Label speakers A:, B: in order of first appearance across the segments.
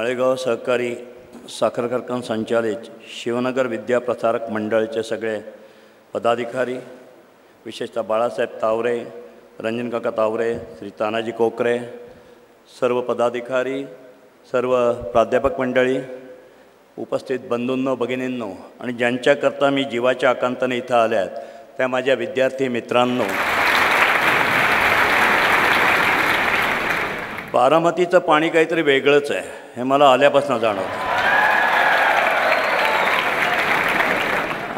A: माळेगाव सहकारी साखर कारखाना संचालित शिवनगर विद्याप्रसारक मंडळचे सगळे पदाधिकारी, विशेषतः बाळासाहेब तावरे, रंजनकाका तावरे, श्री तानाजी कोकरे, सर्व पदाधिकारी, सर्व प्राध्यापक मंडळी, उपस्थित बंधूंनो, भगिनींनो आणि ज्यांच्याकरता मी जीवाच्या आकांताने इथं आल्या आहेत त्या माझ्या विद्यार्थी मित्रांनो, बारामतीचं पाणी काहीतरी वेगळंच आहे हे मला आल्यापासून जाणवतं.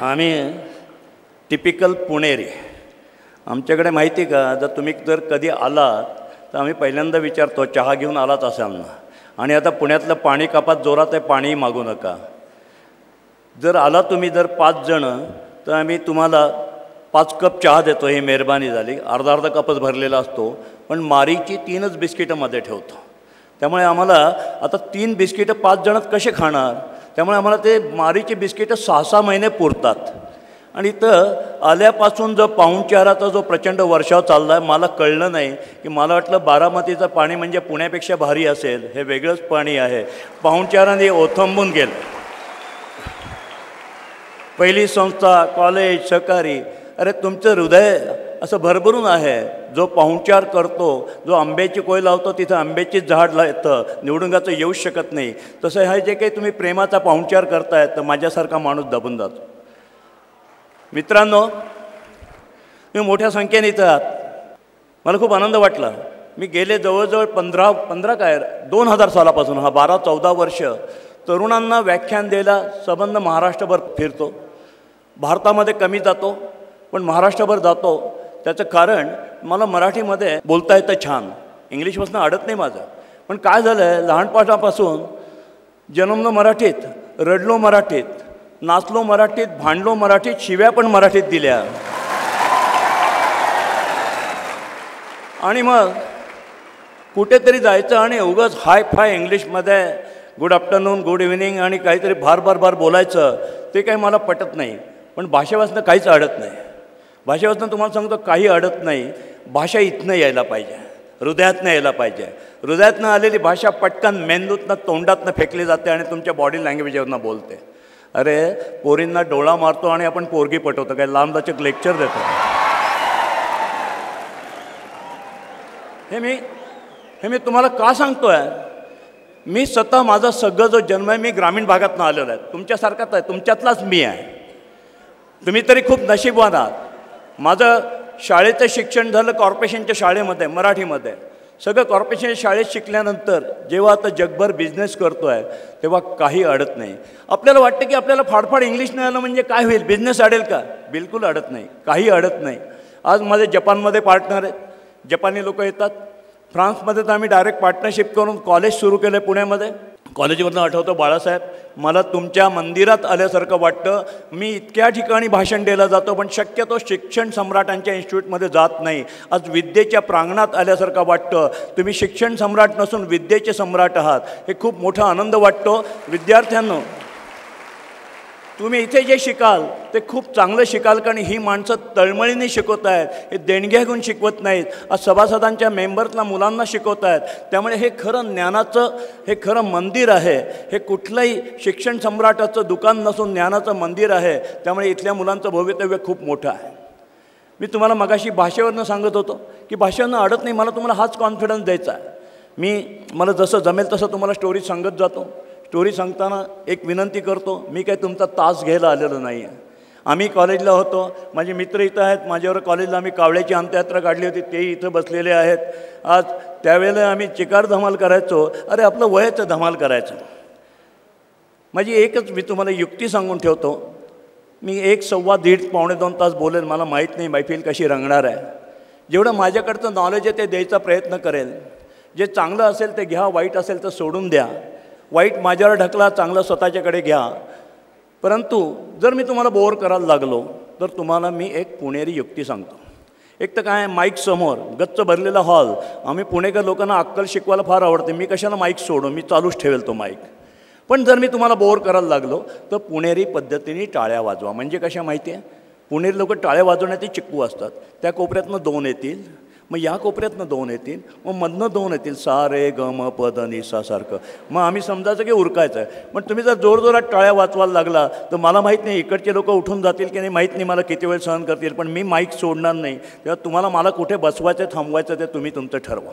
A: आम्ही टिपिकल पुणेरी. आमच्याकडे माहिती का, जर तुम्ही कधी आलात तर आम्ही पहिल्यांदा विचारतो चहा घेऊन आलात असाल ना, आणि आता पुण्यातलं पाणी कपात जोरात आहे, पाणीही मागू नका. जर आला तुम्ही 5 जणं तर आम्ही तुम्हाला 5 कप चहा देतो, ही मेहरबानी झाली. अर्धा कपच भरलेला असतो, पण मारीची 3च बिस्किटं मध्ये ठेवतो. त्यामुळे आम्हाला आता 3 बिस्किटं 5 जणच कसे खाणार, त्यामुळे आम्हाला ते मारीची बिस्किटं 6-6 महिने पुरतात. आणि इथं आल्यापासून जो पाहुणचाराचा जो प्रचंड वर्षाव चालला आहे, मला कळलं नाही की मला वाटलं बारामतीचं पाणी म्हणजे पुण्यापेक्षा भारी असेल. हे वेगळंच पाणी आहे. पाहुणचाराने ओथंबून गेलं. पहिली संस्था, कॉलेज, सहकारी, अरे तुमचं हृदय असं भरभरून आहे. जो पाहुणचार करतो, जो आंब्याची कोय लावतो तिथं आंब्याचीच झाड येतं, निवडुंगाचं येऊच शकत नाही. तसं हे जे काही तुम्ही प्रेमाचा पाहुणचार करताय तर माझ्यासारखा माणूस दबून जातो. मित्रांनो, तुम्ही मोठ्या संख्येने इथं आहात, मला खूप आनंद वाटला. मी गेले जवळजवळ 2000 सालापासून 12-14 वर्ष तरुणांना व्याख्यान द्यायला संबंध महाराष्ट्रभर फिरतो. भारतामध्ये कमी जातो पण महाराष्ट्रभर जातो. त्याचं कारण मला मराठीमध्ये बोलता येतं छान, इंग्लिशपासून अडत नाही माझं. पण काय झालं आहे, लहानपणापासून जन्मलो मराठीत, रडलो मराठीत, नाचलो मराठीत, भांडलो मराठीत, शिव्या पण मराठीत दिल्या. आणि मग कुठेतरी जायचं आणि उगाच हाय फाय इंग्लिशमध्ये गुड आफ्टरनून, गुड इव्हिनिंग आणि काहीतरी भार बोलायचं, ते काही मला पटत नाही. पण भाषेपासून काहीच अडत नाही. भाषेपासून तुम्हाला सांगतो काही अडत नाही. भाषा इथनं यायला पाहिजे, हृदयातनं यायला पाहिजे. हृदयातनं आलेली भाषा पटकन मेंदूतनं तोंडातनं फेकली जाते आणि तुमच्या बॉडी लँग्वेजवरनं बोलते. अरे पोरींना डोळा मारतो आणि आपण पोरगी पटवतो, काय लांबलचक लेक्चर देतो. हे मी तुम्हाला का सांगतोय, मी स्वतः माझा सगळं जो जन्म आहे मी ग्रामीण भागातनं आलेलो आहे. तुमच्यासारखाच आहे, तुमच्यातलाच मी आहे. तुम्ही तरी खूप नशीबवान आहात. माझं शाळेचं शिक्षण झालं कॉर्पोरेशनच्या शाळेमध्ये, मराठीमध्ये. सगळं कॉर्पोरेशनच्या शाळेत शिकल्यानंतर जेव्हा आता जगभर बिझनेस करतो आहे तेव्हा काही अडत नाही. आपल्याला वाटतं की आपल्याला फाडफाड इंग्लिश नाही आलं म्हणजे काय होईल, बिझनेस अडेल का? बिलकुल अडत नाही, काही अडत नाही. आज माझे जपानमध्ये पार्टनर आहेत, जपानी लोक येतात. फ्रान्समध्ये तर आम्ही डायरेक्ट पार्टनरशिप करून कॉलेज सुरू केलं आहे पुण्यामध्ये. कॉलेजमधून आठवतं, बाळासाहेब मला तुमच्या मंदिरात आल्यासारखं वाटतं. मी इतक्या ठिकाणी भाषण द्यायला जातो पण शक्यतो शिक्षण सम्राटांच्या इन्स्टिट्यूटमध्ये जात नाही. आज विद्येच्या प्रांगणात आल्यासारखं वाटतं. तुम्ही शिक्षण सम्राट नसून विद्येचे सम्राट आहात, हे खूप मोठा आनंद वाटतो. विद्यार्थ्यांनो, तुम्ही इथे जे शिकाल ते खूप चांगलं शिकाल, कारण ही माणसं तळमळीने शिकवत आहेत, हे देणग्या घेऊन शिकवत नाहीत. आज सभासदांच्या मेंबर्सला, मुलांना शिकवत आहेत. त्यामुळे हे खरं ज्ञानाचं, हे खरं मंदिर आहे. हे कुठलंही शिक्षण सम्राटाचं दुकान नसून ज्ञानाचं मंदिर आहे. त्यामुळे इथल्या मुलांचं भवितव्य खूप मोठं आहे. मी तुम्हाला मगाशी भाषेवरनं सांगत होतो की भाषेवरनं अडत नाही. मला तुम्हाला हाच कॉन्फिडन्स द्यायचा आहे. मला जसं जमेल तसं तुम्हाला स्टोरी सांगत जातो. स्टोरी सांगताना एक विनंती करतो, मी काही तुमचा तास घ्यायला आलेलो नाही आहे. आम्ही कॉलेजला होतो, माझे मित्र इथं आहेत. माझ्यावर कॉलेजला आम्ही कावळ्याची अंत्ययात्रा काढली होती, तेही इथं बसलेले आहेत. आज त्यावेळेला आम्ही चिकार धमाल करायचो. अरे आपलं वयाचं धमाल करायचं. माझी एकच मी तुम्हाला युक्ती सांगून ठेवतो. मी 1, सव्वा, दीड, पावणे 2 तास बोलेल. मला माहीत नाही मैफिल कशी रंगणार आहे. जेवढं माझ्याकडचं नॉलेज आहे ते द्यायचा प्रयत्न करेल. जे चांगलं असेल ते घ्या, वाईट असेल तर सोडून द्या. वाईट माझ्यावर ढकला, चांगलं स्वतःच्याकडे घ्या. परंतु जर मी तुम्हाला बोर करायला लागलो तर तुम्हाला मी एक पुणेरी युक्ती सांगतो. एक तर काय, माईक समोर गच्च भरलेला हॉल. आम्ही पुणेकर लोकांना अक्कल शिकवायला फार आवडते. मी कशाला माईक सोडू, मी चालूच ठेवेल तो माईक. पण जर मी तुम्हाला बोर करायला लागलो तर पुणेरी पद्धतीने टाळ्या वाजवा. म्हणजे कशा माहिती आहे, पुणेरी लोक टाळ्या वाजवण्याचे चिक्कू असतात. त्या कोपऱ्यातनं 2 येतील, मग या कोपऱ्यातनं 2 येतील, मग मधनं 2 येतील, सा रे ग म प द नि सा सारखं. मग आम्ही समजायचं की उरकायचं आहे. पण तुम्ही जर जोरजोरात टाळ्या वाजवायला लागला तर मला माहीत नाही इकडचे लोक उठून जातील की नाही माहीत नाही, मला किती वेळ सहन करतील, पण मी माईक सोडणार नाही. तेव्हा तुम्हाला मला कुठे बसवायचं थांबवायचं ते तुम्ही तुमचं ठरवा.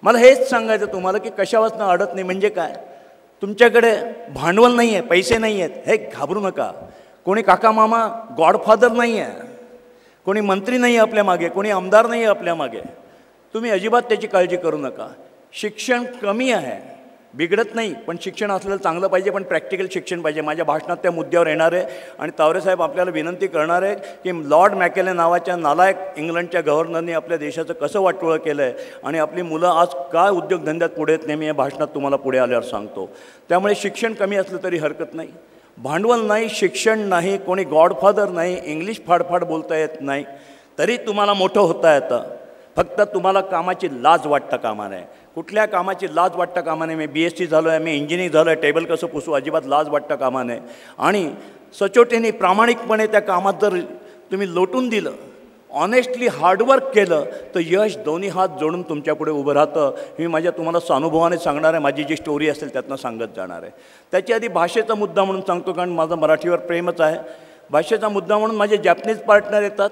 A: मला हेच सांगायचं तुम्हाला की कशावाचनं अडत नाही म्हणजे काय. तुमच्याकडे भांडवल नाही आहे, पैसे नाही आहेत, हे घाबरू नका. कोणी काका मामा गॉडफादर नाही आहे, कोणी मंत्री नाही आहे आपल्या मागे, कोणी आमदार नाही आहे आपल्या मागे. तुम्ही अजिबात त्याची काळजी करू नका. शिक्षण कमी आहे, बिघडत नाही, पण शिक्षण असलेलं चांगलं पाहिजे, पण प्रॅक्टिकल शिक्षण पाहिजे. माझ्या भाषणात त्या मुद्द्यावर येणार आहे. आणि तावरेसाहेब आपल्याला विनंती करणार आहे की लॉर्ड मॅकेले नावाच्या नालायक इंग्लंडच्या गव्हर्नरनी आपल्या देशाचं कसं वाटोळं केलं आहे आणि आपली मुलं आज काय उद्योगधंद्यात पुढे येत नाही, मी या भाषणात तुम्हाला पुढे आल्यावर सांगतो. त्यामुळे शिक्षण कमी असलं तरी हरकत नाही. भांडवल नाही, शिक्षण नाही, कोणी गॉडफादर नाही, इंग्लिश फाडफाड बोलता येत नाही, तरी तुम्हाला मोठं होता येतं. फक्त तुम्हाला कामाची लाज वाटता कामा नये. कुठल्या कामाची लाज वाटता कामा नये. मी BSc झालो आहे, मी इंजिनिअरिंग झालो आहे, टेबल कसं पुसू, अजिबात लाज वाटता कामा नये. आणि सचोटीने प्रामाणिकपणे त्या कामात जर तुम्ही लोटून दिलं, ऑनेस्टली हार्डवर्क केलं, तर यश दोन्ही हात जोडून तुमच्यापुढे उभं राहतं. मी माझ्या तुम्हाला स्वानुभवाने सांगणार आहे, माझी जी स्टोरी असेल त्यातनं सांगत जाणार आहे. त्याची आधी भाषेचा मुद्दा म्हणून सांगतो, कारण माझं मराठीवर प्रेमच आहे. भाषेचा मुद्दा म्हणून माझे जॅपनीज पार्टनर येतात,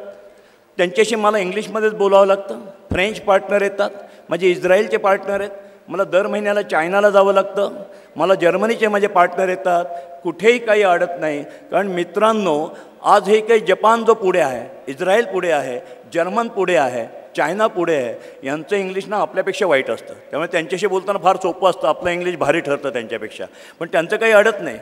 A: त्यांच्याशी मला इंग्लिशमध्येच बोलावं लागतं. फ्रेंच पार्टनर येतात, माझे इस्रायलचे पार्टनर आहेत, मला दर महिन्याला चायनाला जावं लागतं. मला जर्मनीचे माझे पार्टनर येतात. कुठेही काही अडत नाही, कारण मित्रांनो आज हे काही जपान जो पुढे आहे, इस्रायल पुढे आहे, जर्मन पुढे आहे, चायना पुढे आहे, यांचं इंग्लिश ना आपल्यापेक्षा वाईट असतं. त्यामुळे त्यांच्याशी बोलताना फार सोपं असतं, आपलं इंग्लिश भारी ठरतं त्यांच्यापेक्षा. पण त्यांचं काही अडत नाही.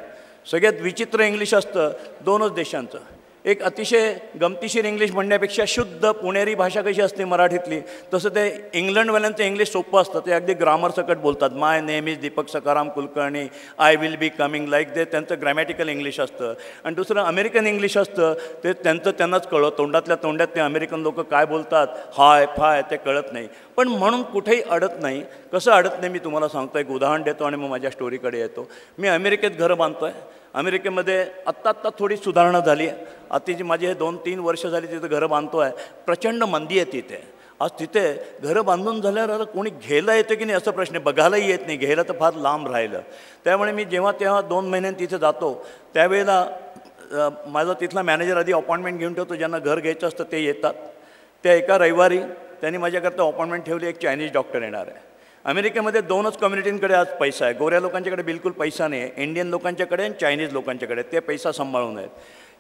A: सगळ्यात विचित्र इंग्लिश असतं 2च देशांचं. एक अतिशय गमतीशीर इंग्लिश म्हणण्यापेक्षा शुद्ध पुणेरी भाषा कशी असते मराठीतली, तसं ते इंग्लंडवाल्यांचं इंग्लिश सोपं असतं. ते अगदी ग्रामर सकट बोलतात. My name is Deepak Sakaram Kulkarni, I will be coming, like ते त्यांचं ग्रॅमॅटिकल इंग्लिश असतं. आणि दुसरं अमेरिकन इंग्लिश असतं, ते त्यांनाच कळतं. तोंडातल्या तोंडात ते अमेरिकन लोक काय बोलतात, हाय फाय, ते कळत नाही. पण म्हणून कुठेही अडत नाही. कसं अडत नाही मी तुम्हाला सांगतो. एक उदाहरण देतो आणि मग माझ्या स्टोरीकडे येतो. मी अमेरिकेत घरं बांधतो आहे. अमेरिकेमध्ये आत्ता थोडी सुधारणा झाली आहे. आता माझे हे 2-3 वर्ष झाली तिथं घरं बांधतो आहे. प्रचंड मंदी आहे तिथे. आज तिथे घरं बांधून झाल्यावर कोणी घ्यायला येतं की नाही असं प्रश्न, बघायलाही येत नाही, घ्यायला तर फार लांब राहिलं. त्यामुळे मी जेव्हा 2 महिन्यांनी तिथे जातो त्यावेळेला माझा तिथला मॅनेजर आधी अपॉइंटमेंट घेऊन ठेवतो. ज्यांना घर घ्यायचं असतं ते येतात. त्या एका रविवारी त्यांनी माझ्याकरता अपॉइंटमेंट ठेवली. एक चायनीज डॉक्टर येणार आहे. अमेरिकेमध्ये 2च कम्युनिटींकडे आज पैसा आहे. गोऱ्या लोकांच्याकडे बिलकुल पैसा नाही आहे, इंडियन लोकांच्याकडे आणि चायनीज लोकांच्याकडे. ते पैसा सांभाळून आहेत.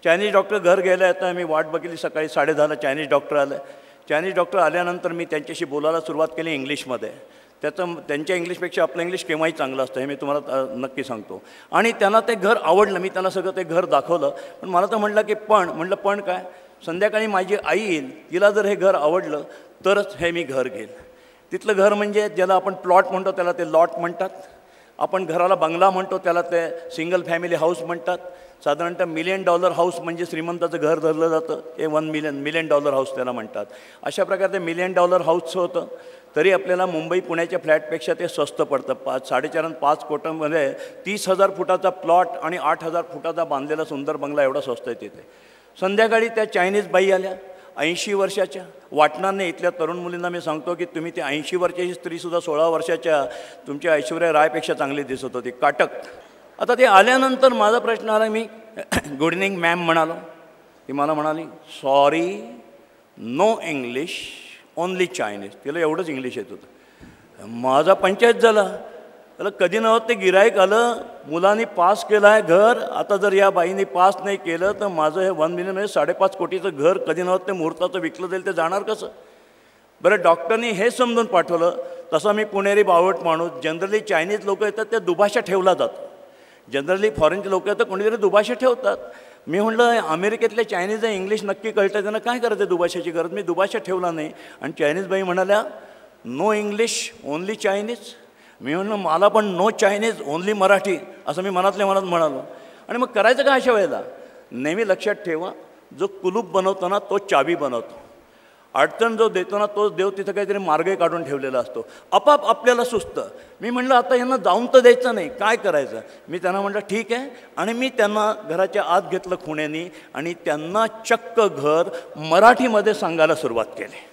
A: चायनीज डॉक्टर घर घ्यायला येतं. मी वाट बघितली, सकाळी 10:30 चायनीज डॉक्टर आलं. चायनीज डॉक्टर आल्यानंतर मी त्यांच्याशी बोलायला सुरुवात केली इंग्लिशमध्ये. त्यांच्या इंग्लिशपेक्षा आपलं इंग्लिश केव्हाही चांगलं असतं, हे मी तुम्हाला नक्की सांगतो. आणि त्यांना ते घर आवडलं. मी त्यांना सगळं ते घर दाखवलं. पण मला तर म्हटलं की पण काय, संध्याकाळी माझी आई येईल, तिला जर हे घर आवडलं तरच हे मी घर घेईल. तिथलं घर म्हणजे ज्याला आपण प्लॉट म्हणतो त्याला ते लॉट म्हणतात. आपण घराला बंगला म्हणतो त्याला ते सिंगल फॅमिली हाऊस म्हणतात. साधारणतः $1 मिलियन हाऊस म्हणजे श्रीमंताचं घर धरलं जातं. हे $1 मिलियन हाऊस त्याला म्हणतात. अशा प्रकारे ते $1 मिलियन हाऊसचं होतं. तरी आपल्याला मुंबई पुण्याच्या फ्लॅटपेक्षा ते स्वस्त पडतं. 4.5 कोटींमध्ये 30,000 फुटाचा प्लॉट आणि 8,000 फुटाचा बांधलेला सुंदर बंगला एवढा स्वस्त आहे तिथे. संध्याकाळी त्या चायनीज बाई आल्या, 80 वर्षाच्या. वाटणार नाही, इथल्या तरुण मुलींना मी सांगतो की तुम्ही ती 80 वर्षाची स्त्रीसुद्धा 16 वर्षाच्या तुमच्या ऐश्वर्या रायपेक्षा चांगली दिसत होती, काटक. आता ते आल्यानंतर माझा प्रश्न आला. मी गुड इव्हनिंग मॅम म्हणालो. ती मला म्हणाली sorry, no English, only Chinese. तिला एवढंच इंग्लिश येत होतं. माझा पंचायत झाला. त्याला कधी नव्हतं ते गिराईक आलं, मुलांनी पास केलं आहे घर. आता जर या बाईने पास नाही केलं तर माझं हे 1 मिलियन म्हणजे 5.5 कोटीचं घर कधी नव्हतं ते मुहूर्ताचं विकलं जाईल, ते जाणार कसं. बरं, डॉक्टरनी हे समजून पाठवलं. तसा मी पुणेरी बावट माणूस. जनरली चायनीज लोक येतात ते दुभाषा ठेवला जातो. जनरली फॉरेनचे लोक येतात कोणीतरी दुभाषा ठेवतात. मी म्हटलं अमेरिकेतले चायनीज इंग्लिश नक्की कळतं, त्यांना काय करायचं दुभाषाची गरज. मी दुभाषा ठेवला नाही. आणि चायनीज बाई म्हणाल्या नो इंग्लिश, ओनली चायनीज. मी म्हणलं मला पण नो चायनीज, ओनली मराठी, असं मी मनातल्या मनात म्हणालो. आणि मग करायचं का अशा वेळेला. नेहमी लक्षात ठेवा, जो कुलूप बनवतो ना तो चावी बनवतो. अडचण जो देतो ना तोच देव तिथं काहीतरी मार्ग काढून ठेवलेला असतो. आपाप आपल्याला सुचतं. मी म्हटलं आता यांना जाऊन तर द्यायचं नाही, काय करायचं. मी त्यांना म्हटलं ठीक आहे. आणि मी त्यांना घराच्या आत घेतलं खुण्यानी आणि त्यांना चक्क घर मराठीमध्ये सांगायला सुरुवात केली.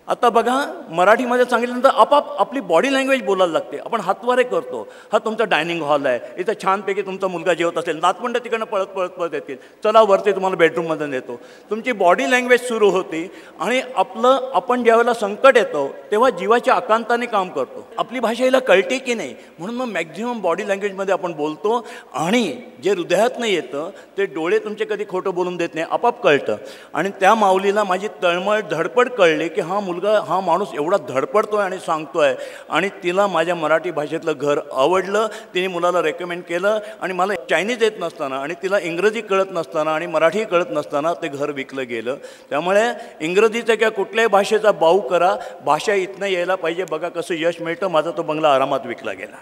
A: आता बघा, मराठीमध्ये सांगितल्यानंतर आपाप आपली बॉडी लँग्वेज बोलायला लागते. आपण हातवारे करतो. हा तुमचा डायनिंग हॉल आहे, इथं छानपैकी तुमचा मुलगा जेवत असेल, नातवंड तिकडनं पळत पळत पळत येतील, चला वरती तुम्हाला बेडरूममध्ये नेतो. तुमची बॉडी लँग्वेज सुरू होती आणि आपण ज्यावेळेला संकट येतो तेव्हा जीवाच्या आकांताने काम करतो. आपली भाषा हिला कळते की नाही, म्हणून मग मॅक्झिमम बॉडी लँग्वेजमध्ये आपण बोलतो आणि जे हृदयातनं येतं ते डोळे तुमचे कधी खोटं बोलून देत नाही, आपाप कळतं. आणि त्या माऊलीला माझी तळमळ धडपड कळली की हा माणूस एवढा धडपडतोय आणि सांगतोय. आणि तिला माझ्या मराठी भाषेतलं घर आवडलं. तिने मुलाला रेकमेंड केलं आणि मला चायनीज येत नसताना आणि तिला इंग्रजी कळत नसताना आणि मराठी कळत नसताना ते घर विकलं गेलं. त्यामुळे इंग्रजीचं किंवा कुठल्याही भाषेचा बाऊ करा, भाषा इथनं यायला पाहिजे. बघा कसं यश मिळतं. माझा तो बंगला आरामात विकला गेला.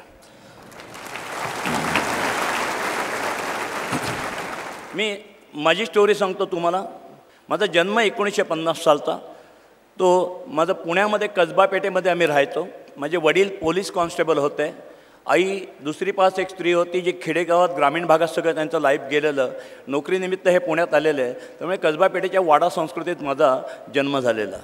A: मी माझी स्टोरी सांगतो तुम्हाला. माझा जन्म 1950 सालचा. तो माझं पुण्यामध्ये कसबा पेठेमध्ये आम्ही राहायचो. माझे वडील पोलीस कॉन्स्टेबल होते. आई दुसरी पास एक स्त्री होती जी खेडेगावात ग्रामीण भागात सगळं त्यांचं लाईफ गेलेलं. नोकरीनिमित्त हे पुण्यात आलेलं आहे. त्यामुळे कसबा पेठेच्या वाडा संस्कृतीत माझा जन्म झालेला.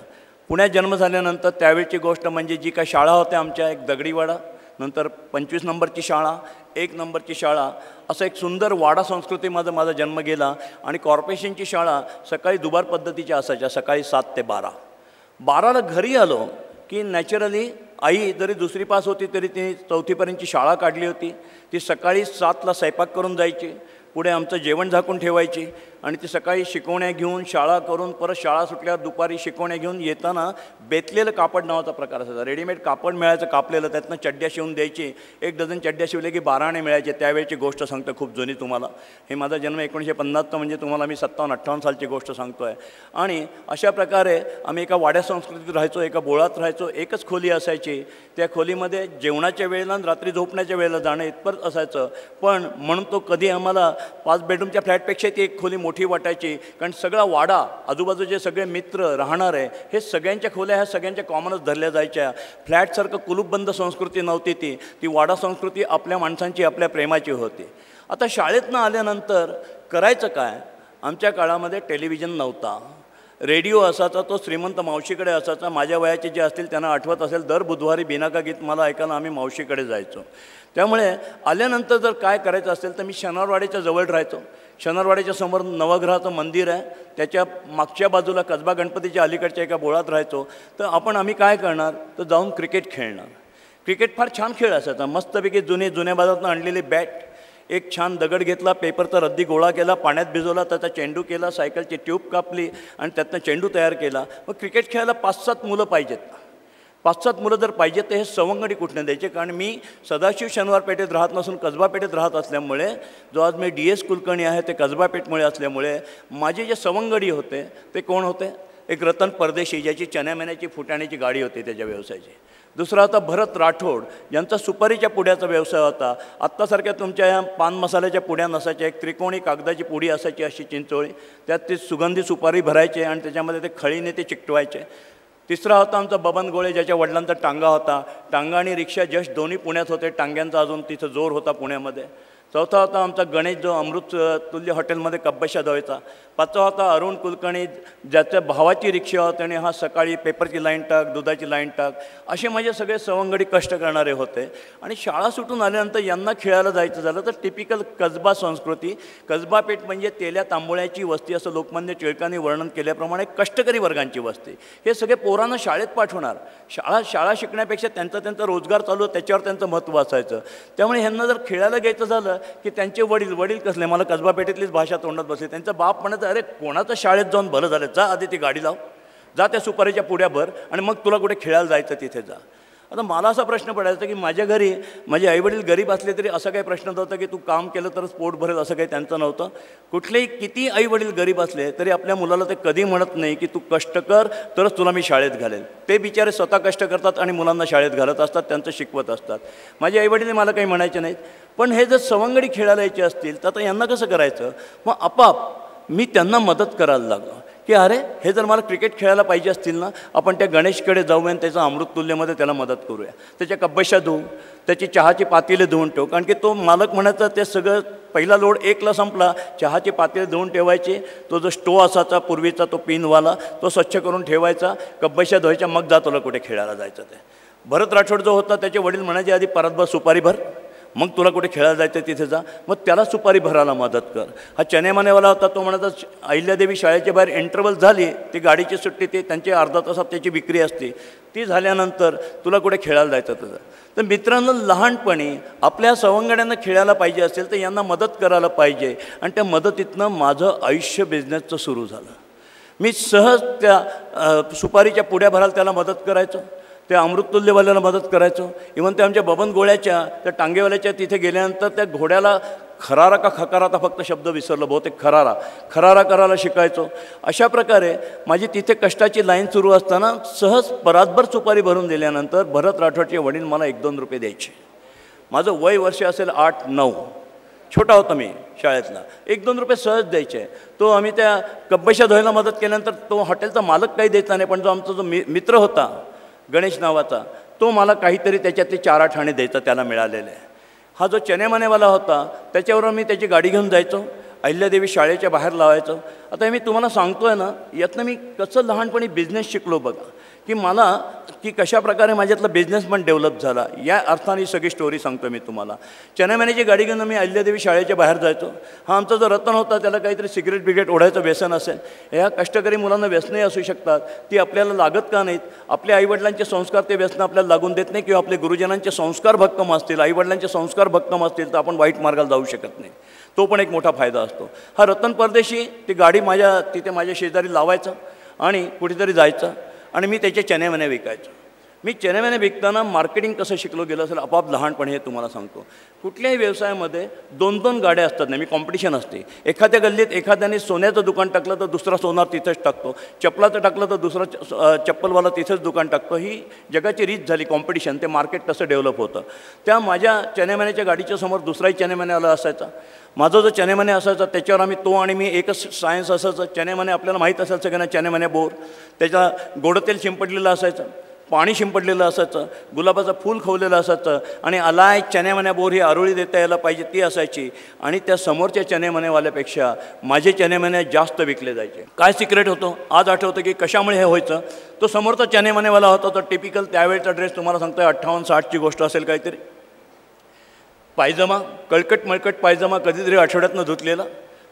A: पुण्यात जन्म झाल्यानंतर त्यावेळची गोष्ट म्हणजे जी काय शाळा होत्या आमच्या, एक दगडीवाडा, नंतर 25 नंबरची शाळा, 1 नंबरची शाळा, असं एक सुंदर वाडा संस्कृतीमध्ये माझा जन्म गेला. आणि कॉर्पोरेशनची शाळा सकाळी दुबार पद्धतीच्या असायच्या, सकाळी 7 ते 12. 12ला घरी आलो की नॅचरली आई जरी दुसरी पास होती तरी तिने 4थीपर्यंतची शाळा काढली होती. ती सकाळी 7ला स्वयंपाक करून जायची, पुढे आमचं जेवण झाकून ठेवायची आणि ती सकाळी शिकवण्या घेऊन शाळा करून परत शाळा सुटल्यावर दुपारी शिकवण्या घेऊन येताना बेतलेलं कापड नावाचा प्रकार असायचा. रेडीमेड कापड मिळायचं कापलेलं, त्यातनं चड्ड्या शिवून द्यायची. 1 डझन चड्ड्या शिवले की 12 आणे मिळायचे. त्यावेळची गोष्ट सांगतो, खूप जुनी तुम्हाला. हे माझा जन्म 1950 म्हणजे तुम्हाला मी 57-58 सालची गोष्ट सांगतो आहे. आणि अशा प्रकारे आम्ही एका वाड्या संस्कृतीत राहायचो, एका बोळात राहायचो. एकच खोली असायची. त्या खोलीमध्ये जेवणाच्या वेळेला आणि रात्री झोपण्याच्या वेळेला जाणं इतपत असायचं. पण म्हणून तो कधी आम्हाला 5 बेडरूमच्या फ्लॅटपेक्षा ती एक खोली मोठी वाटायची. कारण सगळा वाडा, आजूबाजूचे सगळे मित्र राहणारे, हे सगळ्यांच्या खोल्या ह्या सगळ्यांच्या कॉमनच धरल्या जायच्या. फ्लॅटसारखं कुलूपबंद संस्कृती नव्हती ती वाडा संस्कृती आपल्या माणसांची, आपल्या प्रेमाची होती. आता शाळेतनं आल्यानंतर करायचं काय? आमच्या काळामध्ये टेलिव्हिजन नव्हता, रेडिओ असायचा. तो श्रीमंत मावशीकडे असायचा. माझ्या वयाचे जे असतील त्यांना आठवत असेल, दर बुधवारी बिनाका गीत मला ऐकायला आम्ही मावशीकडे जायचो. त्यामुळे आल्यानंतर जर काय करायचं असेल तर मी शनिवारवाडीच्या जवळ राहायचो. शनिवारवाडीच्या समोर नवग्रहाचं मंदिर आहे, त्याच्या मागच्या बाजूला कसबा गणपतीच्या अलीकडच्या एका बोळात राहायचो. तर आम्ही काय करणार तर जाऊन क्रिकेट खेळणार. क्रिकेट फार छान खेळ असायचा. मस्तपैकी जुन्या बाजारातून आणलेली बॅट, एक छान दगड घेतला, पेपरचा रद्दी गोळा केला, पाण्यात भिजवला, त्याचा चेंडू केला, सायकलची ट्यूब कापली आणि त्यातनं चेंडू तयार केला. मग क्रिकेट खेळायला 5-7 मुलं पाहिजेत. 5-7 मुलं जर पाहिजेत तर हे सवंगडी कुठनं द्यायचे? कारण मी सदाशिव शनिवार पेठेत राहत नसून कसबा पेठेत राहत असल्यामुळे, जो आज मी DS कुलकर्णी आहे ते कसबा पेठमुळे असल्यामुळे, माझे जे सवंगडी होते ते कोण होते? एक रतन परदेशी, ज्याची चण्यामेण्याची फुटाण्याची गाडी होती त्याच्या व्यवसायाची. दुसरा होता भरत राठोड, ज्यांचा सुपारीच्या पुड्याचा व्यवसाय होता. आत्तासारख्या तुमच्या या पान मसाल्याच्या पुड्या नसायच्या, एक त्रिकोणी कागदाची पुडी असायची अशी चिंचोळी, त्यात ते सुगंधी सुपारी भरायचे आणि त्याच्यामध्ये ते खळीने ते चिकटवायचे. तिसरा होता आमचा बबन गोळे, ज्याच्या वडिलांचा टांगा होता. टांगा आणि रिक्षा जस्ट दोन्ही पुण्यात होते. टांग्यांचा अजून तिथं जोर होता पुण्यामध्ये. चौथा होता आमचा गणेश, जो अमृत तुल्य हॉटेलमध्ये कब्बशा द्यायचा. 5वा होता अरुण कुलकर्णी, ज्याच्या भावाची रिक्षा होती आणि हा सकाळी पेपरची लाईन टाक, दुधाची लाईन टाक, असे माझे सगळे सवंगडी कष्ट करणारे होते. आणि शाळा सुटून आल्यानंतर यांना खेळायला जायचं झालं तर टिपिकल कसबा संस्कृती. कसबा पेठ म्हणजे तेल्या तांबोळ्याची वस्ती, असं लोकमान्य टिळकांनी वर्णन केल्याप्रमाणे कष्टकरी वर्गांची वस्ती. हे सगळे पोरांना शाळेत पाठवणार. शाळा शिकण्यापेक्षा त्यांचा रोजगार चालू, त्याच्यावर त्यांचं महत्त्व असायचं. त्यामुळे ह्यांना जर खेळायला घ्यायचं झालं की त्यांचे वडील कसले, मला कसबा पेठेतलीच भाषा तोंडात बसली. त्यांचा बाप म्हणत, अरे कोणाचं शाळेत जाऊन भलं झालं, जा आधी ती गाडी लाव, जा त्या सुपारीच्या पुड्या भर आणि मग तुला कुठे खेळायला जायचं तिथे जा. आता मला असा प्रश्न पडायचा की माझ्या घरी माझे आईवडील गरीब असले तरी असा काही प्रश्न नव्हता की तू काम केलं तरच पोट भरेल, असं काही त्यांचं नव्हतं. कुठलेही किती आईवडील गरीब असले तरी आपल्या मुलाला ते कधी म्हणत नाही की तू कष्ट कर तरच तुला मी शाळेत घालेल. ते बिचारे स्वतः कष्ट करतात आणि मुलांना शाळेत घालत असतात, त्यांचं शिकवत असतात. माझे आईवडील मला काही म्हणायचे नाहीत. पण हे जर सवंगडी खेळायला यायचे असतील तर आता यांना कसं करायचं? मग आपाप मी त्यांना मदत करायला लागलो की अरे हे जर मला क्रिकेट खेळायला पाहिजे असतील ना, आपण त्या गणेशकडे जाऊया आणि त्याचं अमृततुल्यमध्ये त्याला मदत करूया. त्याच्या कब्बशा धुवू, त्याची चहाची पातेले धुवून ठेवू. कारण की तो मालक म्हणायचा ते सगळं पहिला लोड 1ला संपला, चहाची पातेली धुवून ठेवायची, तो जो स्टोव असायचा पूर्वीचा तो पिनवाला तो स्वच्छ करून ठेवायचा, कब्बशा धुवायच्या, मग जा तुला कुठे खेळायला जायचं ते. भरत राठोड जो होता त्याचे वडील म्हणायचे आधी परतभर सुपारी भर, मग तुला कुठे खेळायला जायचं तिथे जा, मग त्याला सुपारी भरायला मदत कर. हा चनेमानेवाला होता, तो म्हणायचा अहिल्यादेवी शाळेच्या बाहेर इंटरव्हल झाली, ती गाडीची सुट्टी, ती त्यांची अर्धा तासात त्याची विक्री असते, ती झाल्यानंतर तुला कुठे खेळायला जायचं तुझं. तर मित्रांनो, लहानपणी आपल्या सवंगड्यांना खेळायला पाहिजे असेल तर यांना मदत करायला पाहिजे. आणि त्या मदतीतनं माझं आयुष्य बिझनेसचं सुरू झालं. मी सहज त्या सुपारीच्या पुड्या भरायला त्याला मदत करायचो, त्या अमृततुल्यवाल्याला मदत करायचो. इव्हन त्या आमच्या बबन गोळ्याच्या त्या टांगेवाल्याच्या तिथे गेल्यानंतर त्या घोड्याला खरारा का खकारा, आता फक्त शब्द विसरलो, बहुतेक खरारा करायला शिकायचो. अशा प्रकारे माझी तिथे कष्टाची लाईन सुरू असताना सहज परातभर सुपारी भरून दिल्यानंतर भरत राठोडचे वडील मला 1-2 रुपये द्यायचे. माझं वय वर्ष असेल 8-9, छोटा होता मी शाळेतला, 1-2 रुपये सहज द्यायचे. तो आम्ही त्या कब्बशा धुवायला मदत केल्यानंतर तो हॉटेलचा मालक काही द्यायचा नाही, पण जो आमचा जो मित्र होता गणेश नावाचा, तो मला काहीतरी त्याच्यातले 4-8 आणे द्यायचा त्याला मिळालेले. हा जो चनेमानेवाला होता त्याच्यावर मी त्याची गाडी घेऊन जायचो, अहिल्यादेवी शाळेच्या बाहेर लावायचो. आता मी तुम्हाला सांगतो आहे ना, यातनं मी कसं लहानपणी बिझनेस शिकलो बघा, की कशा प्रकारे माझ्यातला बिझनेस पण डेव्हलप झाला, या अर्थाने सगळी स्टोरी सांगतो मी तुम्हाला. चनेमानेची गाडी घेऊन मी अहिल्यादेवी शाळेच्या बाहेर जायचो. हा आमचा जो रतन होता त्याला काहीतरी सिगरेट बिगरेट ओढायचं व्यसन असेल. ह्या कष्टकरी मुलांना व्यसनही असू शकतात, ती आपल्याला लागत का नाहीत? आपल्या आईवडिलांचे संस्कार ते व्यसन आपल्याला लागून देत नाही, किंवा आपले गुरुजनांचे संस्कार भक्कम असतील, आईवडिलांचे संस्कार भक्कम असतील तर आपण वाईट मार्गाला जाऊ शकत नाही. तो पण एक मोठा फायदा असतो. हा रतन परदेशी ती गाडी तिथे माझ्या शेजारी लावायचं आणि कुठेतरी जायचं आणि मी त्याचे चनेमने विकायचो. मी चनेमने विकताना मार्केटिंग कसं शिकलो गेलं असेल आपोआप लहानपणी, हे तुम्हाला सांगतो. कुठल्याही व्यवसायामध्ये 2-2 गाड्या असतात नाही, मी कॉम्पिटिशन असते. एखाद्या गल्लीत एखाद्याने सोन्याचं दुकान टाकलं तर दुसरा सोनार तिथेच टाकतो, चप्पलाचं टाकलं तर दुसरा चप्पलवाला तिथेच दुकान टाकतो. ही जगाची रीत झाली कॉम्पिटिशन, ते मार्केट तसं डेव्हलप होतं. त्या माझ्या चनेमनेच्या गाडीच्या समोर दुसराही चनेमनेवाला असायचा. माझा जो चनेमने असायचा त्याच्यावर आम्ही तो आणि मी एकच सायन्स असायचं. चनेमने आपल्याला माहीत असायचं सगळ्यांना, चनेमने बोर, त्याच्या गोडतेल शिंपडलेलं असायचं, पाणी शिंपडलेलं असायचं, गुलाबाचं फूल खवलेलं असायचं आणि अलाय चनेमने बोर ही आरोळी देता यायला पाहिजे ती असायची. आणि त्या समोरच्या चनेमनेवाल्यापेक्षा माझे चनेमने जास्त विकले जायचे. काय सिक्रेट होतं आज आठवतं की कशामुळे हे व्हायचं? तो समोरचा चनेमनेवाला होता, तो टिपिकल त्यावेळचा ड्रेस तुम्हाला सांगतोय 58-60ची गोष्ट असेल काहीतरी, पायजमा, कळकट मळकट पायजमा, कधीतरी आठवड्यातनं धुतलेला,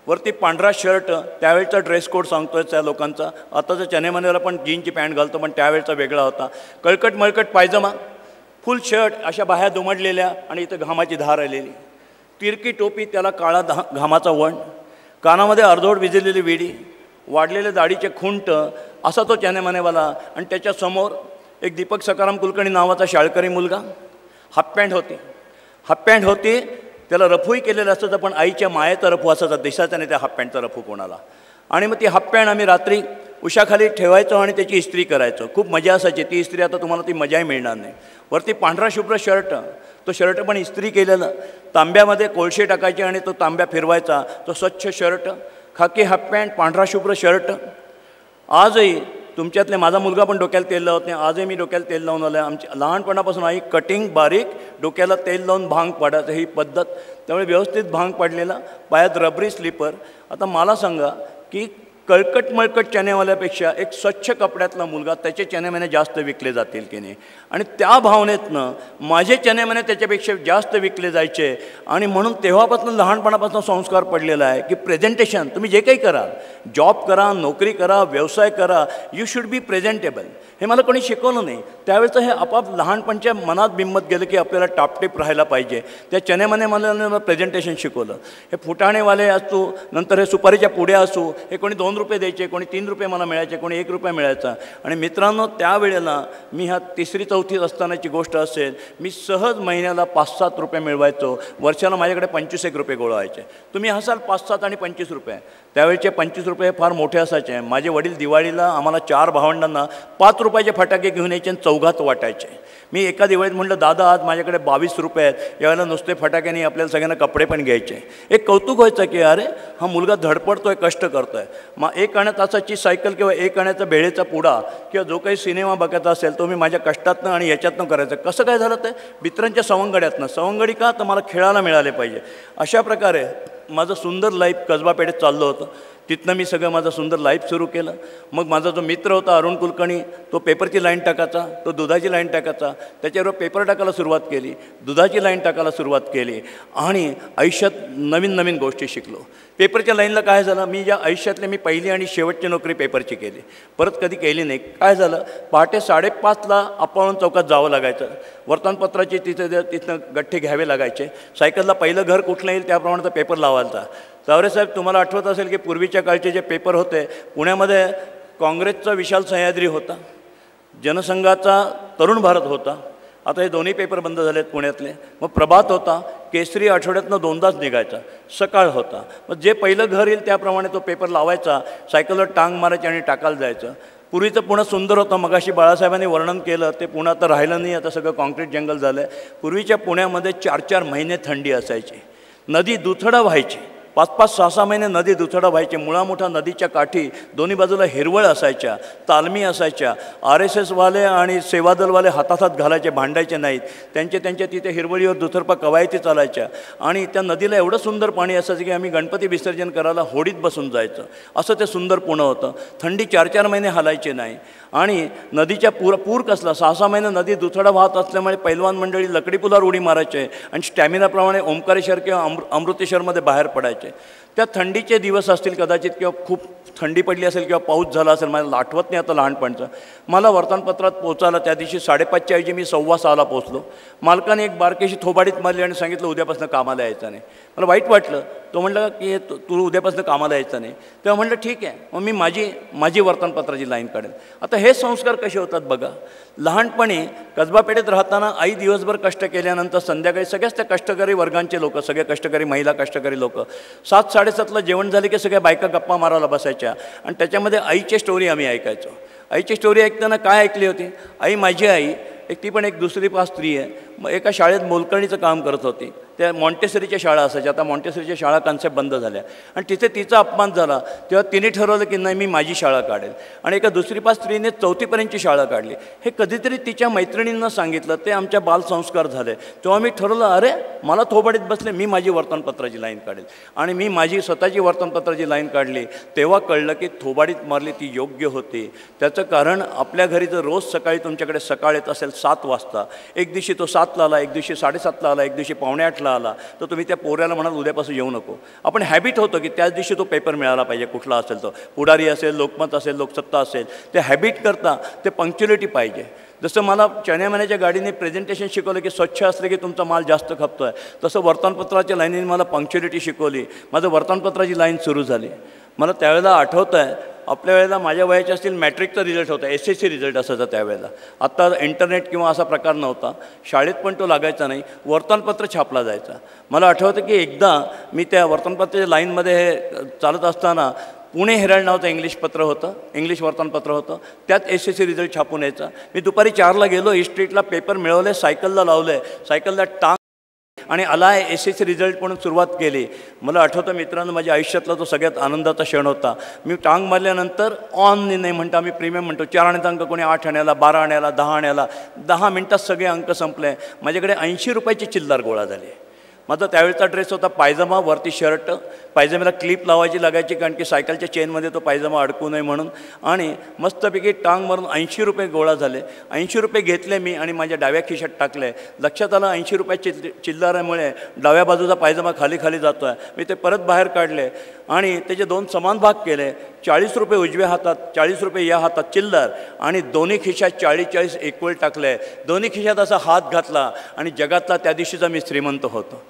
A: वरती पांढरा शर्ट, त्यावेळचा ड्रेस कोड सांगतोय त्या लोकांचा. आताचं चनेमनेला पण जीनची पॅन्ट घालतो, पण त्यावेळचा वेगळा होता. कळकट मळकट पायजमा, फुल शर्ट, अशा बाह्या दुमडलेल्या आणि इथं घामाची धार आलेली, तिरकी टोपी, त्याला काळा घामाचा वण, कानामध्ये अर्धवट विजलेली विडी, वाढलेले दाढीचे खुंट, असा तो चनेमनेवाला. आणि त्याच्यासमोर एक दीपक सकाराम कुलकर्णी नावाचा शाळकरी मुलगा, हाफ पॅन्ट होती, त्याला रफूही केलेलं असायचं, पण आईच्या मायेचा रफू असायचा, दिसायचा नाही त्या हाफ पॅन्टचा रफू कोणाला. आणि मग ती हाफ पॅन्ट आम्ही रात्री उशाखाली ठेवायचो आणि त्याची इस्त्री करायचो. खूप मजा असायची ती इस्त्री, आता तुम्हाला ती मजाही मिळणार नाही. वरती पांढरा शुभ्र शर्ट, तो शर्ट पण इस्त्री केलेला, तांब्यामध्ये कोळशे टाकायचे आणि तो तांब्या फिरवायचा, तो स्वच्छ शर्ट, खाकी हाफ पॅन्ट, पांढरा शुभ्र शर्ट. आजही तुमच्यातले, माझा मुलगा पण डोक्याला तेल लावत नाही, आजही मी डोक्याला तेल लावून आलं आहे. आमची लहानपणापासून आई कटिंग बारीक, डोक्याला तेल लावून भांग पाडायचं ही पद्धत, त्यामुळे व्यवस्थित भांग पाडलेला, पायात रबरी स्लीपर. आता मला सांगा की कळकट मळकट चनेवाल्यापेक्षा एक स्वच्छ कपड्यातला मुलगा, त्याचे चनेमने जास्त विकले जातील की नाही? आणि त्या भावनेतनं माझे चनेमने त्याच्यापेक्षा जास्त विकले जायचे. आणि म्हणून तेव्हापासून लहानपणापासून संस्कार पडलेला आहे की प्रेझेंटेशन, तुम्ही जे काही करा, जॉब करा, नोकरी करा, व्यवसाय करा, यू शुड बी प्रेझेंटेबल. हे मला कोणी शिकवलं नाही, त्यावेळेचं हे आपाप लहानपणच्या मनात बिंबत गेलं की आपल्याला टापटीप राहायला पाहिजे. त्या चनेमने मला प्रेझेंटेशन शिकवलं. हे फुटाणेवाले असो, नंतर हे सुपारीच्या पुड्या असो, हे कोणी 2 रुपये द्यायचे, कोणी 3 रुपये मला मिळायचे, कोणी 1 रुपया मिळायचा. आणि मित्रांनो, त्यावेळेला मी ह्या 3री-4थीत असतानाची गोष्ट असेल, मी सहज महिन्याला 5-7 रुपये मिळवायचो. वर्षाला माझ्याकडे 25-1 रुपये गोळा व्हायचे. तुम्ही हसाल 5-7 आणि 25 रुपये, त्यावेळेचे 25 रुपये फार मोठे असायचे. माझे वडील दिवाळीला आम्हाला 4 भावंडांना 5 रुपयाचे फटाके घेऊन यायचे आणि चौघात वाटायचे. मी एका दिवाळीत म्हटलं, दादा आज माझ्याकडे 22 रुपये आहेत, यावेळेला नुसते फटाक्याने आपल्याला सगळ्यांना कपडे पण घ्यायचे. एक कौतुक व्हायचं की अरे हा मुलगा धडपडतोय, कष्ट करतोय. मग 1 आण्या तासाची सायकल किंवा 1 आण्याचा बेळेचा पुडा किंवा जो काही सिनेमा बघायचा असेल तो मी माझ्या कष्टातनं आणि याच्यातनं करायचं. कसं काय झालं? ते मित्रांच्या सवंगड्यातनं. सवंगडी का? तर मला खेळायला मिळाले पाहिजे. अशा प्रकारे माझं सुंदर लाईफ कसबा पेठेत चाललं होतं. तिथनं मी सगळं माझं सुंदर लाईफ सुरू केलं. मग माझा जो मित्र होता अरुण कुलकर्णी, तो पेपरची लाईन टाकायचा, तो दुधाची लाईन टाकायचा. त्याच्याबरोबर पेपर टाकायला सुरुवात केली, दुधाची लाईन टाकायला सुरुवात केली आणि आयुष्यात नवीन नवीन गोष्टी शिकलो. पेपरच्या लाईनला काय झालं, मी या आयुष्यातली मी पहिली आणि शेवटची नोकरी पेपरची केली, परत कधी केली नाही. काय झालं, पहाटे 5:30ला अपवळून चौकात जावं लागायचं. वर्तमानपत्राची तिथनं गठ्ठे घ्यावे लागायचे. सायकलला पहिलं घर कुठलं येईल त्याप्रमाणे तो पेपर लावायचा. तावरेसाहेब, तुम्हाला आठवत असेल की पूर्वीच्या काळचे जे पेपर होते, पुण्यामध्ये काँग्रेसचा विशाल सह्याद्री होता, जनसंघाचा तरुण भारत होता. आता हे दोन्ही पेपर बंद झालेत पुण्यातले. मग प्रभात होता, केसरी आठवड्यातनं 2दाच निघायचा, सकाळ होता. मग जे पहिलं घर येईल त्याप्रमाणे तो पेपर लावायचा, सायकलवर टांग मारायची आणि टाकायला जायचं. पूर्वीचं पुणं सुंदर होतं, मगाशी बाळासाहेबांनी वर्णन केलं, ते पुणं आता राहिलं नाही, आता सगळं कॉन्क्रीट जंगल झालं आहे. पूर्वीच्या पुण्यामध्ये 4-4 महिने थंडी असायची, नदी दुथडा व्हायची, 5-5, 6-6 महिने नदी दुथडा व्हायची. मुळामुठा नदीच्या काठी दोन्ही बाजूला हिरवळ असायच्या, तालमी असायच्या. RSSवाले आणि सेवादलवाले हातात घालायचे, भांडायचे नाहीत. त्यांच्या तिथे हिरवळीवर दुतर्फा कवायती चालायच्या आणि त्या नदीला एवढं सुंदर पाणी असायचं की आम्ही गणपती विसर्जन करायला होडीत बसून जायचं. असं ते सुंदर पुणं होतं. थंडी 4-4 महिने हालायची नाही आणि नदीच्या पूर कसला, 6-6 महिने नदी दुथडा वाहत असल्यामुळे पैलवान मंडळी लकडी पुलावर उडी मारायचे आणि स्टॅमिनाप्रमाणे ओंकारेश्वर किंवा अमृतेश्वरमध्ये बाहेर पडायचे. त्या थंडीचे दिवस असतील कदाचित, किंवा खूप थंडी पडली असेल किंवा पाऊस झाला असेल, मला आठवत नाही आता लहानपणचं. मला वर्तमानपत्रात पोचायला त्या दिवशी 5:30च्या ऐवजी मी 6:15ला पोचलो. मालकाने एक बारकेशी थोबाडीत मारली आणि सांगितलं उद्यापासून कामाला यायचं नाही. मला वाईट वाटलं. तो म्हटलं की तू उद्यापासून कामाला यायचं नाही. तेव्हा म्हटलं ठीक आहे, मग मी माझी वर्तमानपत्राची लाईन काढेल. आता हे संस्कार कसे होतात बघा. लहानपणी कसबा पेठेत राहताना आई दिवसभर कष्ट केल्यानंतर संध्याकाळी सगळ्याच त्या कष्टकरी वर्गांचे लोक, सगळे कष्टकरी महिला, कष्टकरी लोक 7-7:30ला जेवण झाले की सगळ्या बायका गप्पा मारायला बसायच्या आणि त्याच्यामध्ये आईची स्टोरी आम्ही ऐकायचो. आईची स्टोरी ऐकताना काय ऐकली होती, माझी आई ती पण एक दुसरी पास स्त्री आहे. मग एका शाळेत मोलकर्णीचं काम करत होती. त्या मॉन्टेसरीच्या शाळा असायच्या, आता मॉन्टेसरीच्या शाळा कन्सेप्ट बंद झाल्या आणि तिथे तिचा अपमान झाला. तेव्हा तिने ठरवलं की नाही, मी माझी शाळा काढेल. आणि एका दुसरी पास स्त्रीने 4थीपर्यंतची शाळा काढली. हे कधीतरी तिच्या मैत्रिणींना सांगितलं, ते आमच्या बालसंस्कार झाले. तेव्हा मी ठरवलं, अरे मला थोबाडीत बसले, मी माझी वर्तमानपत्राची लाईन काढेल. आणि मी माझी स्वतःची वर्तमानपत्राची लाईन काढली. तेव्हा कळलं की थोबाडीत मारली ती योग्य होती. त्याचं कारण, आपल्या घरी जर रोज सकाळी तुमच्याकडे सकाळ येत असेल 7 वाजता, एक दिवशी तो 7ला आला, एक दिवशी 7:30ला आला, एक दिवशी 7:45ला आला, तर तुम्ही त्या पोऱ्याला म्हणाल उद्यापासून येऊ नको. आपण हॅबिट होतो की त्याच दिवशी तो पेपर मिळाला पाहिजे, कुठला असेल तो, पुढारी असेल, लोकमत असेल, लोकसत्ता असेल. ते हॅबिट करता ते पंक्च्युलिटी पाहिजे. जसं मला चण्यामण्याच्या गाडीने प्रेझेंटेशन शिकवलं की स्वच्छ असले की तुमचा माल जास्त खपतो आहे, तसं वर्तमानपत्राच्या लाईनीने मला पंक्च्युलिटी शिकवली. माझं वर्तमानपत्राची लाईन सुरू झाली. मला त्यावेळेला आठवतं आहे, आपल्या वेळेला माझ्या वयाचे असतील मॅट्रिकचा रिझल्ट होता, SSC रिझल्ट असायचा त्यावेळेला. आत्ता इंटरनेट किंवा असा प्रकार नव्हता. शाळेत पण तो लागायचा नाही, वर्तमानपत्र छापला जायचा. मला आठवतं की एकदा मी त्या वर्तमानपत्राच्या लाईनमध्ये हे चालत असताना पुणे हेराल्ड नावाचं इंग्लिश पत्र होतं, इंग्लिश वर्तमानपत्र होतं, त्यात SSC रिझल्ट छापून यायचा. मी दुपारी 4ला गेलो, ईस्ट स्ट्रीटला पेपर मिळवले, सायकलला लावले, सायकलला टांग आणि आला आहे SSC रिझल्ट म्हणून सुरुवात केली. मला आठवतं मित्रांनो, माझ्या आयुष्यातला तो सगळ्यात आनंदाचा क्षण होता. मी टांग मारल्यानंतर ऑन नाही म्हणतो, आम्ही प्रीमियम म्हणतो, 4 आण्याचा अंक कोणी 8 आण्याला, 12 आण्याला, 10 आण्याला, 10 मिनटात सगळे अंक संपले. माझ्याकडे 80 रुपयाची चिल्लर गोळा झाली. माझा त्यावेळचा ड्रेस होता पायजमा, वरती शर्ट, पायजम्याला क्लिप लावायची लागायची कारण की सायकलच्या चेनमध्ये तो पायजमा अडकू नये म्हणून. आणि मस्तपैकी टांग मारून 80 रुपये गोळा झाले. 80 रुपये घेतले मी आणि माझ्या डाव्या खिशात टाकले. लक्षात आलं 80 रुपयाची चिल्लरामुळे डाव्या बाजूचा पायजमा खाली खाली जातो आहे. मी ते परत बाहेर काढले आणि त्याचे 2 समान भाग केले. 40 रुपये उजव्या हातात, 40 रुपये या हातात चिल्लर आणि दोन्ही खिशात 40-40 इक्वल टाकले. दोन्ही खिशात असा हात घातला आणि जगातला त्या दिवशीचा मी श्रीमंत होतो.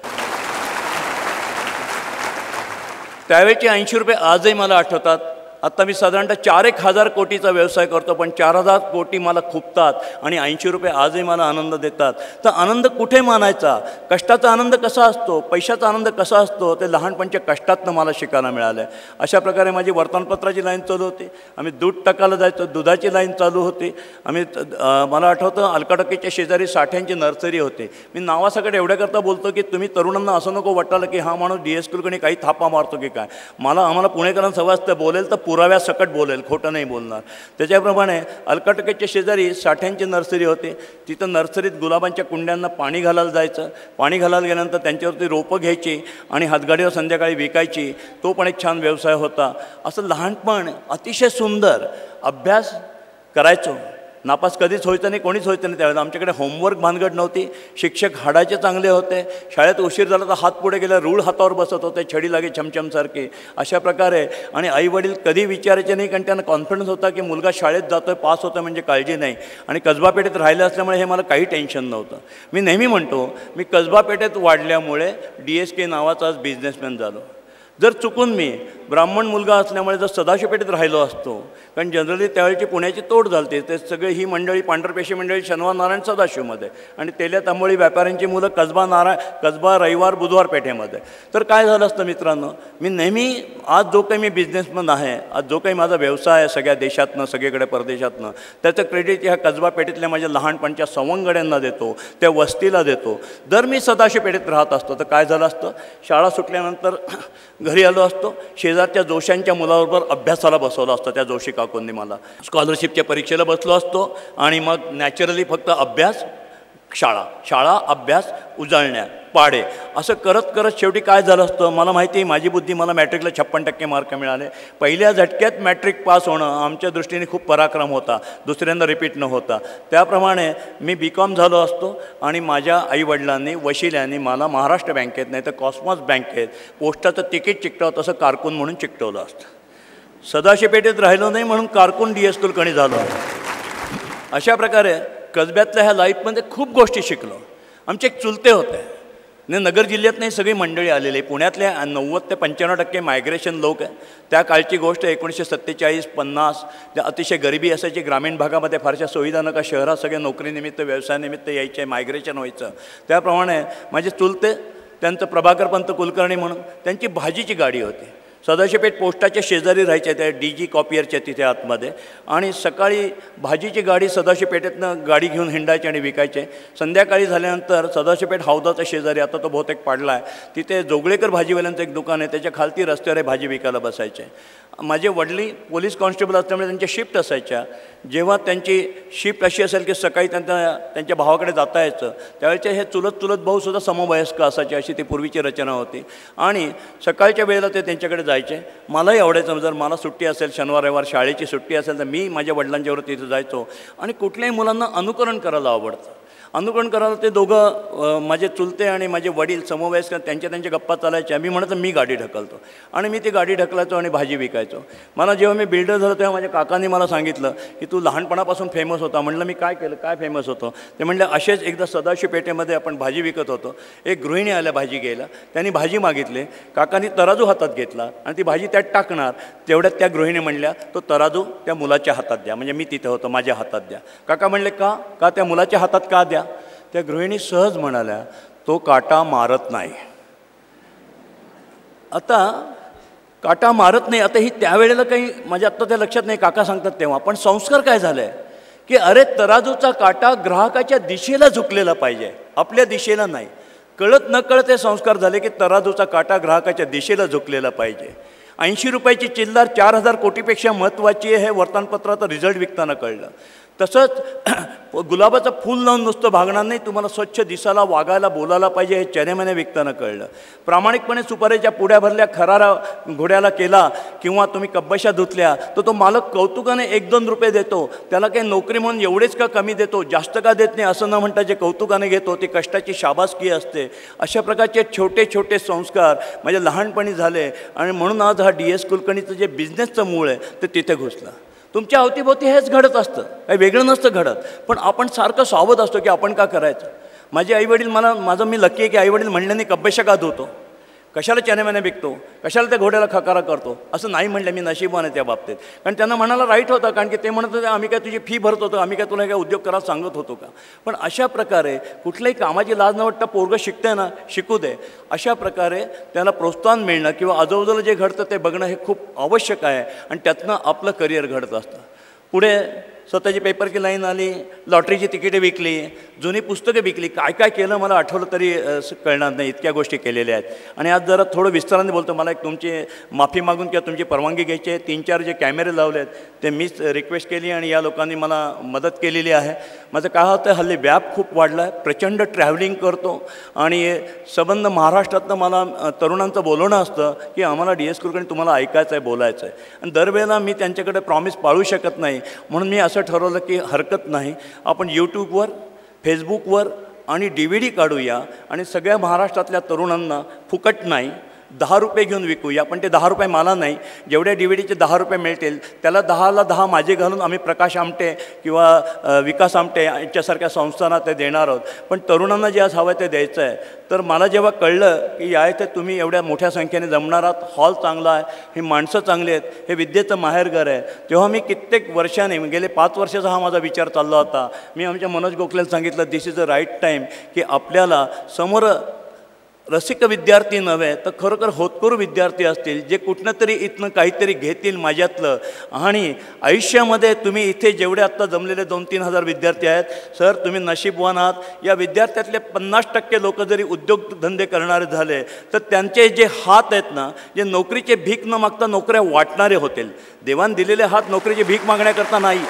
A: त्यावेळचे 80 रुपये आजही मला आठवतात. आत्ता मी साधारणतः 4-1 हजार कोटीचा व्यवसाय करतो, पण 4,000 कोटी मला खुपतात आणि 80 रुपये आजही मला आनंद देतात. तर आनंद कुठे मानायचा, कष्टाचा आनंद कसा असतो, पैशाचा आनंद कसा असतो, ते लहानपणच्या कष्टातनं मला शिकायला मिळालं. अशा प्रकारे माझी वर्तमानपत्राची लाईन चालू होती. आम्ही दूध टाकायला जायचो, दुधाची लाईन चालू होती. मला आठवतं अलकाटकीच्या शेजारी साठ्यांची नर्सरी होती. मी नावासकट एवढ्याकरता बोलतो की तुम्ही तरुणांना असं नको वाटायला की हा माणूस DS कुलकर्णी काही थापा मारतो की काय. आम्हाला पुणेकरांना सवय असतं, बोलेल तर पुराव्यासकट बोलेल, खोटं नाही बोलणार. त्याच्याप्रमाणे अलकटकेच्या शेजारी साठ्यांची नर्सरी होती. तिथं नर्सरीत गुलाबांच्या कुंड्यांना पाणी घालायला जायचं. पाणी घालायला गेल्यानंतर त्यांच्यावरती रोपं घ्यायची आणि हातगाडीवर संध्याकाळी विकायची. तो पण एक छान व्यवसाय होता. असं लहानपण अतिशय सुंदर. अभ्यास करायचो, नापास कधीच व्हायचं नाही, कोणीच व्हायचं नाही. त्यावेळेला आमच्याकडे होमवर्क भानगड नव्हती. शिक्षक हाडाचे चांगले होते. शाळेत उशीर झाला तर हात पुढे गेला, रूळ हातावर बसत होते, छडी लागे छमछमसारखी, अशा प्रकारे. आणि आईवडील कधी विचारायचे नाही, कारण त्यांना कॉन्फिडन्स होता की मुलगा शाळेत जातो आहे, पास होतो म्हणजे काळजी नाही. आणि कसबा पेठेत राहिलं असल्यामुळे हे मला काही टेन्शन नव्हतं. मी नेहमी म्हणतो, मी कसबा पेठेत वाढल्यामुळे DSK नावाचा आज बिझनेसमॅन झालो. जर चुकून मी ब्राह्मण मुलगा असल्यामुळे जर सदाशिवपेठेत राहिलो असतो, कारण जनरली त्यावेळची पुण्याची तोड झालते, ते सगळे ही मंडळी पांढरपेशी मंडळी शनिवार नारायण सदाशिवमध्ये आणि तेल्या तांबोळी व्यापाऱ्यांची मुलं कसबा रविवार बुधवार पेठेमध्ये. तर काय झालं असतं मित्रांनो, मी नेहमी आज जो काही मी बिझनेसमन आहे, आज जो काही माझा व्यवसाय आहे सगळ्या देशातनं सगळीकडे परदेशातनं, त्याचं क्रेडिट ह्या कसबा पेठेतल्या माझ्या लहानपणच्या सवंगड्यांना देतो, त्या वस्तीला देतो. जर मी सदाशिवपेठेत राहत असतो तर काय झालं असतं, शाळा सुटल्यानंतर घरी आलो असतो, शेजारच्या जोशांच्या मुलाबरोबर अभ्यासाला बसवलं असतं त्या जोशी काकूंनी मला. स्कॉलरशिपच्या परीक्षेला बसलो असतो आणि मग नॅचरली फक्त अभ्यास, शाळा अभ्यास, उजळण्या, पाढे असं करत करत शेवटी काय झालं असतं, मला माहिती आहे माझी बुद्धी, मला मॅट्रिकला 56% मार्क मिळाले. पहिल्या झटक्यात मॅट्रिक पास होणं आमच्या दृष्टीने खूप पराक्रम होता, दुसऱ्यांदा रिपीट न होता. त्याप्रमाणे मी BCom झालो असतो आणि माझ्या आईवडिलांनी वशिल्यांनी मला महाराष्ट्र बँकेत नाही तर कॉस्मॉस बँकेत पोस्टाचं तिकीट चिकटवत असं कारकून म्हणून चिकटवलं असतं. सदाशिवपेठेत राहिलो नाही म्हणून कारकून DS कुलकर्णी झालो. अशा प्रकारे कसब्यातल्या ह्या लाईफमध्ये खूप गोष्टी शिकलो. आमचे एक चुलते होते, नगर जिल्ह्यात नाही सगळी मंडळी आलेली. पुण्यातल्या 90 ते 95% मायग्रेशन लोक आहे. त्या काळची गोष्ट 1947-50, ज्या अतिशय गरिबी असायची ग्रामीण भागामध्ये, फारशा सुविधा नका, शहरात सगळे नोकरीनिमित्त व्यवसायानिमित्त यायचे, मायग्रेशन व्हायचं. त्याप्रमाणे माझे चुलते, त्यांचं प्रभाकर पंत कुलकर्णी म्हणून, त्यांची भाजीची गाडी होती. सदाशिवपेठ पोस्टाच्या शेजारी राहायच्या त्या DG कॉपियरच्या तिथे आतमध्ये. आणि सकाळी भाजीची गाडी सदाशिवपेठेतनं गाडी घेऊन हिंडायची आणि विकायचे. संध्याकाळी झाल्यानंतर सदाशिवपेठ हौदाच्या शेजारी, आता तो बहुतेक पाडला आहे, तिथे जोगळेकर भाजीवाल्यांचं एक दुकान आहे, त्याच्या खालती रस्त्यावर भाजी विकायला बसायचे. माझे वडील पोलीस कॉन्स्टेबल असल्यामुळे त्यांच्या शिफ्ट असायच्या. जेव्हा त्यांची शिफ्ट अशी असेल की सकाळी त्यांच्या भावाकडे जाता यायचं, त्यावेळेचे हे चुलत भाऊसुद्धा समवयस्क असायचे, अशी ती पूर्वीची रचना होती. आणि सकाळच्या वेळेला ते त्यांच्याकडे जायचे. मलाही आवडायचं, जर मला सुट्टी असेल, शनिवार रविवार शाळेची सुट्टी असेल तर मी माझ्या वडिलांच्याबरोबर तिथं जायचो. आणि कुठल्याही मुलांना अनुकरण करायला आवडतं. अनुकरण करायला ते दोघं, माझे चुलते आणि माझे वडील समवयस्क, त्यांच्या गप्पा चालायच्या. मी म्हणतो मी गाडी ढकलतो आणि मी ती गाडी ढकलायचो आणि भाजी विकायचो. मला जेव्हा मी बिल्डर झालो तेव्हा माझ्या काकांनी मला सांगितलं की तू लहानपणापासून फेमस होता. म्हटलं मी काय केलं, काय फेमस होतो? ते म्हणलं असेच एकदा सदाशिवपेठेमध्ये आपण भाजी विकत होतो, एक गृहिणी आल्या भाजी घ्यायला, त्यांनी भाजी मागितली, काकांनी तराजू हातात घेतला आणि ती भाजी त्यात टाकणार, तेवढ्यात त्या गृहिणी म्हणल्या तो तराजू त्या मुलाच्या हातात द्या. म्हणजे मी तिथे होतो, माझ्या हातात द्या. काका म्हणले का त्या मुलाच्या हातात का द्या? त्या गृहिणी सहज म्हणाल्या, तो काटा मारत नाही. आता काटा मारत नाही, आता ही त्यावेळेला काही माझ्या आत्ता त्या लक्षात नाही, काका सांगतात तेव्हा. पण संस्कार काय झालं आहे की अरे तराजूचा काटा ग्राहकाच्या दिशेला झुकलेला पाहिजे, आपल्या दिशेला नाही. कळत न कळत हे संस्कार झाले की तराजूचा काटा ग्राहकाच्या दिशेला झुकलेला पाहिजे. 80 रुपयाची चिल्लर 4000 कोटीपेक्षा महत्त्वाची आहे, हे वर्तमानपत्राचा रिझल्ट विकताना कळलं. तसंच गुलाबाचं फूल लावून नुसतं भागणार नाही, तुम्हाला स्वच्छ दिसायला, वागायला, बोलायला पाहिजे, हे चेहऱ्यामध्ये विकताना कळलं. प्रामाणिकपणे सुपारीच्या पुड्या भरल्या, खरारा घोड्याला केला किंवा तुम्ही कब्बशा धुतल्या तर तो मालक कौतुकाने 1-2 रुपये देतो. त्याला काही नोकरी म्हणून एवढेच का कमी देतो, जास्त का देत नाही असं न म्हणता जे कौतुकाने घेतो ती कष्टाची शाबासकी असते. अशा प्रकारचे छोटे छोटे संस्कार माझ्या लहानपणी झाले आणि म्हणून आज हा DS कुलकर्णीचं जे बिझनेसचं मूळ आहे ते तिथे घुसलं. तुमच्या अवतीभोवती हेच घडत असतं, काही वेगळं नसतं घडत, पण आपण सारखं सावध असतो की आपण का करायचं. माझे आईवडील मी लकी आहे की आईवडील म्हणल्याने कब्बशा का धुतो, कशाला चॅनेमॅने विकतो, कशाला त्या घोड्याला खकारा करतो, असं नाही म्हणलं. मी नशीबवान आहे त्या बाबतीत, कारण त्यांना म्हणायला राईट होतं, कारण की ते म्हणत होते आम्ही काय तुझी फी भरत होतो, आम्ही काय तुला काय उद्योग करायला सांगत होतो का. पण अशा प्रकारे कुठल्याही कामाची लाज न वाटता पोरगं शिकते ना, शिकू दे, अशा प्रकारे त्याला प्रोत्साहन मिळणं किंवा आजूबाजूला जे घडतं ते बघणं हे खूप आवश्यक आहे आणि त्यातनं आपलं करिअर घडत असतं. पुढे स्वतःची पेपर की लाईन आली, लॉटरीची तिकीटे विकली, जुनी पुस्तकं विकली, काय काय केलं मला आठवलं तरी कळणार नाही, इतक्या गोष्टी केलेल्या आहेत. आणि आज जरा थोडं विस्ताराने बोलतो. मला एक तुमची माफी मागून किंवा तुमची परवानगी घ्यायची आहे. 3-4 जे कॅमेरे लावले आहेत ते मीच रिक्वेस्ट केली आणि या लोकांनी मला मदत केलेली आहे. माझं काय होतं, हल्ली व्याप खूप वाढला आहे, प्रचंड ट्रॅव्हलिंग करतो आणि संबंध महाराष्ट्रातनं मला तरुणांचं बोलवणं असतं की आम्हाला DS कुलकर्णी तुम्हाला ऐकायचं आहे, बोलायचं आहे. आणि दरवेळेला मी त्यांच्याकडे प्रॉमिस पाळू शकत नाही, म्हणून मी असं ठरवलं की हरकत नाही, आपण यूट्यूबवर, फेसबुकवर आणि DVD काढूया आणि सगळ्या महाराष्ट्रातल्या तरुणांना फुकट नाही, 10 रुपये घेऊन विकूया. पण ते 10 रुपये मला नाही, जेवढ्या DVDचे 10 रुपये मिळतील त्याला 10ला 10 माझे घालून आम्ही प्रकाश आमटे किंवा विकास आमटे यांच्यासारख्या संस्थांना ते देणार आहोत. पण तरुणांना जे आज हवं आहे ते द्यायचं आहे. तर मला जेव्हा कळलं की या इथे तुम्ही एवढ्या मोठ्या संख्येने जमणार आहात, हॉल चांगला आहे, ही माणसं चांगली आहेत, हे विद्येचं माहेरघर आहे, तेव्हा मी कित्येक वर्षांनी, गेले 5 वर्षाचा हा माझा विचार चालला होता. मी आमच्या मनोज गोखलेला सांगितलं, दिस इज अ राईट टाईम की आपल्याला समोर रसिक विद्यार्थी नव्हे तर खरोखर होतकरू विद्यार्थी असतील, जे कुठनं तरी इथनं काहीतरी घेतील माझ्यातलं. आणि आयुष्यामध्ये तुम्ही इथे जेवढे आत्ता जमलेले 2-3 हजार विद्यार्थी आहेत, सर तुम्ही नशीबवान आहात. या विद्यार्थ्यातले 50% लोक जरी उद्योगधंदे करणारे झाले तर त्यांचे जे हात आहेत ना, जे नोकरीचे भीक न मागता नोकऱ्या वाटणारे होतील. देवान दिलेले हात नोकरीची भीक मागण्याकरता नाही.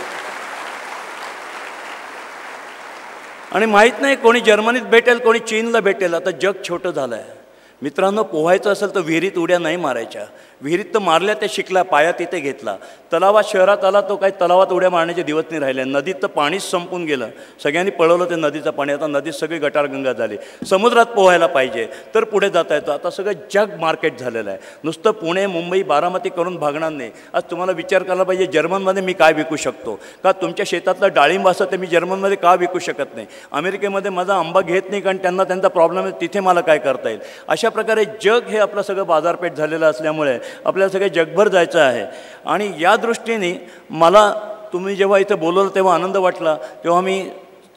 A: आणि माहीत नाही कोणी जर्मनीत भेटेल, कोणी चीनला भेटेल. आता जग छोटं झालं आहे मित्रांनो. पोहायचं असेल तर विहिरीत उड्या नाही मारायच्या. विहिरीत तर मारल्या, ते शिकला, पाया तिथे घेतला. तलावात शहरात आला तो काही तलावात उड्या मारण्याचे दिवस नाही राहिले. नदीत तर पाणीच संपून गेलं, सगळ्यांनी पळवलं ते नदीचं पाणी. आता नदीत सगळी गटारगंगा झाली. समुद्रात पोहायला पाहिजे तर पुढे जाता येतं. आता सगळं जग मार्केट झालेलं आहे. नुसतं पुणे, मुंबई, बारामती करून भागणार नाही. आज तुम्हाला विचार करायला पाहिजे, जर्मनमध्ये मी काय विकू शकतो का? तुमच्या शेतातलं डाळिंब असं ते मी जर्मनमध्ये का विकू शकत नाही? अमेरिकेमध्ये माझा आंबा घेत नाही कारण त्यांना त्यांचा प्रॉब्लेम आहे, तिथे मला काय करता येईल? अशा प्रकारे जग हे आपलं सगळं बाजारपेठ झालेलं असल्यामुळे आपल्याला सगळे जगभर जायचं आहे. आणि या दृष्टीने मला तुम्ही जेव्हा इथं बोलवलं तेव्हा आनंद वाटला. तेव्हा मी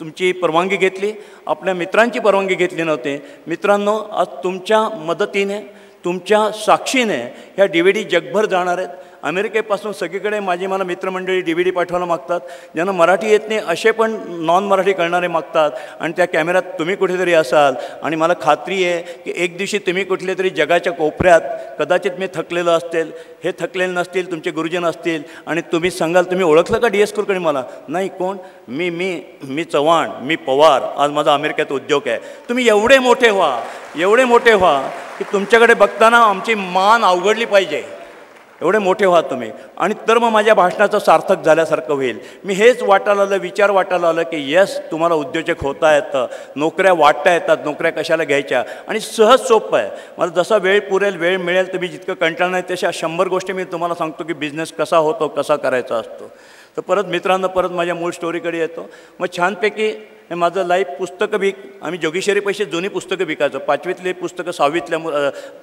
A: तुमची परवानगी घेतली, आपल्या मित्रांची परवानगी घेतली नव्हती. मित्रांनो, आज तुमच्या मदतीने, तुमच्या साक्षीने ह्या DVD जगभर जाणार आहेत. अमेरिकेपासून सगळीकडे मला मित्रमंडळी DVD पाठवायला मागतात. ज्यांना मराठी येत नाही असे पण नॉन मराठी कळणारे मागतात. आणि त्या कॅमेऱ्यात तुम्ही कुठेतरी असाल आणि मला खात्री आहे की एक दिवशी तुम्ही कुठले तरी जगाच्या कोपऱ्यात, कदाचित मी थकलेलो असेल, हे थकलेले नसतील, तुमचे गुरुजन असतील आणि तुम्ही सांगाल, तुम्ही ओळखलं का DS कुलकर्णी मला? नाही, कोण? मी चव्हाण, मी पवार, आज माझा अमेरिकेत उद्योग आहे. तुम्ही एवढे मोठे व्हा, एवढे मोठे व्हा की तुमच्याकडे बघताना आमची मान अवघडली पाहिजे. एवढे मोठे व्हा तुम्ही. आणि तर मग माझ्या भाषणाचं सार्थक झाल्यासारखं होईल. मी हेच वाटायला आलं, विचार वाटायला आलं की येस, तुम्हाला उद्योजक होता येतं, नोकऱ्या वाटता येतात, नोकऱ्या कशाला घ्यायच्या, आणि सहज सोपं आहे. मला जसा वेळ पुरेल, वेळ मिळेल, तुम्ही जितकं कंटाळणार नाही तशा 100 गोष्टी मी तुम्हाला सांगतो की बिझनेस कसा होतो, कसा करायचा असतो. तर परत मित्रांनो, परत माझ्या मूळ स्टोरीकडे येतो. मग छानपैकी हे माझं लाईफ पुस्तकं आम्ही जोगेश्वरी पैसे जुनी पुस्तकं विकायचो. 5वीतले पुस्तकं 6वीतल्या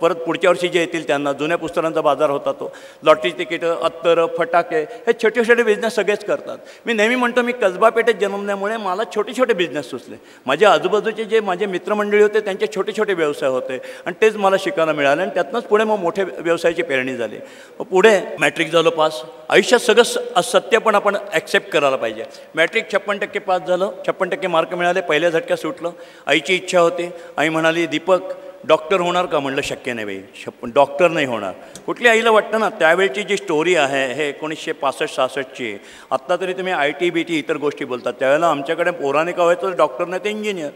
A: परत पुढच्या वर्षी जे येतील त्यांना जुन्या पुस्तकांचा बाजार होता तो. लॉटरी तिकीटं, अत्तरं, फटाके, हे छोटे छोटे बिझनेस सगळेच करतात. मी नेहमी म्हणतो, मी कसबा पेठेत जन्मल्यामुळे मला छोटे छोटे बिझनेस सुचले. माझ्या आजूबाजूचे जे माझे मित्रमंडळी होते त्यांचे छोटे छोटे व्यवसाय होते आणि तेच मला शिकायला मिळाले. आणि त्यातनंच पुढे मग मोठे व्यवसायाची पेरणी झाली. मग पुढे मॅट्रिक झालं पास. आयुष्यात सगळं सत्य पण आपण ॲक्सेप्ट करायला पाहिजे. मॅट्रिक 56% पास झालं, 56% मार्क मिळाले, पहिल्या झटक्यात सुटलं. आईची इच्छा होती. आई म्हणाली, दीपक डॉक्टर होणार का? म्हणलं शक्य नाही बाई, डॉक्टर नाही होणार. कुठल्या आईला वाटतं ना, त्यावेळची जी स्टोरी आहे हे 1965-66ची. आत्ता तरी तुम्ही IT BT इतर गोष्टी बोलतात, त्यावेळेला आमच्याकडे पोराने का व्हायचं, डॉक्टर नाही तर इंजिनियर.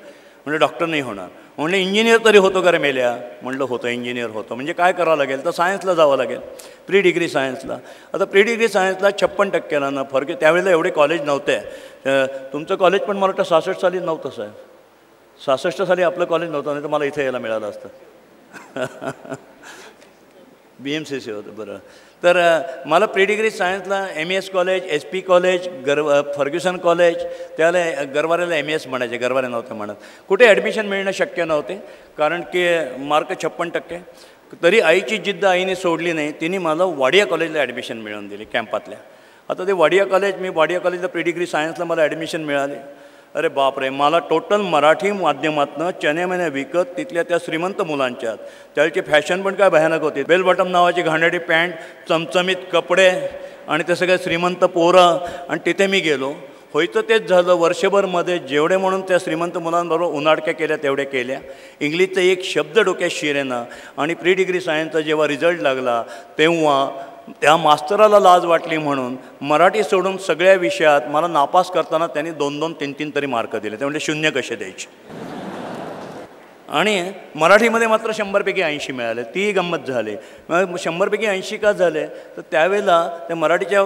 A: म्हणजे डॉक्टर नाही होणार. म्हणलं इंजिनियर तरी होतो का रे मेल्या? म्हणलं होतं, इंजिनियर होतं. म्हणजे काय करावं लागेल? तर सायन्सला जावं लागेल, प्री डिग्री सायन्सला. आता प्री डिग्री सायन्सला 56%ला ना फरक. त्यावेळेला एवढे कॉलेज नव्हते. तुमचं कॉलेज पण मला वाटतं 66 साली नव्हतं साहेब. 66 साली आपलं कॉलेज नव्हतं, नाही तर मला इथे यायला मिळालं असतं. BMCC होतं. बरं. तर मला प्री डिग्री सायन्सला MES college, SP college, Fergusson college, त्याला गरवारेला MES म्हणायचे, गरवारे नव्हते म्हणत. कुठे ॲडमिशन मिळणं शक्य नव्हते कारण की मार्क 56%. तरी आईची जिद्द आईने सोडली नाही. तिने मला वाडिया कॉलेजला ॲडमिशन मिळवून दिली कॅम्पातल्या. आता ते वाडिया कॉलेजला प्री डिग्री सायन्सला मला ॲडमिशन मिळाले. अरे बापरे, मला टोटल मराठी माध्यमातनं चने विकत तिथल्या त्या श्रीमंत मुलांच्यात. त्यावेळची फॅशन पण काय भयानक होती. बेल बॉटम नावाची घाणेरडी पॅन्ट, चमचमीत कपडे आणि ते सगळे श्रीमंत पोरं, आणि तिथे मी गेलो. व्हायचं तेच झालं. वर्षभरमध्ये जेवढे म्हणून त्या श्रीमंत मुलांबरोबर उन्हाडक्या केल्या तेवढ्या केल्या. इंग्लिशचा एक शब्द डोक्यात शिरेना. आणि प्री डिग्री सायन्सचा जेव्हा रिझल्ट लागला तेव्हा त्या मास्तराला लाज वाटली म्हणून मराठी सोडून सगळ्या विषयात मला नापास करताना त्यांनी 2-2, 3-3 तरी मार्क दिले. ते म्हणजे शून्य कसे द्यायचे. आणि मराठीमध्ये मात्र 100पैकी 80 मिळाले. ती गंमत झाली. मग 100पैकी 80 का झाले, तर त्यावेळेला त्या मराठीच्या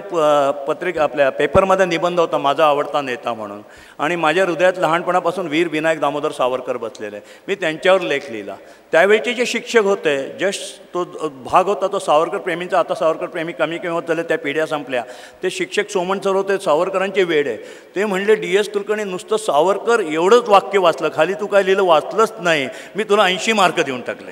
A: पत्रिका आपल्या पेपरमध्ये निबंध होता माझा आवडता नेता म्हणून. आणि माझ्या हृदयात लहानपणापासून वीर विनायक दामोदर सावरकर बसलेले. मी त्यांच्यावर लेख लिहिला. त्यावेळचे जे शिक्षक होते, जस्ट तो भाग होता तो सावरकर प्रेमींचा. आता सावरकर प्रेमी कमी किंमत झाले, त्या पिढ्या संपल्या. ते शिक्षक सोमण सर होते, सावरकरांचे वेड आहे. ते म्हणले DS कुलकर्णी नुसतं सावरकर एवढंच वाक्य वाचलं, खाली तू काय लिहिलं वाचलंच नाही, मी तुला 80 मार्क देऊन टाकले.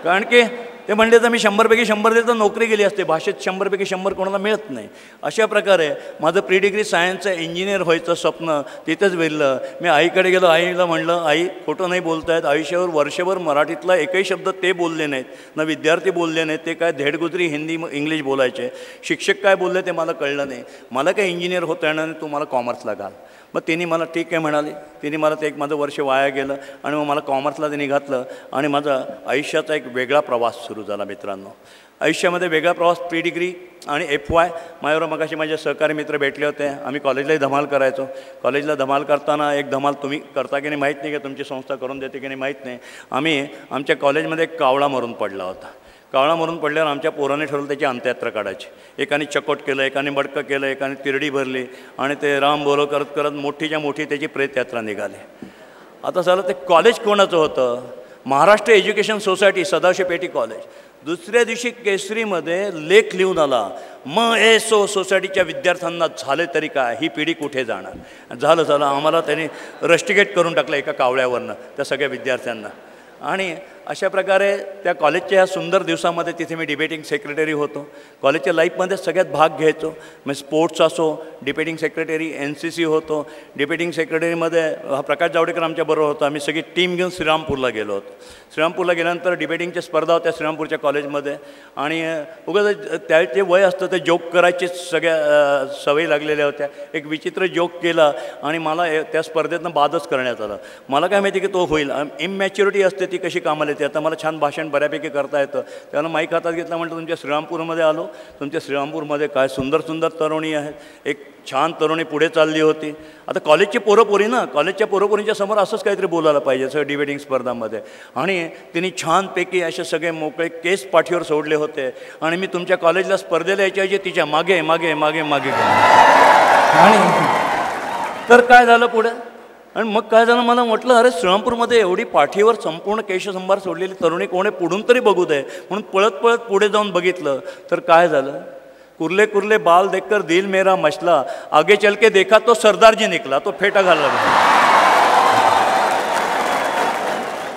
A: कारण की ते म्हणले तर मी 100पैकी 100 दिले तर नोकरी गेली असते. भाषेत 100पैकी 100 कोणाला मिळत नाही. अशा प्रकारे माझं प्री डिग्री सायन्सचं इंजिनियर व्हायचं स्वप्न तिथंच विरलं. मी आईकडे गेलो. आईला म्हणलं, आई खोटं नाही बोलतायत. आयुष्यावर वर्षभर मराठीतला एकही शब्द ते बोलले नाहीत, ना विद्यार्थी बोलले नाहीत. ते काय धेडगुजरी हिंदी इंग्लिश बोलायचे. शिक्षक काय बोलले ते मला कळलं नाही. मला काय इंजिनियर होता येणार नाही, तू मला कॉमर्सला घाल. मग तिने मला ठीक आहे म्हणाली. तिने मला ते माझं वर्ष वाया गेलं आणि मग मला कॉमर्सला तिने घातलं. आणि माझा आयुष्याचा एक वेगळा प्रवास सुरू झाला. मित्रांनो, आयुष्यामध्ये वेगळा प्रवास प्री डिग्री आणि FY. माझ्यावर मगाशी माझे सहकारी मित्र भेटले होते. आम्ही कॉलेजलाही धमाल करायचो. कॉलेजला धमाल करताना एक धमाल तुम्ही करता की नाही माहीत नाही, का तुमची संस्था करून देते की नाही माहीत नाही. आम्ही आमच्या कॉलेजमध्ये एक कावळा मरून पडला होता. कावळा मरून पडल्यावर आमच्या पोराने ठरवलं त्याची अंत्ययात्रा काढायची. एकाने चकोट केलं, एकाने बडकं केलं, एकाने तिरडी भरली आणि ते राम बोलो करत करत मोठीच्या मोठी त्याची प्रेतयात्रा निघाली. आता झालं ते कॉलेज कोणाचं होतं? महाराष्ट्र एज्युकेशन सोसायटी, सदाशिव पेटी कॉलेज. दुसऱ्या दिवशी केसरीमध्ये लेख लिहून आला, MSO सोसायटीच्या विद्यार्थ्यांना झाले तरी काय, ही पिढी कुठे जाणार. झालं आम्हाला त्यांनी रस्टिकेट करून टाकलं एका कावळ्यावरनं त्या सगळ्या विद्यार्थ्यांना. आणि अशा प्रकारे त्या कॉलेजच्या ह्या सुंदर दिवसामध्ये तिथे मी डिबेटिंग सेक्रेटरी होतो. कॉलेजच्या लाईफमध्ये सगळ्यात भाग घ्यायचो. मग स्पोर्ट्स असो, डिबेटिंग सेक्रेटरी, NCC होतो. डिबेटिंग सेक्रेटरीमध्ये हा प्रकाश जावडेकर आमच्याबरोबर होता. आम्ही सगळी टीम घेऊन श्रीरामपूरला गेलो होतो. श्रीरामपूरला गेल्यानंतर डिबेटिंगच्या स्पर्धा होत्या श्रीरामपूरच्या कॉलेजमध्ये. आणि उगाच त्याचे वय असतं ते जोक करायचे सगळ्या सवयी लागलेल्या होत्या. एक विचित्र जोक केला आणि मला त्या स्पर्धेतनं बादच करण्यात आलं. मला काय माहिती की तो होईल. इमॅच्युरिटी असते ती कशी कामाला येते. आता मला छान भाषण बऱ्यापैकी करता येतं. त्यानं माईक हातात घेतला, म्हटलं तुमच्या श्रीरामपूरमध्ये आलो. तुमच्या श्रीरामपूरमध्ये काय सुंदर सुंदर तरुणी आहेत. एक छान तरुणी पुढे चालली होती. आता कॉलेजची पोरंपोरी ना, कॉलेजच्या पोरंपोरींच्या समोर असंच काहीतरी बोलायला पाहिजे सगळं डिबेटिंग स्पर्धामध्ये. आणि तिने छानपैकी असे सगळे मोकळे केस पाठीवर सोडले होते. आणि मी तुमच्या कॉलेजला स्पर्धेला यायच्या तिच्या मागे मागे मागे मागे आणि तर काय झालं पुढे. आणि मग काय झालं, मला म्हटलं अरे श्रीरामपूरमध्ये एवढी पाठीवर संपूर्ण केशसंभार सोडलेली तरुणी कोणी पुढून तरी बघू दे म्हणून पळत पळत पुढे जाऊन बघितलं. तर काय झालं, कुर्ले कुर्ले बाल देखकर दिल मेरा मचला, आगे चल के देखा तो सरदारजी निकला. तो फेटा घालला.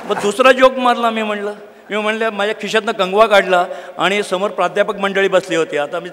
A: मग दुसरा जोक मारला. मी म्हणलं माझ्या खिशातनं कंगवा काढला आणि समोर प्राध्यापक मंडळी बसली होती. आता मी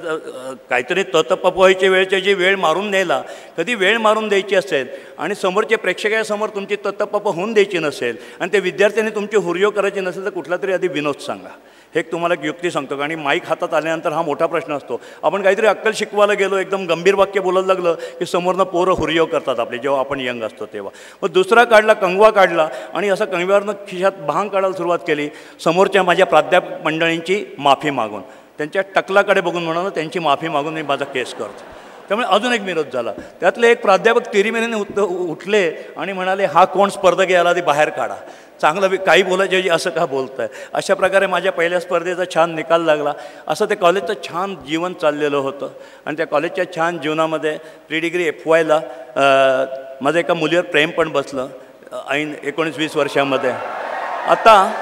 A: काहीतरी ततपवायच्या वेळेची जी वेळ मारून द्यायला, कधी वेळ मारून द्यायची असेल आणि समोरच्या प्रेक्षकासमोर तुमची ततपप होऊन द्यायची नसेल आणि त्या विद्यार्थ्यांनी तुमची हुरियो करायची नसेल तर कुठला तरी आधी विनोद सांगा. हे तुम्हाला एक युक्ती सांगतो. आणि माईक हातात आल्यानंतर हा मोठा प्रश्न असतो. आपण काहीतरी अक्कल शिकवायला गेलो, एकदम गंभीर वाक्य बोलायला लागलं की समोरनं पोरं हुरियो करतात आपले, जेव्हा आपण यंग असतो तेव्हा. मग दुसरा काढला, कंगवा काढला आणि असं कंगव्यावरनं खिशात भांग काढायला सुरुवात केली. समोरच्या माझ्या प्राध्यापक मंडळींची माफी मागून, त्यांच्या टकलाकडे बघून म्हणून त्यांची माफी मागून मी माझा केस करतो. त्यामुळे अजून एक विरोध झाला. त्यातले एक प्राध्यापक तिरीमिरीने उठले आणि म्हणाले हा कोण स्पर्धक याला आधी बाहेर काढा, चांगलं काही बोलायचे असं का बोलतंय. अशा प्रकारे माझ्या पहिल्या स्पर्धेचा छान निकाल लागला. असं ते कॉलेजचं छान जीवन चाललेलं होतं. आणि त्या कॉलेजच्या छान जीवनामध्ये प्री डिग्री FYला माझं एका मुलीवर प्रेम पण बसलं ऐन 19-20 वर्षामध्ये. आता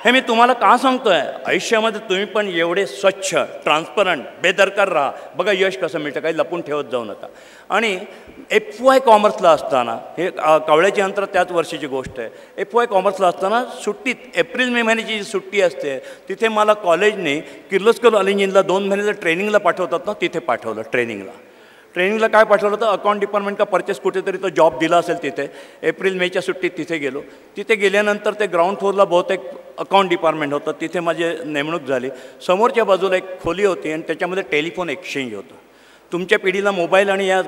A: हे मी तुम्हाला का सांगतोय, आयुष्यामध्ये तुम्ही पण एवढे स्वच्छ, ट्रान्सपरंट, बेदरकार राहा. बघा यश कसं मिळतं, काही लपून ठेवत जाऊ नका. आणि FY कॉमर्सला असताना, हे कावळ्याची अंतर त्याच वर्षीची गोष्ट आहे, FY कॉमर्सला असताना सुट्टीत एप्रिल-मे महिन्याची जी सुट्टी असते तिथे मला कॉलेजने किर्लोस्कर कॉलेज इंजिनला 2 महिन्याचं ट्रेनिंगला पाठवतात ना, तिथे पाठवलं ट्रेनिंगला. ट्रेनिंगला काय पाठवलं होतं, अकाउंट डिपार्टमेंट का परचेस कुठेतरी तो जॉब दिला असेल तिथे. एप्रिल मेच्या सुट्टीत तिथे गेलो. तिथे गेल्यानंतर ते ग्राउंड फ्लोअरला बहुतेक अकाउंट डिपार्टमेंट होतं. तिथे माझी नेमणूक झाली. समोरच्या बाजूला एक खोली होती आणि त्याच्यामध्ये टेलिफोन एक्सचेंज होतं. तुमच्या पिढीला मोबाईल आणि या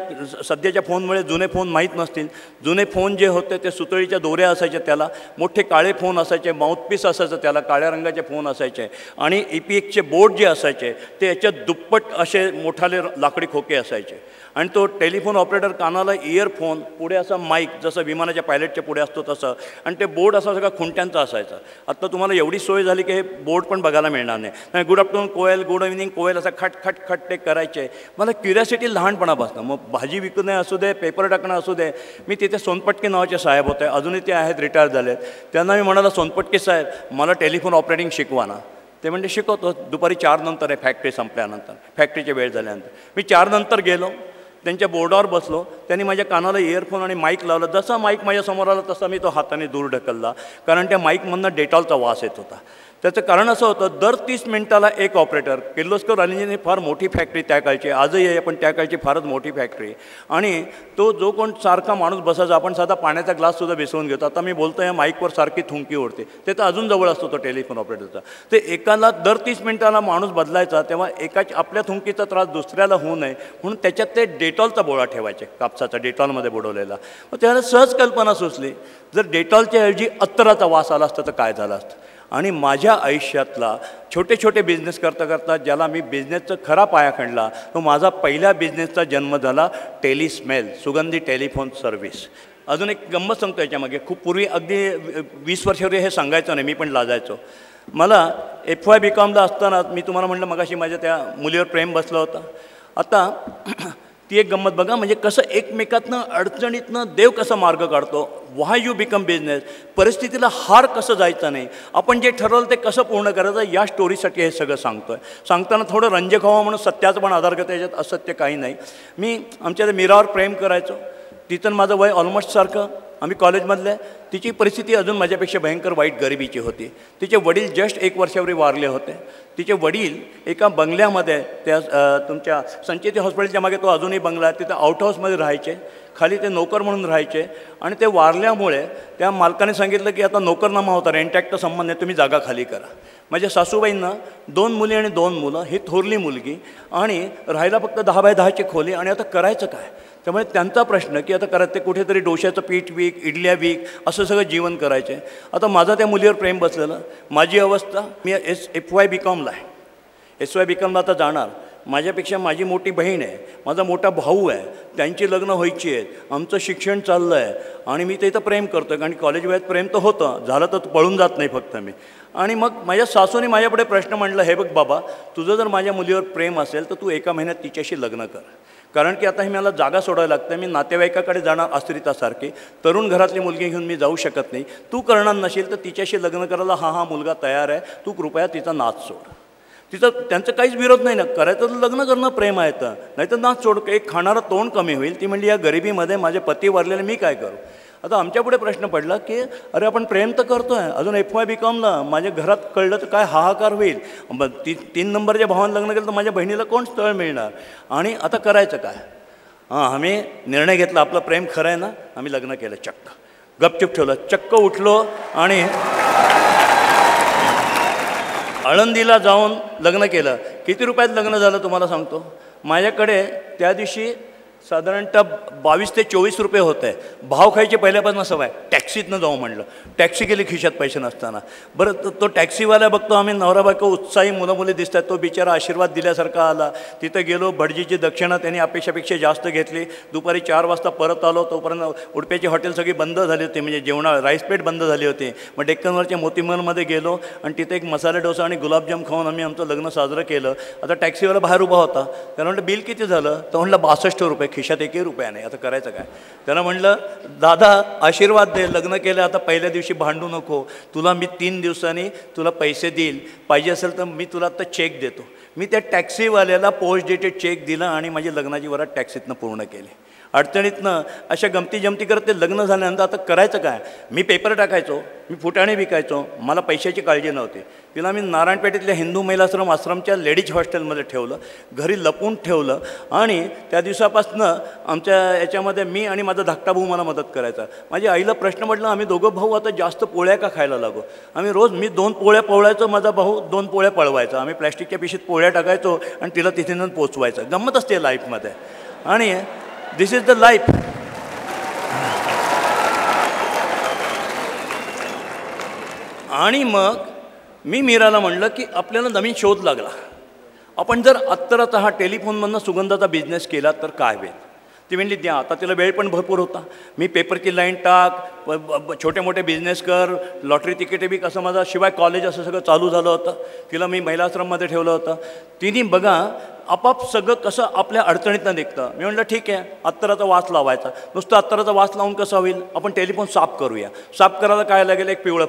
A: सध्याच्या फोनमुळे जुने फोन माहीत नसतील. जुने फोन जे होते ते सुतळीच्या दोऱ्या असायच्या, त्याला मोठे काळे फोन असायचे, माउथपीस असायचं त्याला, काळ्या रंगाचे फोन असायचे आणि EPXचे बोर्ड जे असायचे ते याच्यात दुप्पट असे मोठाले लाकडी खोके असायचे. आणि तो टेलिफोन ऑपरेटर कानाला इयरफोन, पुढे असा माईक जसं विमानाच्या पायलटच्या पुढे असतो तसं, आणि ते बोर्ड असा सगळा खुंट्यांचा असायचा. आत्ता तुम्हाला एवढी सोय झाली की हे बोर्ड पण बघायला मिळणार नाही. गुड आफ्टरनून कोयल, गुड इव्हनिंग कोयल असं खट खट खट ते करायचे. मला क्युरियासिटी लहानपणापासून, मग भाजी विकणे असू दे, पेपर टाकणं असू दे. मी तिथे सोनपटके नावाचे साहेब होते, अजूनही ते आहेत, रिटायर झालेत. त्यांना मी म्हणाला, सोनपटके साहेब मला टेलिफोन ऑपरेटिंग शिकवा ना. ते म्हणजे शिकवतो. दुपारी 4 नंतर आहे, फॅक्टरी संपल्यानंतर, फॅक्टरीची वेळ झाल्यानंतर. मी 4 नंतर गेलो, त्यांच्या बोर्डावर बसलो. त्यांनी माझ्या कानाला इयरफोन आणि माईक लावला. जसा माईक माझ्या समोर आला तसा मी तो हाताने दूर ढकलला, कारण त्या माईकमधनं डेटॉलचा वास येत होता. त्याचं कारण असं होतं, दर 30 मिनिटाला एक ऑपरेटर. किर्लोस्कर अनिंजनी फार मोठी फॅक्टरी त्या काळची, आजही आहे पण त्या काळची फारच मोठी फॅक्टरी. आणि तो जो कोण सारखा माणूस बसायचा, आपण साधा पाण्याचा ग्लाससुद्धा विसरून घेतो. आता मी बोलतो या माईकवर सारखी थुंकी ओढते, ते तर अजून जवळ असतो तो टेलिफोन ऑपरेटरचा. ते एकाला दर 30 मिनिटाला माणूस बदलायचा, तेव्हा एकाच्या आपल्या थुंकीचा त्रास दुसऱ्याला होऊ नये म्हणून त्याच्यात ते डेटॉलचा बोळा ठेवायचे, कापसाचा, डेटॉलमध्ये बुडवलेला. मग त्याला सहज कल्पना सुचली, जर डेटॉलच्या ऐवजी अत्तराचा वास आला असता तर काय झालं असतं. आणि माझ्या आयुष्यातला छोटे छोटे बिझनेस करता करता ज्याला मी बिझनेसचा खरा पाया खणला, तो माझा पहिल्या बिझनेसचा जन्म झाला टेलिस्मेल, सुगंधी टेलिफोन सर्व्हिस. अजून एक गंमत सांगतो याच्यामागे. खूप पूर्वी, अगदी 20 वर्षापूर्वी हे सांगायचं नाही, मी पण लाजायचो. मला FY BComला असताना मी तुम्हाला म्हटलं मगाशी, माझ्या त्या मुलीवर प्रेम बसलं होतं. आता ती एक गंमत बघा, म्हणजे कसं एकमेकातनं अडचणीतनं देव कसा मार्ग काढतो. व्हाय यू बिकम बिझनेस, परिस्थितीला हार कसं जायचं नाही, आपण जे ठरवलं ते कसं पूर्ण करायचं, या स्टोरीसाठी हे सगळं सांगतोय. सांगताना थोडं रंजक व्हावं म्हणून सत्याचं पण आधार घेतो, याच्यात असत्य काही नाही. मी आमच्या मीरावर प्रेम करायचो. तिथं माझं वय ऑलमोस्ट सारखं, आम्ही कॉलेजमधले. तिची परिस्थिती अजून माझ्यापेक्षा भयंकर वाईट गरिबीची होती. तिचे वडील जस्ट 1 वर्षापूर्वी वारले होते. तिचे वडील एका बंगल्यामध्ये, त्या तुमच्या संचेती हॉस्पिटलच्या मागे तो अजूनही बंगला आहे, तिथं आउट हाऊसमध्ये राहायचे. खाली ते नोकर म्हणून राहायचे. आणि ते वारल्यामुळे त्या मालकाने सांगितलं की आता नोकरनामा होता, रेंटॅक्टचा संबंध आहे, तुम्ही जागा खाली करा. माझ्या सासूबाईंना 2 मुली आणि 2 मुलं, ही थोरली मुलगी, आणि राहायला फक्त 10 बाय 10ची खोली. आणि आता करायचं काय. त्यामुळे त्यांचा प्रश्न की आता करत ते कुठेतरी डोश्याचं पीठ विक, इडल्या विक, असं सगळं जीवन करायचे. आता माझा त्या मुलीवर प्रेम बसलेलं. माझी अवस्था, मी FY BComला आहे. SY BComला आता जाणार. माझ्यापेक्षा माझी मोठी बहीण आहे, माझा मोठा भाऊ आहे, त्यांची लग्न व्हायची आहेत, आमचं शिक्षण चाललं आहे. आणि मी ते इथं प्रेम करतो आहे, कारण कॉलेज वयात प्रेम तर होतं, झालं तर पळून जात नाही फक्त मी. आणि मग माझ्या सासूने माझ्यापुढे प्रश्न मांडला, हे बघ बाबा, तुझं जर माझ्या मुलीवर प्रेम असेल तर तू 1 महिन्यात तिच्याशी लग्न कर. कारण की आता ही मला जागा सोडायला लागते, मी नातेवाईकाकडे जाणार अस्त्रितासारखी, तरुण घरातली मुलगी घेऊन मी जाऊ शकत नाही. तू करणार नसेल तर तिच्याशी लग्न करायला हा मुलगा तयार आहे, तू कृपया तिचा नाच सोड. त्यांचं काहीच विरोध नाही ना, करायचं तर लग्न करणं प्रेम आहे तर, नाही तर नाच सोड, एक खाणारं तोंड कमी होईल. ती म्हणली, या गरिबीमध्ये माझे पती वारलेले, मी काय करू. आता आमच्यापुढे प्रश्न पडला की अरे आपण प्रेम तर करतो आहे, अजून FY BComला, माझ्या घरात कळलं तर काय हाहाकार होईल. 3 नंबरच्या भावानं लग्न केलं तर माझ्या बहिणीला कोण स्थळ मिळणार. आणि आता करायचं काय. आम्ही निर्णय घेतला, आपलं प्रेम खरं आहे ना, आम्ही लग्न केलं. चक्क गपचूप ठेवलं, चक्क उठलो आणि आळंदीला जाऊन लग्न केलं. किती रुपयात लग्न झालं तुम्हाला सांगतो. माझ्याकडे त्या दिवशी साधारणतः 22 ते 24 रुपये होते. भाव खायचे पहिल्यापासून सवय. टॅक्सीतनं जाऊ म्हटलं, टॅक्सी गेली खिशात पैसे नसताना. बरं तो टॅक्सीवाला बघतो, आम्ही नवरा बायको उत्साही मुलं मुली दिसतात, तो बिचारा आशीर्वाद दिल्यासारखा आला. तिथं गेलो, भटजीची दक्षिणा त्यांनी अपेक्षापेक्षा जास्त घेतली. दुपारी 4 वाजता परत आलो, तोपर्यंत उडप्याची हॉटेल सगळी बंद झाली होती, म्हणजे राईस प्लेट बंद झाली होती. मग डेक्कनवरच्या मोतीमहलमध्ये गेलो आणि तिथे एक मसाले डोसा आणि गुलाबजाम खाऊन आम्ही आमचं लग्न साजरं केलं. आता टॅक्सीवाला बाहेर उभा होता, त्याला म्हटलं बिल किती झालं, तर म्हटलं 62 रुपये, खिशात 1 रुपया नाही. आता करायचं काय. त्याला म्हटलं दादा आशीर्वाद दे, लग्न केलं, आता पहिल्या दिवशी भांडू नको, तुला मी 3 दिवसांनी तुला पैसे देईल, पाहिजे असेल तर मी तुला आता चेक देतो. मी त्या टॅक्सीवाल्याला पोस्ट डेटेड चेक दिला आणि माझी लग्नाची वरात टॅक्सीतनं पूर्ण केली. अडचणीतनं अशा गमती जमती करत ते लग्न झाल्यानंतर आता करायचं काय. मी पेपर टाकायचो, मी फुटाणे विकायचो, मला पैशाची काळजी नव्हती. तिला मी नारायणपेठेतल्या हिंदू महिलाश्रम आश्रमच्या लेडीज हॉस्टेलमध्ये ठेवलं, घरी लपून ठेवलं. आणि त्या दिवसापासनं आमच्या याच्यामध्ये मी आणि माझा धाकटा भाऊ मला मदत करायचा. माझ्या आईला प्रश्न पडला, आम्ही दोघं भाऊ आता जास्त पोळ्या का खायला लागू. आम्ही रोज मी 2 पोळ्या पवळायचो, माझा भाऊ 2 पोळ्या पळवायचा. आम्ही प्लॅस्टिकच्या पिशवीत पोळ्या टाकायचो आणि तिला तिथे नेऊन पोचवायचं. गंमत असते लाईफमध्ये. आणि दिस इज द लाईफ. आणि मग मी मीराला म्हणलं की आपल्याला नवीन शोध लागला. आपण जर अत्तराचा हा टेलिफोनमधनं सुगंधाचा बिझनेस केला तर काय होईल. ती म्हणली द्या. आता तिला वेळ पण भरपूर होता. मी पेपरची लाईन टाक, छोटे मोठे बिझनेस कर, लॉटरी तिकीटे बी कसं माझा, शिवाय कॉलेज असं सगळं चालू झालं होतं. तिला मी महिला आश्रममध्ये ठेवलं होतं. तिने बघा आपाप सगळं कसं आपल्या अडचणीतनं निघतं. मी म्हटलं ठीक आहे, अत्तराचा वास लावायचा. नुसतं अत्तराचा वास लावून कसं होईल, आपण टेलिफोन साफ करूया. साफ करायला काय लागेल, एक पिवळा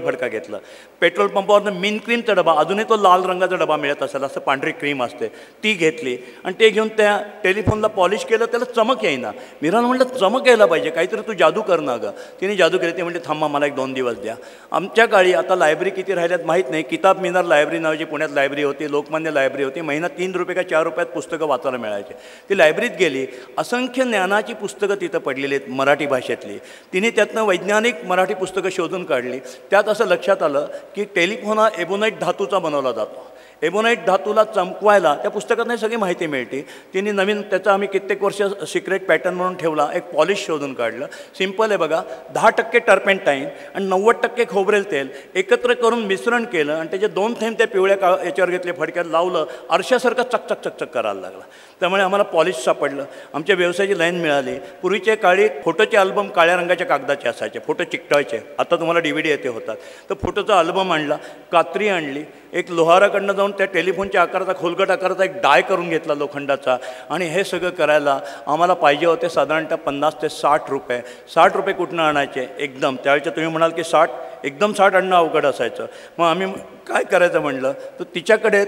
A: फडका घेतलं. पेट्रोल पंपावरनं मिन क्रीमचा डबा, अजूनही तो लाल रंगाचा डबा मिळत असेल, असं पांढरी क्रीम असते, ती घेतली आणि ते घेऊन त्या टेलिफोनला पॉलिश केलं. त्याला चमक येईना. मीराला म्हटलं चमक यायला पाहिजे, काहीतरी तू जादू कर ना गं. तिने जादू केली. ते म्हणजे थांबा मला 1-2 दिवस द्या. आमच्या काळी आता लायब्ररी किती राहिल्यात माहीत नाही. किताब मिनार लायब्ररी नावाची पुण्यात लायब्ररी होती, लोकमान्य लायब्ररी होती. महिना 3 रुपये का 4 रुपयात पुस्तकं वाचायला मिळायचे. ती लायब्ररीत गेली, असंख्य ज्ञानाची पुस्तकं तिथं पडलेली आहेत मराठी भाषेतली. तिने त्यातनं वैज्ञानिक मराठी पुस्तकं शोधून काढली. त्यात असं लक्षात आलं की टेलिफोन हा एबोनाईट धातूचा बनवला जातो. एबोनाईट धातूला चमकवायला त्या पुस्तकात नाही सगळी माहिती मिळते. तिने नवीन त्याचा आम्ही कित्येक वर्ष सिक्रेट पॅटर्न म्हणून ठेवला. एक पॉलिश शोधून काढलं. सिम्पल आहे बघा, 10% टर्पेंटाईन आणि 90% खोबरेल तेल एकत्र करून मिश्रण केलं आणि त्याचे 2 थेंब त्या पिवळ्या याच्यावर घेतले, फडक्यात लावलं, आरशासारखं चकचक चकचक करायला लागला. त्यामुळे आम्हाला पॉलिश सापडलं. आमच्या व्यवसायाची लाईन मिळाली. पूर्वीच्या काळी फोटोचे अल्बम काळ्या रंगाच्या कागदाचे असायचे, फोटो चिकटवायचे. आता तुम्हाला DVD येते होतात. तर फोटोचा अल्बम आणला, कात्री आणली, एक लोहाराकडनं जाऊन त्या टेलिफोनच्या आकाराचा, खोलगट आकाराचा एक डाय करून घेतला लोखंडाचा. आणि हे सगळं करायला आम्हाला पाहिजे होते साधारणतः 50 ते 60 रुपये. 60 रुपये कुठनं आणायचे एकदम. त्यावेळेच्या तुम्ही म्हणाल की 60 एकदम 60 आणणं अवघड असायचं. मग आम्ही काय करायचं म्हणलं तर तिच्याकडे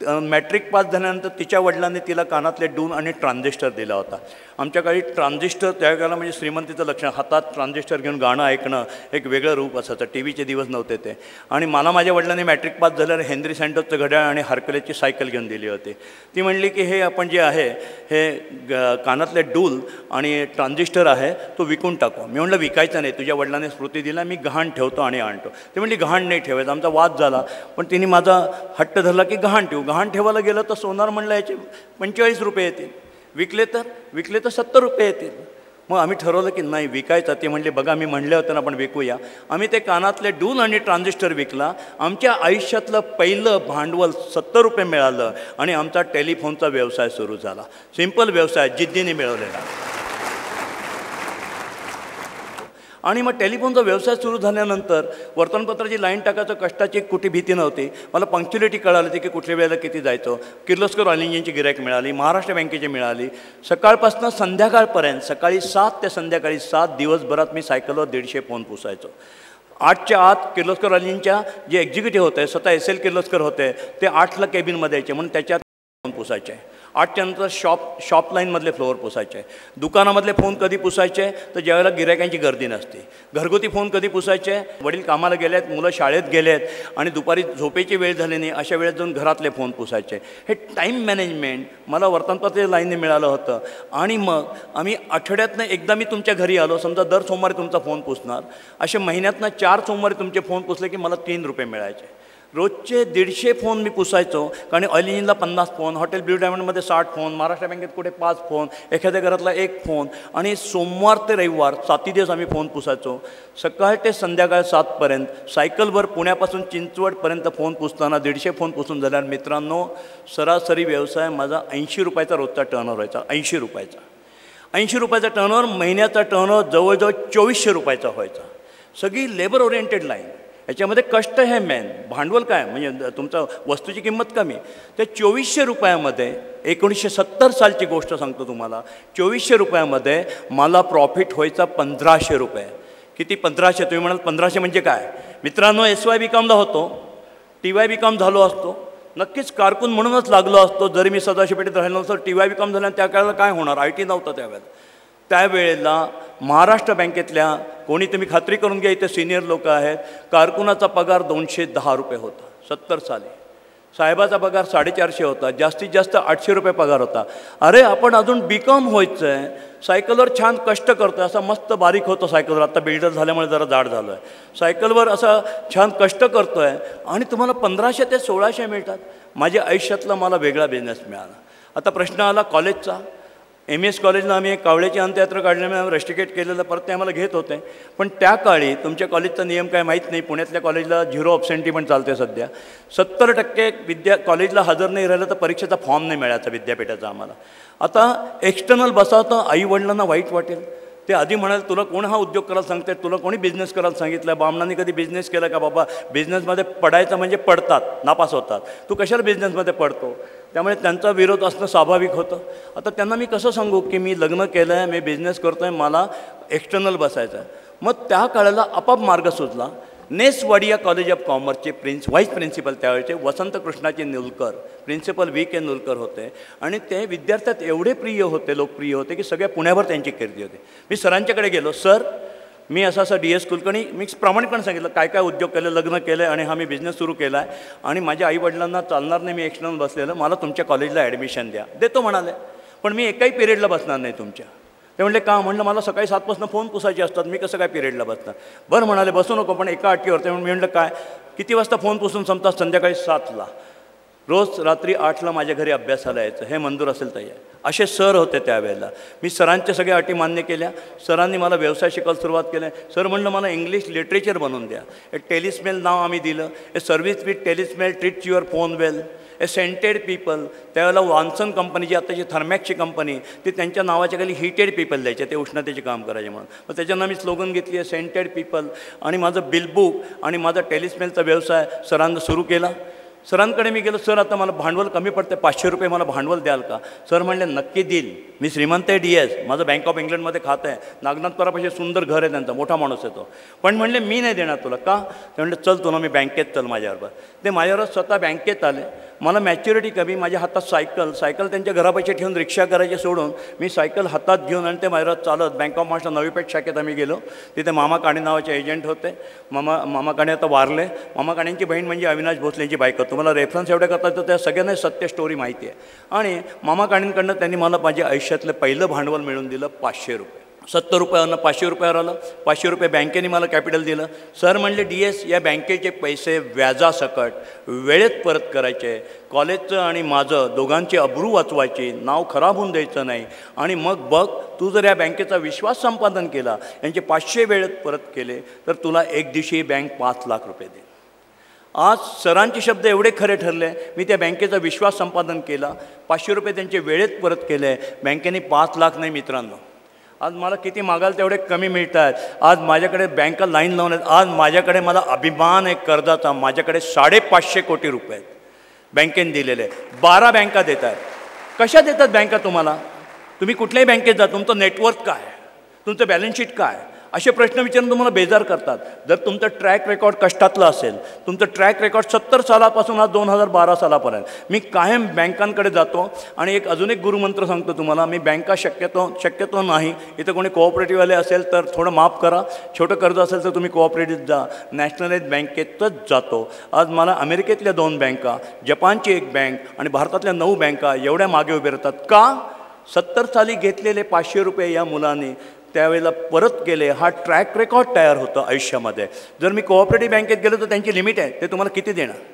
A: मॅट्रिक पास झाल्यानंतर तिच्या वडिलांनी तिला कानातले डून आणि ट्रान्झिस्टर दिला होता. आमच्या काळी ट्रान्झिस्टर त्यावेळेला म्हणजे श्रीमंतीचं लक्षण, हातात ट्रान्झिस्टर घेऊन गाणं ऐकणं एक वेगळं रूप असायचं. TV चे दिवस नव्हते ते. आणि मला माझ्या वडिलांनी मॅट्रिक पास झाल्यावर हेनरी सँडोजचं घड्याळ आणि हरकुलेसची सायकल घेऊन दिली होती. ती म्हणली की हे आपण जे आहे हे कानातले डूल आणि ट्रान्झिस्टर आहे तो विकून टाकू. मी म्हटलं विकायचं नाही, तुझ्या वडिलांनी स्मृती दिला, मी गहाण ठेवतो आणि आणतो. ते म्हणली गहाण नाही ठेवायचं. आमचा वाद झाला. पण तिने माझा हट्ट धरला की गहाण ठेवू. गहाण ठेवायला गेलं तर सोनार म्हणलं याचे 45 रुपये येतील, विकले तर 70 रुपये येतील. मग आम्ही ठरवलं की नाही विकायचं. ते म्हणले बघा मी म्हणले होते ना आपण विकूया. आम्ही ते कानातले डूल आणि ट्रान्झिस्टर विकला. आमच्या आयुष्यातलं पहिलं भांडवल 70 रुपये मिळालं आणि आमचा टेलिफोनचा व्यवसाय सुरू झाला. सिंपल व्यवसाय, जिद्दीने मिळवलेला. आणि मग टेलिफोनचा व्यवसाय सुरू झाल्यानंतर वर्तमानपत्राची लाईन टाकायचं कष्टाची कुठे भीती नव्हती. मला पंक्च्युलिटी कळाली होती की कुठल्या वेळेला किती जायचं. किर्लोस्कर ऑइल इंजिनची गिऱ्हाईक मिळाली, महाराष्ट्र बँकेची मिळाली. सकाळपासून संध्याकाळपर्यंत, सकाळी 7 ते संध्याकाळी 7 दिवसभरात मी सायकलवर 150 फोन पुसायचो. 8च्या आत किर्लोस्कर ऑइल इंजिनच्या जे एक्झिक्युटिव्ह होते, स्वतः SL किर्लोस्कर होते, ते 8ला केबिनमध्ये यायचे म्हणून त्याच्यात फोन पुसायचे. 8च्या नंतर शॉप लाईनमधले फ्लोअर पुसायचे. दुकानामधले फोन कधी पुसायचे तर ज्यावेळेला गिरायकांची गर्दी नसते. घरगुती फोन कधी पुसायचे, वडील कामाला गेले आहेत, मुलं शाळेत गेले आहेत आणि दुपारी झोपेची वेळ झाली नाही, अशा वेळेत जाऊन घरातले फोन पुसायचे. हे टाईम मॅनेजमेंट मला वर्तमानपत्राच्या लाईनने मिळालं होतं. आणि मग आम्ही आठवड्यातनं एकदा मी तुमच्या घरी आलो, समजा दर सोमवारी तुमचा फोन पुसणार, असे महिन्यातनं 4 सोमवारी तुमचे फोन पुसले की मला 3 रुपये मिळायचे. रोजचे 150 फोन मी पुसायचो. कारण ऑइल इंजिनला 50 फोन, हॉटेल ब्ल्यू डायमंडमध्ये 60 फोन, महाराष्ट्र बँकेत कुठे 5 फोन, एखाद्या घरातला 1 फोन. आणि सोमवार ते रविवार 7 दिवस आम्ही फोन पुसायचो. सकाळ ते संध्याकाळ 7पर्यंत सायकलवर पुण्यापासून चिंचवडपर्यंत फोन पुसताना 150 फोन पुसून झाल्यावर मित्रांनो सरासरी व्यवसाय माझा 80 रुपयाचा रोजचा टर्नओव्हर व्हायचा. 80 रुपयाचा 80 रुपयाचा टर्नओव्हर, महिन्याचा टर्नओव्हर जवळजवळ 2400 रुपयाचा व्हायचा. सगळी लेबर ओरिएंटेड लाईन. याच्यामध्ये कष्ट हे मेन, भांडवल काय म्हणजे तुमचं वस्तूची किंमत कमी. त्या 2400 रुपयामध्ये 1970 सालची गोष्ट सांगतो तुम्हाला. 2400 रुपयामध्ये मला प्रॉफिट व्हायचा 1500 रुपये. किती 1500? तुम्ही म्हणाल 1500 म्हणजे काय? मित्रांनो SY BComला होतो, TY BCom झालो असतो, नक्कीच कारकून म्हणूनच लागलो असतो. जरी मी सदाशिव पेठेत राहिलो नसतो, TY BCom झाल्यानं त्या काळाला काय होणार, IT नव्हतं त्यावेळेला. त्यावेळेला महाराष्ट्र बँकेतल्या कोणी तुम्ही खात्री करून घ्या, इथे सिनियर लोक आहेत, कारकुनाचा पगार 210 रुपये होता. 70 साली. साहेबाचा पगार 450 होता, जास्तीत जास्त 800 रुपये पगार होता. अरे आपण अजून BCom व्हायचं आहे, सायकलवर छान कष्ट करतो आहे, असा मस्त बारीक होतो सायकलवर, आता बिल्डर झाल्यामुळे जरा जाड झालो आहे, सायकलवर असा छान कष्ट करतो आहे आणि तुम्हाला 1500 ते 1600 मिळतात. माझ्या आयुष्यातला मला वेगळा बिझनेस मिळाला. आता प्रश्न आला कॉलेजचा. MS कॉलेजला आम्ही एक कावळ्याची अंत्ययात्रा काढल्यामुळे आम्ही रस्टिकेट केलेलं, परत ते आम्हाला घेत होते. पण त्या काळी तुमच्या कॉलेजचा नियम काय माहीत नाही, पुण्यातल्या कॉलेजला 0 ॲब्सेंटी पण चालते सध्या. 70% कॉलेजला हजर नाही राहिलं तर परीक्षेचा फॉर्म नाही मिळायचा विद्यापीठाचा आम्हाला. आता एक्सटर्नल बसावतं, आईवडिलांना वाईट वाटेल. ते आधी म्हणाल तुला कोण हा उद्योग करायला सांगते, तुला कोणी बिझनेस करायला सांगितलं, बामणांनी कधी बिझनेस केला का बाबा, बिझनेसमध्ये पडायचं म्हणजे पडतात, नापास होतात, तू कशाला बिझनेसमध्ये पडतो. त्यामुळे त्यांचा विरोध असणं स्वाभाविक होतं. आता त्यांना मी कसं सांगू की मी लग्न केलं आहे, मी बिझनेस करतो आहे, मला एक्सटर्नल बसायचं आहे. मग त्या काळाला आपाप मार्ग सुचला. नेसवाडिया कॉलेज ऑफ कॉमर्सचे व्हाईस प्रिन्सिपल त्यावेळेचे वसंत कृष्णाजी नुलकर, प्रिन्सिपल VK नुलकर होते आणि ते विद्यार्थ्यात एवढे प्रिय होते, लोकप्रिय होते की सगळ्या पुण्याभर त्यांची कीर्ती होती. मी सरांच्याकडे गेलो, सर मी असं DS कुलकर्णी, मी प्रामाणिकपणे सांगितलं काय काय उद्योग केले, लग्न केलं आणि हा मी बिझनेस सुरू केला आहे आणि माझ्या आईवडिलांना चालणार नाही, मी एक्सटर्नल बसलेलं, मला तुमच्या कॉलेजला ॲडमिशन द्या. देतो म्हणाले, पण मी एकाही पिरियडला बसणार नाही तुमच्या. ते म्हणले का, म्हणलं मला सकाळी 7 वाजता फोन पुसायचे असतात, मी कसं काय पिरियडला बसणार. बरं म्हणाले बसू नको, पण एका अटीवर. ते म्हणून मी म्हटलं काय, किती वाजता फोन पुसून संपतात, संध्याकाळी 7ला, रोज रात्री 8ला माझ्या घरी अभ्यासाला यायचं, हे मंजूर असेल तर या. असे सर होते त्यावेळेला. मी सरांच्या सगळ्या अटी मान्य केल्या. सरांनी मला व्यवसाय शिकायला सुरुवात केली. सर म्हणलं मला इंग्लिश लिटरेचर बनवून द्या. ए टेलिस्मेल नाव आम्ही दिलं. A service with Telesmell treats your phone well. A scented people, त्यावेळेला वॉन्सन कंपनीची आताची थर्मॅक्सची कंपनी, ती त्यांच्या नावाच्या खाली हीटेड पीपल द्यायचे, ते उष्णतेचे काम करायचे म्हणून. मग त्याच्यानं मी स्लोगन घेतली आहे सेंटेड पीपल. आणि माझं बिलबुक आणि माझा टेलिस्मेलचा व्यवसाय सरांना सुरू केला. सरांकडे मी गेलो, सर आता मला भांडवल कमी पडते, 500 रुपये मला भांडवल द्याल का. सर म्हणले नक्की देईल, मी श्रीमंत आहे, DS, माझं बँक ऑफ इंग्लंडमध्ये खातं आहे, नागनाथपरापाशी सुंदर घर आहे त्यांचा, मोठा माणूस आहे तो. पण म्हणले मी नाही देणार तुला. का. ते म्हणले चल तुला मी बँकेत चल माझ्याबरोबर. ते माझ्यावर स्वतः बँकेत आले. मला मॅच्युरिटी कमी, माझ्या हातात सायकल त्यांच्या घरापाशी ठेवून रिक्षा करायचे सोडून मी सायकल हातात घेऊन आणि ते माझ्यावर चालत बँक ऑफ महाराष्ट्र नवी पेठ शाखेत आम्ही गेलो. तिथे मामा काणे नावाचे एजंट होते. मामा काणे आता वारले. मामा काणेंची बहीण म्हणजे अविनाश भोसलेंची बायको. तुम्हाला रेफरन्स एवढ्या करता तर त्या सगळ्यांना सत्य स्टोरी माहिती आहे. आणि मामा काणेंकडनं त्यांनी मला माझ्या आयुष्यातलं पहिलं भांडवल मिळवून दिलं 500 रुपये. 70 रुपयावरनं 500 रुपयावर आलं. 500 रुपये बँकेने मला कॅपिटल दिलं. सर म्हणले DS या बँकेचे पैसे व्याजासकट वेळेत परत करायचे, कॉलेजचं आणि माझं दोघांची अब्रू वाचवायची, नाव खराब होऊन द्यायचं नाही, आणि मग बघ तू जर या बँकेचा विश्वास संपादन केला, यांचे 500 वेळेत परत केले तर तुला एक दिवशी बँक 5 लाख रुपये देईल. आज सरांचे शब्द एवढे खरे ठरले, मी त्या बँकेचा विश्वास संपादन केला, 500 रुपये त्यांचे वेळेत परत केले. बँकेने 5 लाख नाही मित्रांनो, आज मला किती मागाल तेवढे कमी मिळत आहेत. आज माझ्याकडे बँका लाईन लावून आहेत. आज माझ्याकडे मला अभिमान आहे कर्जाचा, माझ्याकडे 550 कोटी रुपये आहेत बँकेने दिलेले. 12 बँका देत आहेत. कशा देतात बँका तुम्हाला. तुम्ही कुठल्याही बँकेत जा, तुमचं नेटवर्थ काय, तुमचं बॅलन्स शीट काय, असे प्रश्न विचारून तुम्हाला बेजार करतात. जर तुमचं ट्रॅक रेकॉर्ड कष्टातलं असेल, तुमचं ट्रॅक रेकॉर्ड 70 सालापासून आज 2012 सालापर्यंत, मी कायम बँकांकडे जातो. आणि अजून एक गुरुमंत्र सांगतो तुम्हाला, मी बँका शक्यतो नाही, इथं कोणी कोऑपरेटिव्हवाले असेल तर थोडं माफ करा, छोटं कर्ज असेल तर तुम्ही कोऑपरेटिव्ह जा, नॅशनलाइज बँकेतच जातो. आज मला अमेरिकेतल्या 2 बँका, जपानची 1 बँक आणि भारतातल्या 9 बँका एवढ्या मागे उभे राहतात. का. 70 साली घेतलेले 500 रुपये या मुलाने त्यावेळेला परत केले. हा ट्रॅक रेकॉर्ड तयार होतं आयुष्यामध्ये. जर मी कोऑपरेटिव्ह बँकेत गेलो तर त्यांची लिमिट आहे, ते तुम्हाला किती देणार,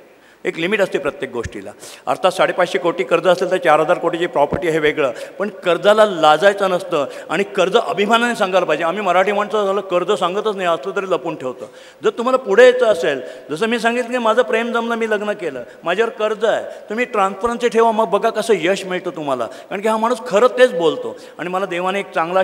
A: एक लिमिट असते प्रत्येक गोष्टीला. अर्थात 550 कोटी कर्ज असेल तर 4000 कोटीची प्रॉपर्टी हे वेगळं, पण कर्जाला लाजायचं नसतं आणि कर्ज अभिमानाने सांगायला पाहिजे. आम्ही मराठी माणसं झालं कर्ज सांगतच नाही, असलं तरी लपून ठेवतं. जर तुम्हाला पुढे यायचं असेल, जसं मी सांगितलं की माझं प्रेम जमलं, मी लग्न केलं, माझ्यावर कर्ज आहे, तुम्ही ट्रान्सपरन्सी ठेवा, मग बघा कसं यश मिळतं तुम्हाला. कारण की हा माणूस खरं तेच बोलतो. आणि मला देवाने एक चांगला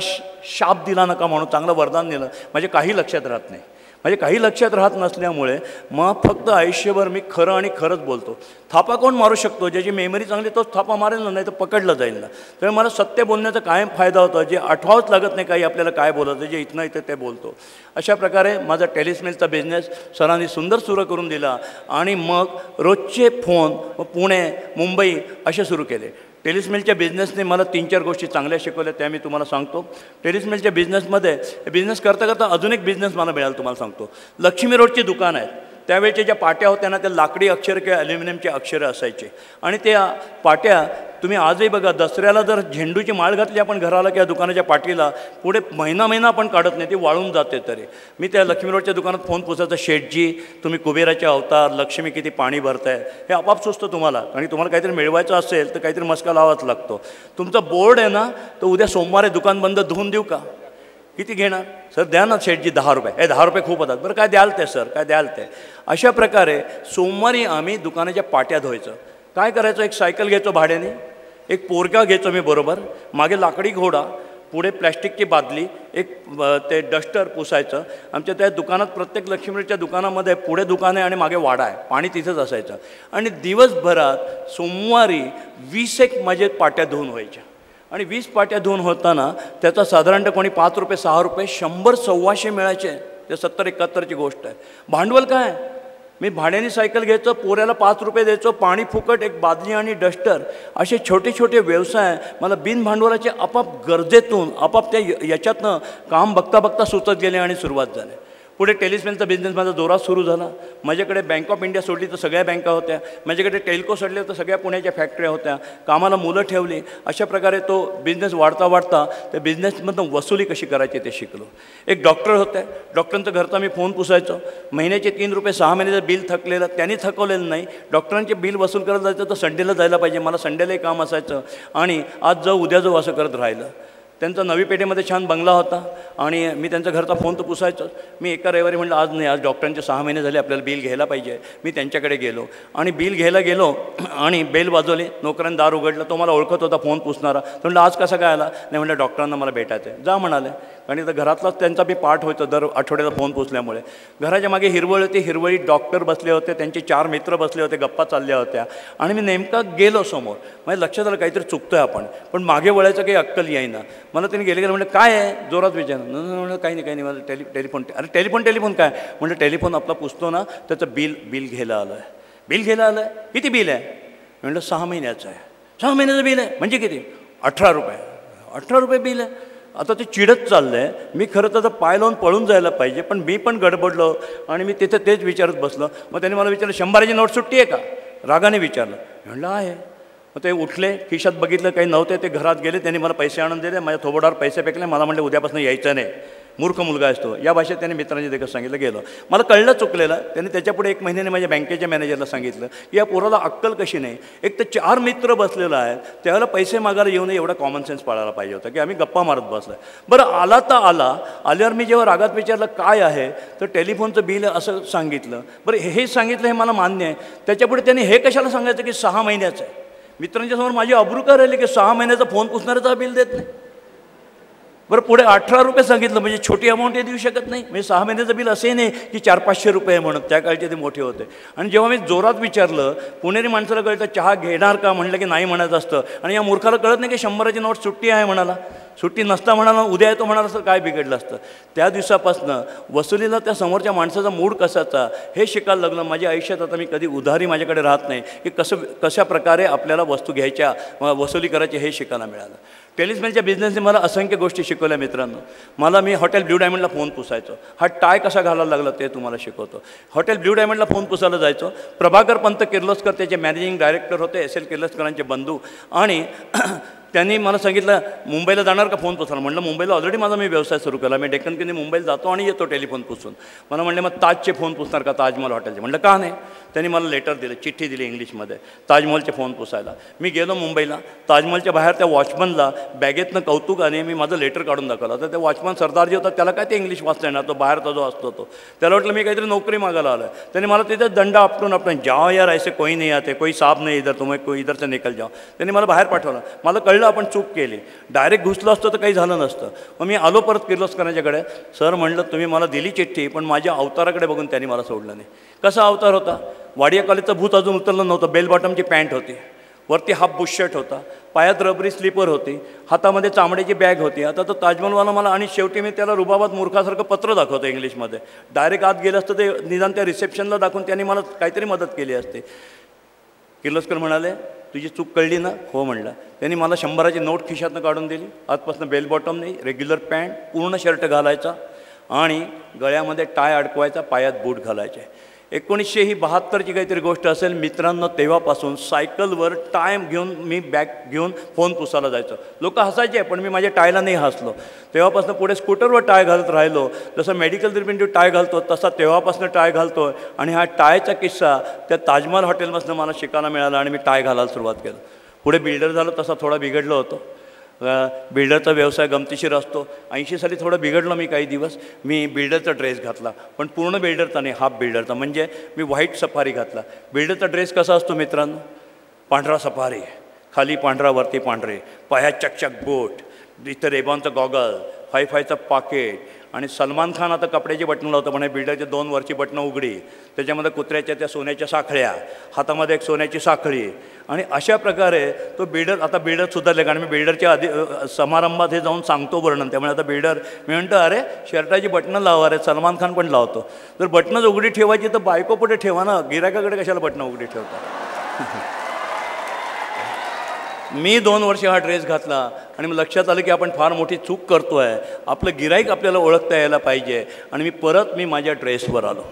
A: शाप दिला नका म्हणून, चांगलं वरदान दिलं, माझे काही लक्षात राहत नाही. म्हणजे काही लक्षात राहत नसल्यामुळे मग फक्त आयुष्यभर मी खरं आणि खरंच बोलतो. थापा कोण मारू शकतो, ज्याची मेमरी चांगली तोच थापा मारेल ना, नाही तर पकडलं जाईल ना. तर मला सत्य बोलण्याचा कायम फायदा होता, जे आठवावंच लागत नाही काही आपल्याला काय बोलायचं, जे इथनं इथं ते बोलतो. अशा प्रकारे माझा टेलिस्मेलचा बिझनेस सरांनी सुंदर सुरू करून दिला. आणि मग रोजचे फोन पुणे मुंबई असे सुरू केले. टेलिस्मेलच्या बिझनेसने मला 3-4 गोष्टी चांगल्या शिकवल्या, त्या मी तुम्हाला सांगतो. टेलिस्मेलच्या बिझनेसमध्ये बिझनेस करता करता अजून एक बिझनेस मला मिळाला, तुम्हाला सांगतो. लक्ष्मी रोडची दुकान आहेत. त्यावेळच्या ज्या पाट्या होत्या ना, त्या लाकडी अक्षर किंवा ॲल्युमिनियमचे अक्षरं असायचे. आणि त्या पाट्या तुम्ही आजही बघा, दसऱ्याला जर झेंडूची माळ घातली आपण घराला किंवा दुकानाच्या पाठीला, पुढे महिना आपण काढत नाही, ती वाळून जाते. तरी मी त्या लक्ष्मी रोडच्या दुकानात फोन पुसायचा, शेठजी तुम्ही कुबेराचे अवतार, लक्ष्मी किती पाणी भरताय, हे आपाप सुचतं तुम्हाला. आणि तुम्हाला काहीतरी मिळवायचं असेल तर काहीतरी मस्का लावाच लागतो. तुमचा बोर्ड आहे ना, तर उद्या सोमवारी दुकान बंद, धुवून देऊ का? किती घेणार? सर द्या ना शेठजी 10 रुपये. हे 10 रुपये खूप होतात. बरं काय द्याल ते सर, काय द्याल ते. अशा प्रकारे सोमवारी आम्ही दुकानाच्या पाट्या धुवायचं. काय करायचं, एक सायकल घ्यायचो भाड्याने, एक पोरगा घ्यायचो मी बरोबर, मागे लाकडी घोडा, पुढे प्लॅस्टिकची बादली, एक ते डस्टर पुसायचं. आमच्या त्या दुकानात, प्रत्येक लक्ष्मीच्या दुकानामध्ये पुढे दुकान आहे आणि मागे वाडा आहे, पाणी तिथेच असायचं. आणि दिवसभरात सोमवारी 20 माझे पाट्या धुवून व्हायच्या. आणि 20 पाट्या धुवून होताना त्याचा साधारणतः कोणी 5 रुपये 6 रुपये 100-125 मिळायचे. ते 70-71ची गोष्ट आहे. भांडवल काय, मी भाड्याने सायकल घ्यायचो, पोऱ्याला 5 रुपये द्यायचो, पाणी फुकट, एक बादली आणि डस्टर. असे छोटे छोटे व्यवसाय मला बिनभांडवलाचे आपाप गरजेतून, आपाप त्या याच्यातनं काम बघता बघता सुचत गेले आणि सुरुवात झाली. पुढे टेलिस्मेनचा बिझनेस माझा जोरात सुरू झाला. माझ्याकडे बँक ऑफ इंडिया सोडली तर सगळ्या बँका होत्या, माझ्याकडे टेल्को सोडले तर सगळ्या पुण्याच्या फॅक्टऱ्या होत्या, कामाला मुलं ठेवली. अशा प्रकारे तो बिझनेस वाढता वाढता त्या बिझनेसमधून वसुली कशी करायची ते शिकलो. एक डॉक्टर होते, डॉक्टरांचं घरचा मी फोन पुसायचो. महिन्याचे 3 रुपये 6 महिन्याचं बिल थकलेलं, त्यांनी थकवलेलं नाही. डॉक्टरांचे बिल वसूल करत जायचं तर संडेला जायला पाहिजे, मला संडेलाही काम असायचं. आणि आज जाऊ उद्या जाऊ असं करत राहिलं. त्यांचा नवी पेठेमध्ये छान बंगला होता आणि मी त्यांचा घरचा फोन तर पुसायचो. मी एका रविवारी म्हटलं आज नाही, आज डॉक्टरांचे 6 महिने झाले, आपल्याला बिल घ्यायला पाहिजे. मी त्यांच्याकडे गेलो आणि बिल घ्यायला गेलो आणि बेल वाजवली. नोकरांनी दार उघडलं. तो मला ओळखत होता फोन पुसणारा. तो म्हटलं आज कसा काय आला? नाही म्हटलं डॉक्टरांना मला भेटायचं आहे. जा म्हणाले. आणि तर घरातलाच त्यांचा बी पाठ व्हायचा दर आठवड्याला फोन पुसल्यामुळे. घराच्या मागे हिरवळ होती, हिरवळीत डॉक्टर बसले होते, त्यांचे 4 मित्र बसले होते, गप्पा चालल्या होत्या. आणि मी नेमका गेलो समोर. माझ्या लक्षात आलं काहीतरी चुकतोय आपण, पण मागे वळायचं काही अक्कल येईना. मला त्यांनी गेले म्हणजे काय आहे, जोरात विचारलं. म्हणलं काही नाही मला टेलिफोन. अरे टेलिफोन काय? म्हटलं टेलिफोन आपला पुसतो ना, त्याचं बिल घ्यायला आलं आहे. बिल घ्यायला आलं आहे? किती बिल आहे? म्हटलं 6 महिन्याचं आहे. 6 महिन्याचं बिल आहे म्हणजे किती? 18 रुपये. 18 रुपये बिल आहे. आता ते चिडत चाललं आहे. मी खरं तर पाय लावून पळून जायला पाहिजे, पण मी पण गडबडलो आणि मी तिथं तेच विचारत बसलो. मग त्यांनी मला विचारलं 100ची नोट सुट्टी आहे का? रागाने विचारलं. म्हटलं आहे. मग ते उठले, खिशात बघितलं काही नव्हते, ते घरात गेले. त्यांनी मला पैसे आणून दिले, माझ्या थोबडावर पैसे फेकले. मला म्हणले उद्यापासून यायचं नाही, मूर्ख मुलगा असतो, या भाषेत त्यांनी मित्रांनी देखत सांगितलं. गेलो. मला कळलं चुकलेलं. त्यांनी त्याच्यापुढे 1 महिन्याने माझ्या बँकेच्या मॅनेजरला सांगितलं की या पोराला अक्कल कशी नाही. एक तर 4 मित्र बसलेला आहे, त्यावेळेला पैसे मागायला येऊ नये एवढा कॉमन सेन्स पाळायला पाहिजे होता की आम्ही गप्पा मारत बसलो. बरं आला तर आल्यावर मी जेव्हा रागात विचारलं काय आहे, तर टेलिफोनचं बिल असं सांगितलं. बरं हे सांगितलं हे मला मान्य आहे. त्याच्यापुढे त्यांनी हे कशाला सांगायचं की 6 महिन्याचं आहे. मित्रांच्या समोर माझी अब्रू का राहिली की 6 महिन्याचा फोन पुसणाऱ्याचा बिल देत नाही. बरं पुढे 18 रुपये सांगितलं, म्हणजे छोटी अमाऊंट हे देऊ शकत नाही. म्हणजे 6 महिन्याचं बिल असंही नाही की 400-500 रुपये म्हणत, त्या काळचे ते मोठे होते. आणि जेव्हा मी जोरात विचारलं, पुणेरी माणसाला कळतं चहा घेणार का, म्हणलं की नाही म्हणायचं असतं. आणि या मूर्खाला कळत नाही की 100ची नोट सुट्टी आहे म्हणाला. सुट्टी नसता म्हणाला, उद्या येतो म्हणाला असं काय बिघडलं असतं. त्या दिवसापासनं वसुलीला त्या समोरच्या माणसाचा मूड कसाचा हे शिकायला लागलं. माझ्या आयुष्यात आता मी कधी उधारी माझ्याकडे राहत नाही की कशा प्रकारे आपल्याला वस्तू घ्यायच्या, वसुली करायची हे शिकायला मिळालं. टेलिस्मेनच्या बिझनेसने मला असंख्य गोष्टी शिकवल्या मित्रांनो. मी हॉटेल ब्ल्यू डायमंडला फोन पुसायचो. हा टाय कसा घालायला लागला ते तुम्हाला शिकवतो. हॉटेल ब्ल्यू डायमंडला फोन पुसायला जायचो. प्रभाकर पंत किर्लोस्कर त्याचे मॅनेजिंग डायरेक्टर होते, SL किर्लोस्करांचे बंधू. आणि त्यांनी मला सांगितलं मुंबईला जाणार का फोन पुसायला. म्हटलं मुंबईला ऑलरेडी माझा मी व्यवसाय सुरू केला, मी डेक्कन किनी मुंबईला जातो आणि येतो टेलिफोन पुसून. मला म्हणले मग ताजचे फोन पुसणार का, ताजमहल हॉटेलचे. म्हटलं का नाही. त्यांनी मला लेटर दिलं, चिठ्ठी दिली इंग्लिशमध्ये, ताजमहलचे फोन पुसायला. मी गेलो मुंबईला. ताजमहलच्या बाहेर त्या वॉचमनला बॅगेतनं कौतुकाने मी माझं लेटर काढून दाखवलं. तर त्या वॉचमन सरदार जे होता त्याला काय ते इंग्लिश वाचता येणार, तो बाहेरचा जो असतो तो. त्याला वाटलं मी काहीतरी नोकरी मागायला आलो. त्यांनी मला तिथे दंडा आपटून जाओ यार ऐसे कोई नाही आते, कोई साहब नाही इधर, तुम्ही कोई इधर से निकल जाओ. त्यांनी मला बाहेर पाठवलं. मला कळलं आपण चूक केली. डायरेक्ट घुसलो असतो तर काही झालं नसतं. मग मी आलो परत किर्लोस्करांच्याकडे. सर म्हणलं तुम्ही मला दिली चिठ्ठी, पण माझ्या अवताराकडे बघून त्यांनी मला सोडलं नाही. कसा अवतार होता. वाडिया कॉलेजचं भूत अजून उतरलं नव्हतं. बेल बॉटमची पॅन्ट होती, वरती हाफ बुश शर्ट होता, पायात रबरी स्लीपर होती, हातामध्ये चामड्याची बॅग होती. आता तो ताजमहलवाला मला, आणि शेवटी मी त्याला रुबाबात मूर्खासारखं पत्र दाखवतो इंग्लिशमध्ये. डायरेक्ट आत गेलं असतं ते निदान त्या रिसेप्शनला दाखवून त्यांनी मला काहीतरी मदत केली असते. किर्लोस्कर म्हणाले तुझी चूक कळली ना. हो म्हणला. त्यांनी मला 100ची नोट खिशातनं काढून दिली. आजपासून बेल बॉटम नाही, रेग्युलर पॅन्ट, पूर्ण शर्ट घालायचा आणि गळ्यामध्ये टाय अडकवायचा, पायात बूट घालायचे. 1972ची काहीतरी गोष्ट असेल मित्रांनो. तेव्हापासून सायकलवर टाय घेऊन मी बॅग घेऊन फोन पुसायला जायचो. लोक हसायचे पण मी माझ्या टायला नाही हसलो. तेव्हापासून पुढे स्कूटरवर टाय घालत राहिलो. जसं मेडिकल ट्रीटमेंट टाय घालतो तसा तेव्हापासून टाय घालतो. आणि हा टायचा किस्सा त्या ताजमहल हॉटेलपासून मला शिकायला मिळाला आणि मी टाय घालायला सुरुवात केलं. पुढे बिल्डर झालो तसा थोडा बिघडलो होतो. बिल्डरचा व्यवसाय गमतीशीर असतो. 80 साली थोडं बिघडलं मी काही दिवस. मी बिल्डरचा ड्रेस घातला पण पूर्ण बिल्डरचा नाही, हाफ बिल्डरचा. म्हणजे मी व्हाईट सफारी घातला. बिल्डरचा ड्रेस कसा असतो मित्रांनो? पांढरा सफारी, खाली पांढरा वरती पांढरे, पायात चकचक बूट, इथं रेबॉनचं गॉगल, 5-5चं पाकिट. आणि सलमान खान आता कपड्याची बटणं लावतो पण बिल्डरचे 2 वरची बटणं उघडी, त्याच्यामध्ये कुत्र्याच्या त्या सोन्याच्या साखळ्या, हातामध्ये एक सोन्याची साखळी. आणि अशा प्रकारे तो बिल्डर, आता बिल्डर सुधारले कारण मी बिल्डरच्या आधी समारंभात हे जाऊन सांगतो वर्णन. त्यामुळे आता बिल्डर मी म्हणतो अरे शर्टाची बटणं लावा, अरे सलमान खान पण लावतो. जर बटणंच उघडी ठेवायची तर बायको पुढे ठेवा ना, गिरायकाकडे कशाला बटणं उघडी ठेवता. मी 2 वर्ष हा ड्रेस घातला आणि मग लक्षात आलं की आपण फार मोठी चूक करतो आहे. आपलं गिराईक आपल्याला ओळखता यायला पाहिजे. आणि मी माझ्या ड्रेसवर आलो.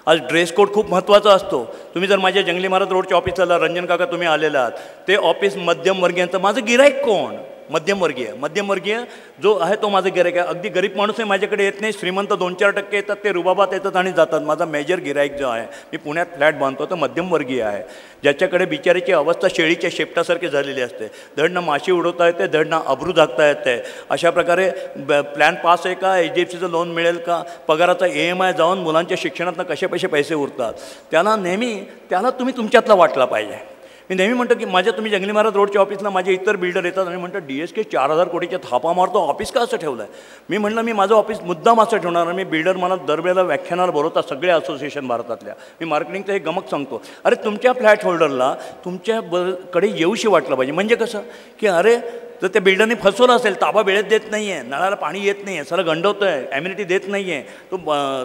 A: आज ड्रेस कोड खूप महत्त्वाचा असतो. तुम्ही जर माझ्या जंगली महाराज रोडच्या ऑफिसला रंजन काका तुम्ही आलेला आहात, ते ऑफिस मध्यमवर्गीयांचं. माझं गिराईक कोण? मध्यमवर्गीय जो आहे तो माझं गिराईक आहे. अगदी गरीब माणूस आहे माझ्याकडे येत नाही. श्रीमंत 2-4% येतात, ते रुबाबात येतात आणि जातात. माझा मेजर गिराईक जो आहे, मी पुण्यात फ्लॅट बांधतो, तो मध्यमवर्गीय आहे. ज्याच्याकडे बिचारीची अवस्था शेळीच्या शेपटासारखी झालेली असते. धडनं माशी उडवता येते, धडनं अब्रू झाकता येते. अशा प्रकारे प्लॅन पास आहे का, HDFCचं लोन मिळेल का, पगाराचा EMI जाऊन मुलांच्या शिक्षणातनं कसे पैसे उरतात, त्याला तुम्ही तुमच्यातला वाटला पाहिजे. मी नेहमी म्हणतो की तुम्ही जंगली महाराज रोडच्या ऑफिसला माझे इतर बिल्डर येतात आणि म्हणतात DSK 4000 कोटीच्या थापा मारतो, ऑफिस का असं ठेवलं आहे? मी म्हटलं मी माझं ऑफिस मुद्दाम असं ठेवणार. मी बिल्डर मला दरवेळेला व्याख्यानाला बोलवतात, सगळे असोसिएशन भारतातल्या. मी मार्केटिंगचं एक गमक सांगतो. अरे तुमच्या फ्लॅट होल्डरला तुमच्याकडे येऊशी वाटलं पाहिजे. म्हणजे कसं की अरे तर त्या बिल्डरने फसवलं असेल, ताबा वेळेत देत नाही आहे, नळाला पाणी येत नाही आहे, सगळं गंडवतो आहे, ॲम्युनिटी देत नाही आहे,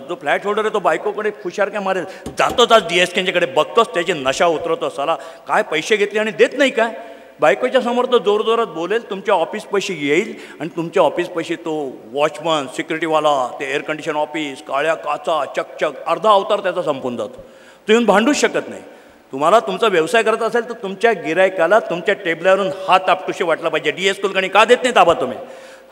A: जो फ्लॅट होल्डर आहे तो बायकोकडे खुशार काय मारेल, जातोच आज DSKच्याकडे बघतोच, त्याची नशा उतरवतो, साला काय पैसे घेतले आणि देत नाही काय. बायकोच्या समोर तो जोरजोरात बोलेल, तुमच्या ऑफिस पैसे येईल आणि तुमच्या ऑफिस पैसे तो वॉचमन, सिक्युरिटीवाला, ते एअर कंडिशन ऑफिस, काळ्या काचा, चकचक, अर्धा अवतार त्याचा संपून जातो. तो येऊन भांडूच शकत नाही. तुम्हाला तुमचा व्यवसाय करत असेल तर तुमच्या गिरायकाला तुमच्या टेबलावरून हात आपटूशी वाटला पाहिजे. DS कुलकर्णी का देत नाही ताबा तुम्ही?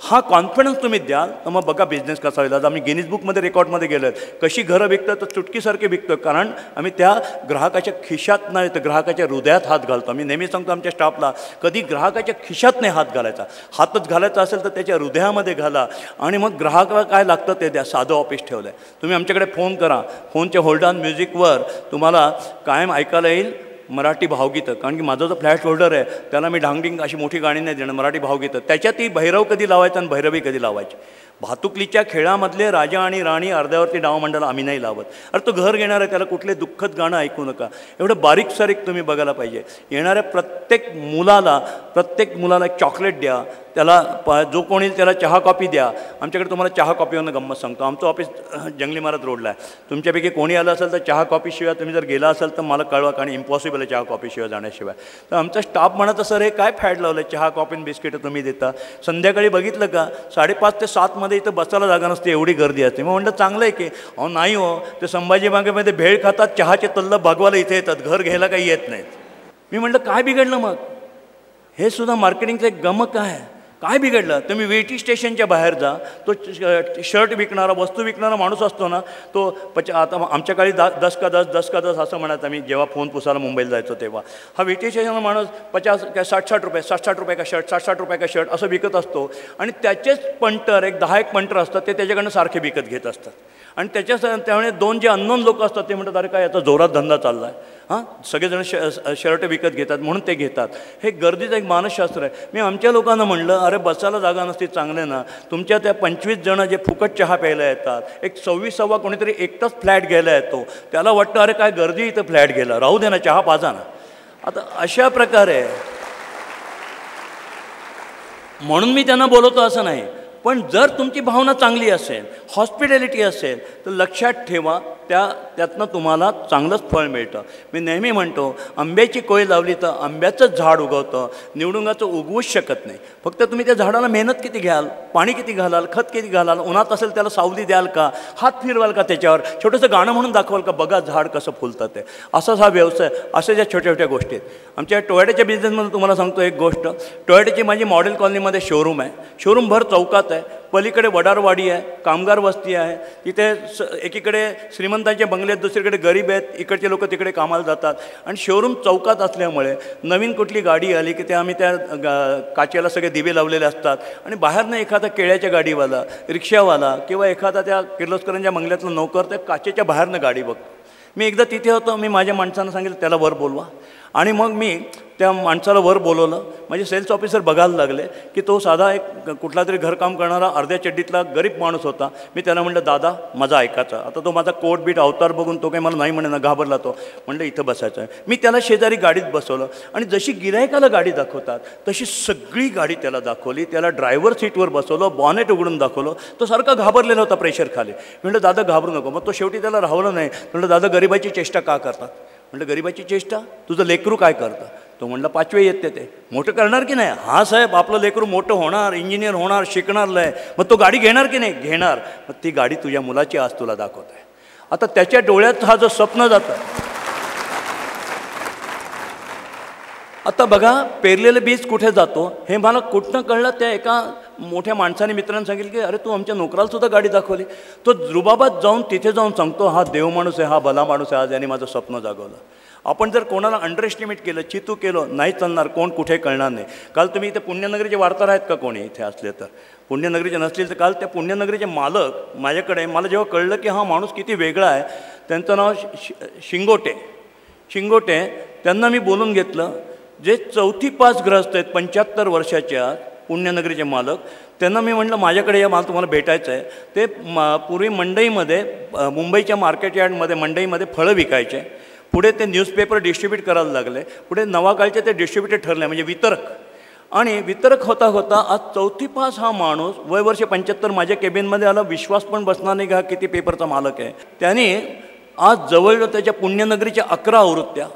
A: हा कॉन्फिडन्स तुम्ही द्याल तर मग बघा बिझनेस कसा होईल. आज आम्ही गिनीज बुकमध्ये रेकॉर्डमध्ये गेलो आहे. कशी घरं विकतात तर चुटकीसारखे विकतो, कारण आम्ही त्या ग्राहकाच्या खिशात नाही तर ग्राहकाच्या हृदयात हात घालतो. आम्ही नेहमी सांगतो आमच्या स्टाफला, कधी ग्राहकाच्या खिशात नाही हात घालायचा. हातच घालायचा असेल तर त्याच्या हृदयामध्ये घाला आणि मग ग्राहकाला काय लागतं ते द्या. साधं ऑफिस ठेवलं आहे. तुम्ही आमच्याकडे फोन करा, फोनच्या होल्ड ऑन म्युझिकवर तुम्हाला कायम ऐकायला येईल मराठी भावगीतं. कारण की माझा जो फ्लॅट होल्डर आहे त्याला मी ढांगडिंग अशी मोठी गाणी नाही देणार, मराठी भावगीतं. त्याच्यातही भैरव कधी लावायचं आणि भैरवी कधी लावायची. भातुकलीच्या खेळामधले राजा आणि राणी अर्ध्यावरती डावमंडळ आम्ही नाही लावत. अरे तो घर घेणार आहे त्याला कुठले दुःखद गाणं ऐकू नका. एवढं बारीक सारीक तुम्ही बघायला पाहिजे. येणाऱ्या प्रत्येक मुलाला एक चॉकलेट द्या, त्याला जो कोणी त्याला चहा कॉफी द्या. आमच्याकडे तुम्हाला चहा कॉफीवरनं गंमत सांगतो. आमचं ऑफिस जंगली महाराज रोडला आहे. तुमच्यापैकी कोणी आलं असेल तर चहा कॉफीशिवाय तुम्ही जर गेला असाल तर मला कळवा, कारण इम्पॉसिबल आहे चहा कॉफीशिवाय जाण्याशिवाय. तर आमचा स्टाफ म्हणत सर हे काय फॅड लावलं आहे, चहा कॉफी बिस्किटं तुम्ही देता. संध्याकाळी बघितलं का 5:30 ते 7 मध्ये इथं बसायला जागा नसते, एवढी गर्दी असते. मग म्हणलं चांगलं आहे की. अहो नाही हो, ते संभाजी बागेमध्ये भेळ खातात, चहाचे तल्ल भागवायला इथे येतात, घर घ्यायला काही येत नाहीत. मी म्हटलं काय बिघडलं मग? हे सुद्धा मार्केटिंगचं एक गमक आहे. काय बिघडलं? तुम्ही VT स्टेशनच्या बाहेर जा, तो शर्ट विकणारा, वस्तू विकणारा माणूस असतो ना, तो आता आमच्या काळी 10 का 10 असं म्हणायचं. आम्ही जेव्हा फोन पुसायला मुंबईला जायचो तेव्हा हा VT स्टेशनचा माणूस 50 काय 60 रुपये 60 रुपये का शर्ट, 60 रुपये का शर्ट असं विकत असतो. आणि त्याचेच पंटर, एक 10 पंटर असतात, ते त्याच्याकडनं सारखे विकत घेत असतात. आणि त्यामुळे 2 जे अननोन लोक असतात ते म्हणतात अरे काय याचा जोरात धंदा चालला आहे, हां सगळेजण शर्ट विकत घेतात म्हणून ते घेतात. हे गर्दीचं एक मानसशास्त्र आहे. मी आमच्या लोकांना म्हणलं अरे बसायला जागा नसती चांगले ना, तुमच्या त्या 25 जण जे फुकट चहा प्यायला येतात, एक 26वा कोणीतरी एकटाच फ्लॅट घ्यायला येतो, त्याला वाटतं अरे काय गर्दी इथं फ्लॅट गेला, राहू दे ना चहा पाजा ना. आता अशा प्रकारे म्हणून मी त्यांना बोलवतो असं नाही. पण जर तुमची भावना चांगली असेल, हॉस्पिटॅलिटी असेल, तर लक्षात ठेवा त्यातनं तुम्हाला चांगलंच फळ मिळतं. मी नेहमी म्हणतो, आंब्याची कोय लावली तर आंब्याचंच झाड उगवतं, निवडुंगाचं उगवूच शकत नाही. फक्त तुम्ही त्या झाडाला मेहनत किती घ्याल, पाणी किती घालाल, खत किती घालाल, उन्हात असेल त्याला सावली द्याल का, हात फिरवाल का त्याच्यावर, छोटंसं गाणं म्हणून दाखवाल का, बघा झाड कसं फुलतं ते. असाच हा व्यवसाय, अशा ज्या छोट्या छोट्या गोष्टी आहेत. आमच्या टोयोटाच्या बिझनेसमध्ये तुम्हाला सांगतो एक गोष्ट, टोयोटाची माझी मॉडेल कॉलनीमध्ये शोरूम आहे. शोरूम भर चौकात आहे. पलीकडे वडारवाडी आहे, कामगार वस्ती आहे. तिथे एकीकडे श्रीमंतांचे बंगले आहेत, दुसरीकडे गरीब आहेत, इकडचे लोक तिकडे कामाला जातात. आणि शोरूम चौकात असल्यामुळे नवीन कुठली गाडी आली की ते आम्ही त्या काचेला सगळे दिवे लावलेले असतात. आणि बाहेरनं एखादा केळ्याच्या गाडीवाला, रिक्षावाला किंवा एखादा त्या किर्लोस्करांच्या बंगल्यातला नोकर त्या काचेच्या बाहेरनं गाडी बघतो. मी एकदा तिथे होतो, मी माझ्या माणसानं सांगितलं त्याला वर बोलवा. आणि मग मी त्या माणसाला वर बोलवलं. माझे सेल्स ऑफिसर बघायला लागले की तो साधा एक कुठला तरी घरकाम करणारा अर्ध्या चड्डीतला गरीब माणूस होता. मी त्याला म्हटलं, दादा माझा ऐकायचा. आता तो माझा कोट बीट अवतार बघून तो काही मला नाही म्हणे ना, घाबरला. तो म्हणलं इथं बसायचं आहे. मी त्याला शेजारी गाडीत बसवलं आणि जशी गिरायकाला गाडी दाखवतात तशी सगळी गाडी त्याला दाखवली. त्याला ड्रायव्हर सीटवर बसवलं, बॉनेट उघडून दाखवलं. तो सारखा घाबरलेला होता प्रेशर खाली. म्हटलं दादा घाबरू नको. मग तो शेवटी त्याला राहवलं नाही. म्हटलं दादा गरिबाची चेष्टा का करतात. म्हटलं गरिबाची चेष्टा, तुझं लेकरू काय करतं. तो म्हणला 5वी येते ते मोठं करणार की नाही. हां साहेब, आपलं लेकरू मोठं होणार, इंजिनियर होणार, शिकणार लय. मग तो गाडी घेणार की नाही. घेणार. मग ती गाडी तुझ्या मुलाची आज तुला दाखवत आहे. आता त्याच्या डोळ्यात हा जो स्वप्न जातं. आता बघा, पेरलेलं बीज कुठे जातो हे मला कुठनं कळलं. त्या एका मोठ्या माणसाने मित्रांनी सांगितलं की अरे तू आमच्या नोकराला सुद्धा गाडी दाखवली. तो रुबाबात जाऊन तिथे जाऊन सांगतो, हा देव माणूस आहे, हा भला माणूस आहे, आज याने माझं स्वप्न जागवलं. आपण जर कोणाला अंडर एस्टिमेट केलं, चितू केलं, नाही चालणार. कोण कुठे कळणार नाही. काल तुम्ही इथे पुण्यनगरीचे वार्ताहर आहेत का कोणी इथे असले तर. पुण्यनगरीचे नसतील तर काल त्या पुण्यनगरीचे मालक माझ्याकडे, मला जेव्हा कळलं की हा माणूस किती वेगळा आहे, त्यांचं नाव शिंगोटे. त्यांना मी बोलून घेतलं. जे 4थी पास ग्रस्त आहेत, 75 वर्षाच्या पुण्यनगरीचे मालक, त्यांना मी म्हटलं माझ्याकडे या, मला तुम्हाला भेटायचं आहे. ते पूर्वी मंडईमध्ये, मुंबईच्या मार्केट यार्डमध्ये मंडईमध्ये फळं विकायचे. पुढे ते न्यूजपेपर डिस्ट्रीब्यूट करायला लागले. पुढे नवाकाळचे ते डिस्ट्रीब्युटर ठरले, म्हणजे वितरक. आणि वितरक होता होता आज 4थी पास हा माणूस वय वर्ष 75 माझ्या केबिनमध्ये आला. विश्वास पण बसणार नाही का किती पेपरचा मालक आहे. त्याने आज जवळ त्याच्या पुण्यनगरीच्या 11 आवृत्त्या,